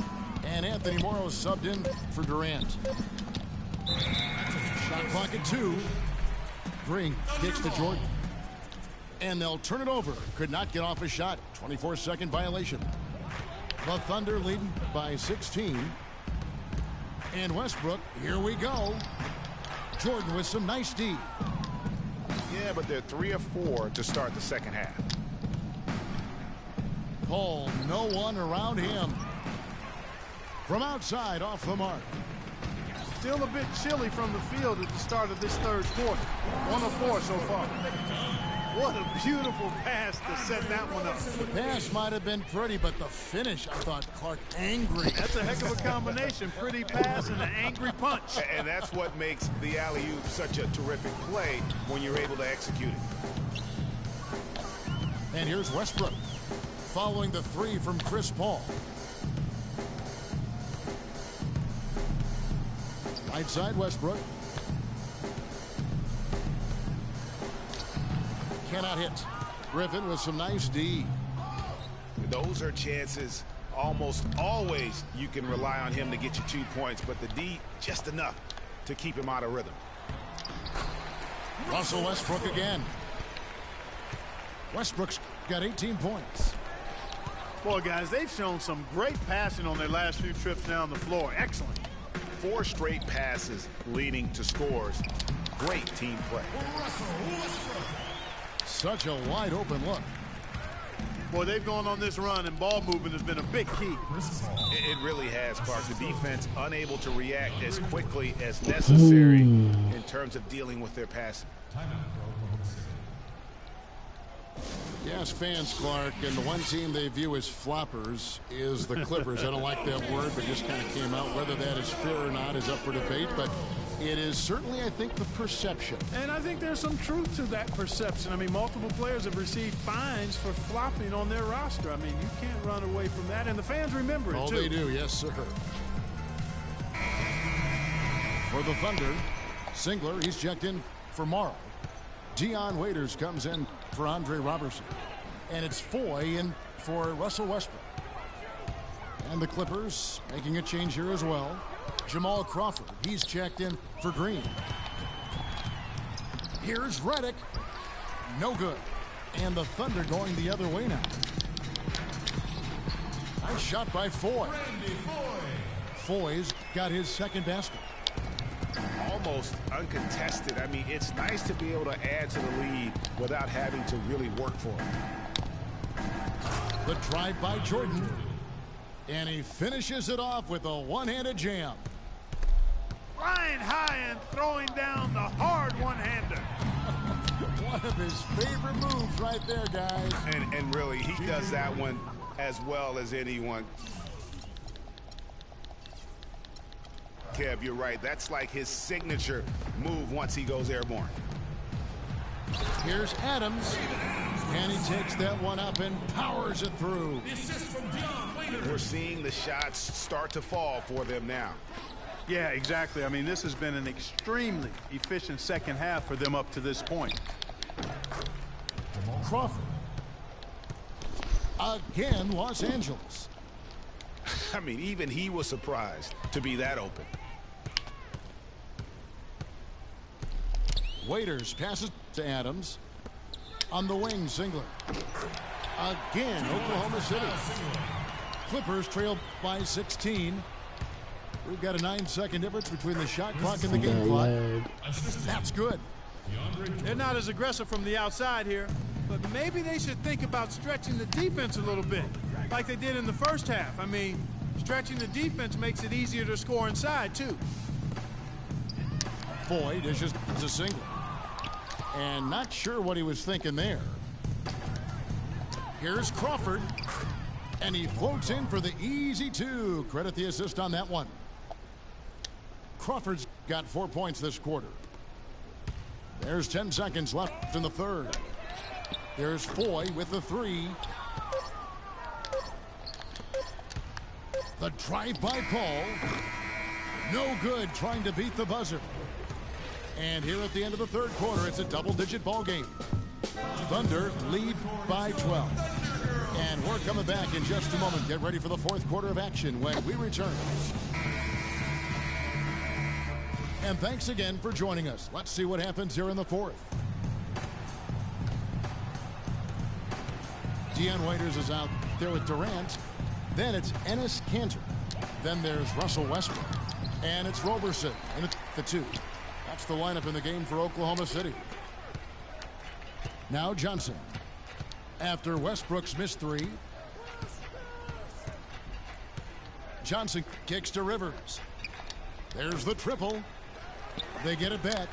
And Anthony Morrow subbed in for Durant. Shot clock at 2. Green kicks to Jordan. And they'll turn it over. Could not get off a shot. 24-second violation. The Thunder leading by 16. And Westbrook, here we go. Jordan with some nice D. Yeah, but they're 3 of 4 to start the second half. Paul, no one around him. From outside, off the mark. Still a bit chilly from the field at the start of this third quarter. 1 of 4 so far. What a beautiful pass to set that one up. The pass might have been pretty, but the finish, I thought, Clark, angry. That's a heck of a combination. Pretty pass and an angry punch. And that's what makes the alley-oop such a terrific play when you're able to execute it. And here's Westbrook following the 3 from Chris Paul. Right side, Westbrook. Cannot hit. Griffin with some nice D. Those are chances almost always you can rely on him to get you 2 points, but the D just enough to keep him out of rhythm. Russell Westbrook again. Westbrook's got 18 points. Boy, guys, they've shown some great passing on their last few trips down the floor. Excellent. 4 straight passes leading to scores. Great team play. Such a wide open look. Boy, they've gone on this run, and ball movement has been a big key. It really has, Clark. The defense unable to react as quickly as necessary in terms of dealing with their passing. Yes, fans, Clark, and the one team they view as floppers is the Clippers. I don't like that word, but just kind of came out. Whether that is fair or not is up for debate, but It is certainly, I think, the perception. And I think there's some truth to that perception. I mean, multiple players have received fines for flopping on their roster. I mean, you can't run away from that, and the fans remember it, Oh, too. they do, yes, sir. For the Thunder, Singler, he's checked in for Morrow. Dion Waiters comes in for Andre Robertson. And it's Foy in for Russell Westbrook. And the Clippers making a change here as well. Jamal Crawford, he's checked in for Green. Here's Redick. No good. And the Thunder going the other way now. Nice shot by Foy. Foy's got his second basket. Almost uncontested. I mean, it's nice to be able to add to the lead without having to really work for it. The drive by Jordan. And he finishes it off with a one-handed jam. Flying high and throwing down the hard one-hander. One of his favorite moves right there, guys. And really, he does that one as well as anyone. Kev, you're right. That's like his signature move once he goes airborne. Here's Adams. And he takes that one up and powers it through. We're seeing the shots start to fall for them now. Yeah, exactly. I mean, this has been an extremely efficient second half for them up to this point. Crawford. Again, Los Angeles. I mean, even he was surprised to be that open. Waiters passes to Adams. On the wing, Singler. Again, Oklahoma City. Clippers trail by 16. We've got a 9-second difference between the shot clock and the game clock. That's good. They're not as aggressive from the outside here, but maybe they should think about stretching the defense a little bit, like they did in the first half. I mean, stretching the defense makes it easier to score inside, too. Foy dishes a Singler. And not sure what he was thinking there. Here's Crawford. And he floats in for the easy two. Credit the assist on that one. Crawford's got 4 points this quarter. There's 10 seconds left in the third. There's Foy with the three. The drive by Paul. No good, trying to beat the buzzer. And here at the end of the third quarter, it's a double-digit ball game. Thunder lead by 12. And we're coming back in just a moment. Get ready for the fourth quarter of action when we return. And thanks again for joining us. Let's see what happens here in the fourth. Dion Waiters is out there with Durant. Then it's Enes Kanter. Then there's Russell Westbrook. And it's Roberson. And it's the two. That's the lineup in the game for Oklahoma City. Now Johnson. After Westbrook's missed three. Johnson kicks to Rivers. There's the triple. They get it back.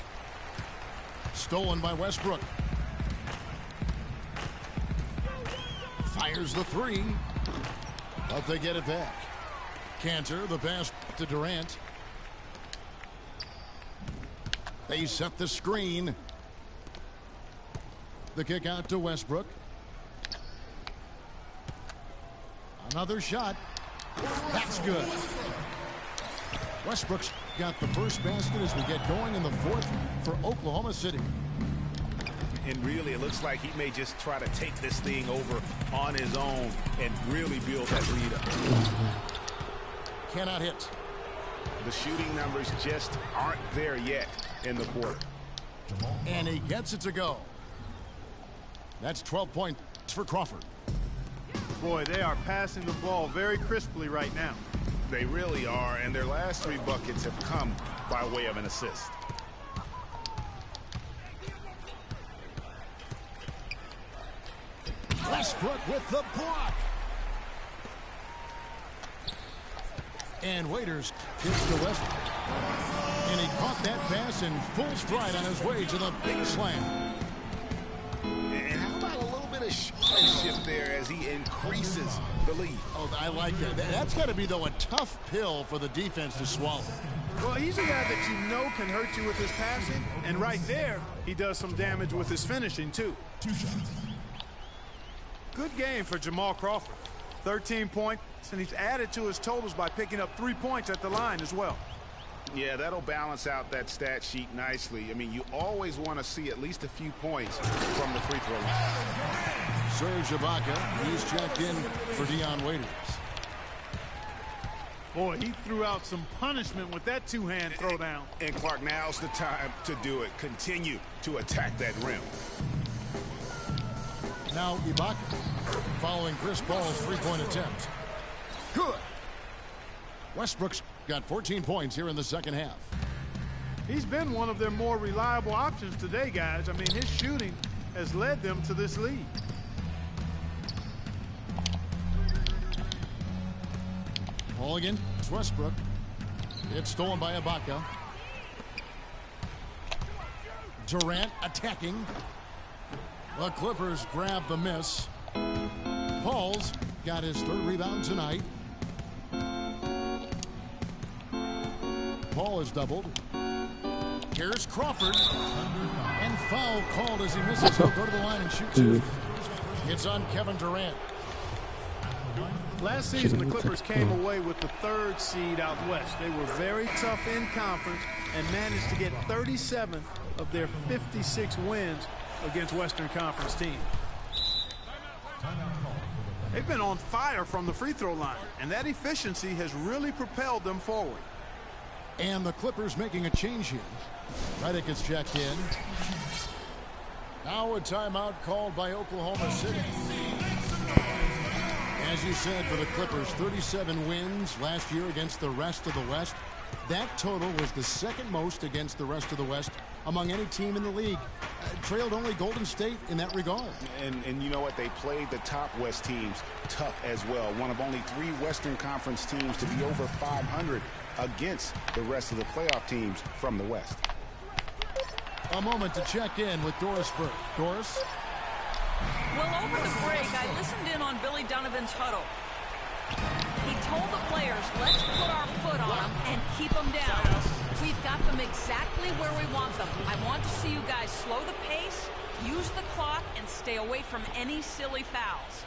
Stolen by Westbrook. Fires the three. But they get it back. Kanter, the pass to Durant. They set the screen. The kick out to Westbrook. Another shot. That's good. Westbrook's got the first basket as we get going in the fourth for Oklahoma City. And really, it looks like he may just try to take this thing over on his own and really build that lead up. Cannot hit. The shooting numbers just aren't there yet in the quarter. And he gets it to go. That's 12 points for Crawford. Boy, they are passing the ball very crisply right now. They really are, and their last three buckets have come by way of an assist. Westbrook with the block. And Waiters gets to Westbrook. And he caught that pass in full stride on his way to the big slam. And how about a little bit of gamesmanship there as he increases the lead. Oh, I like that. That's got to be, though, a tough pill for the defense to swallow. Well, he's a guy that you know can hurt you with his passing, and right there, he does some damage with his finishing, too. 2 shots. Good game for Jamal Crawford. 13 points, and he's added to his totals by picking up 3 points at the line as well. Yeah, that'll balance out that stat sheet nicely. I mean, you always want to see at least a few points from the free throw line. Serge Ibaka, he's checked in for Dion Waiters. Boy, he threw out some punishment with that two-hand throwdown. And Clark, now's the time to do it. Continue to attack that rim. Now Ibaka following Chris Paul's three-point attempt. Good. Westbrook's got 14 points here in the second half. He's been one of their more reliable options today, guys. I mean, his shooting has led them to this lead. Ball again. It's Westbrook. It's stolen by Ibaka. Durant attacking. The Clippers grab the miss. Paul's got his third rebound tonight. Paul is doubled. Here's Crawford. And foul called as he misses. He'll go to the line and shoot two. It's on Kevin Durant. Last season, the Clippers came away with the 3rd seed out west. They were very tough in conference and managed to get 37 of their 56 wins against Western Conference teams. They've been on fire from the free throw line, and that efficiency has really propelled them forward. And the Clippers making a change here. Redick is checked in. Now a timeout called by Oklahoma City. As you said, for the Clippers, 37 wins last year against the rest of the West. That total was the second most against the rest of the West among any team in the league. Trailed only Golden State in that regard. And you know what? They played the top West teams tough as well. One of only 3 Western Conference teams to be over 500 against the rest of the playoff teams from the West. A moment to check in with Doris Burke. Doris? Well, over the break, I listened in on Billy Donovan's huddle. He told the players, let's put our foot on them and keep them down. We've got them exactly where we want them. I want to see you guys slow the pace, use the clock, and stay away from any silly fouls.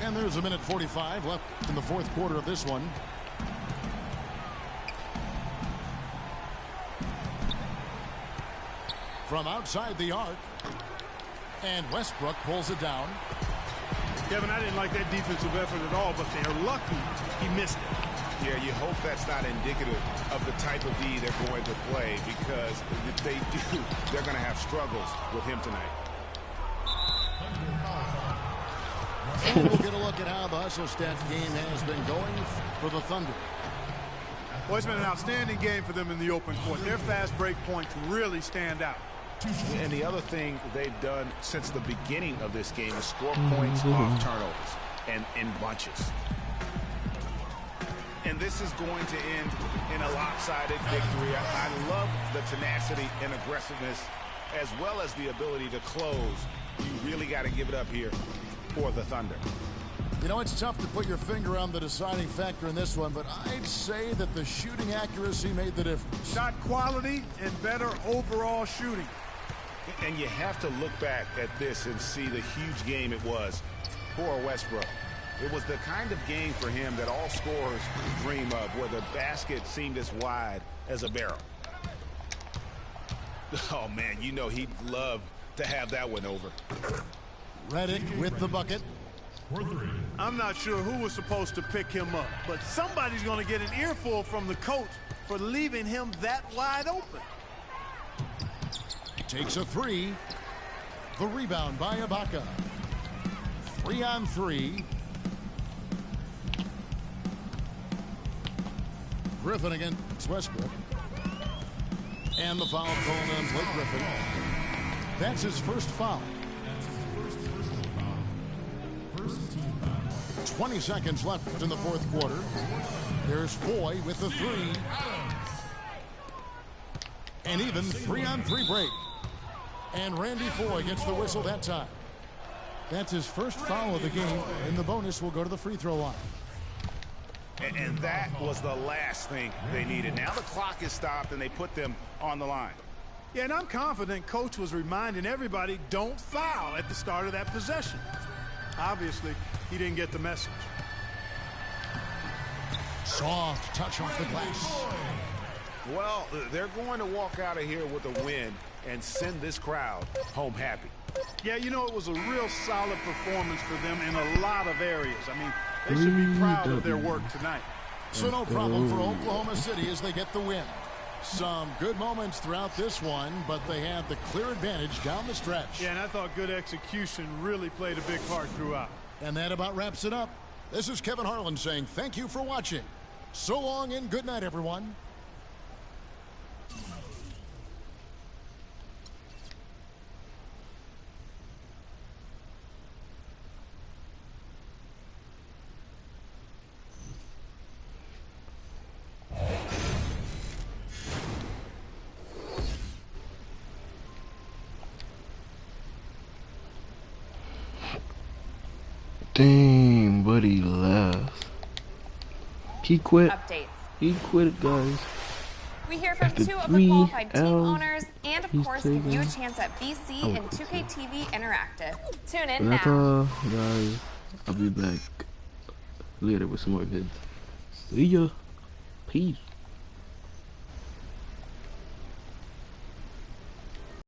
And there's a minute 45 left in the fourth quarter of this one. From outside the arc. And Westbrook pulls it down. Kevin, I didn't like that defensive effort at all, but they're lucky he missed it. Yeah, you hope that's not indicative of the type of D they're going to play, because if they do, they're going to have struggles with him tonight. And we'll get a look at how the Hustle Stats game has been going for the Thunder. Well, it's been an outstanding game for them in the open court. Their fast break points really stand out. And the other thing they've done since the beginning of this game is score points off turnovers and in bunches. And this is going to end in a lopsided victory. I love the tenacity and aggressiveness as well as the ability to close. You really got to give it up here for the Thunder. You know, it's tough to put your finger on the deciding factor in this one, but I'd say that the shooting accuracy made the difference. Shot quality and better overall shooting. And you have to look back at this and see the huge game it was for Westbrook. It was the kind of game for him that all scorers dream of, where the basket seemed as wide as a barrel. Oh, man, you know he'd love to have that one over. Redick with the bucket. I'm not sure who was supposed to pick him up, but somebody's going to get an earful from the coach for leaving him that wide open. Takes a three. The rebound by Ibaka. 3-on-3. Griffin against Westbrook. And the foul called on Blake Griffin. That's his first foul. 20 seconds left in the fourth quarter. There's Foy with the three. An even 3-on-3 break. And Randy Foy gets the whistle that time. That's his first foul of the game, and the bonus will go to the free throw line. And that was the last thing they needed. Now the clock is stopped, and they put them on the line. Yeah, and I'm confident Coach was reminding everybody, don't foul at the start of that possession. Obviously, he didn't get the message. Soft touch off the glass. Well, they're going to walk out of here with a win and send this crowd home happy. Yeah, you know, it was a real solid performance for them in a lot of areas. I mean, they should be proud of their work tonight. So no problem for Oklahoma City as they get the win. Some good moments throughout this one, but they had the clear advantage down the stretch. Yeah, and I thought good execution really played a big part throughout. And that about wraps it up. This is Kevin Harlan saying thank you for watching. So long and good night, everyone. Dang, buddy left. He quit. Updates. He quit, guys. We hear from After 2 of the qualified team 3 L's, owners and, of course, give you a chance at BC and 2K TV Interactive. Tune in But that's now. all, guys. I'll be back later with some more vids. See ya. Peace.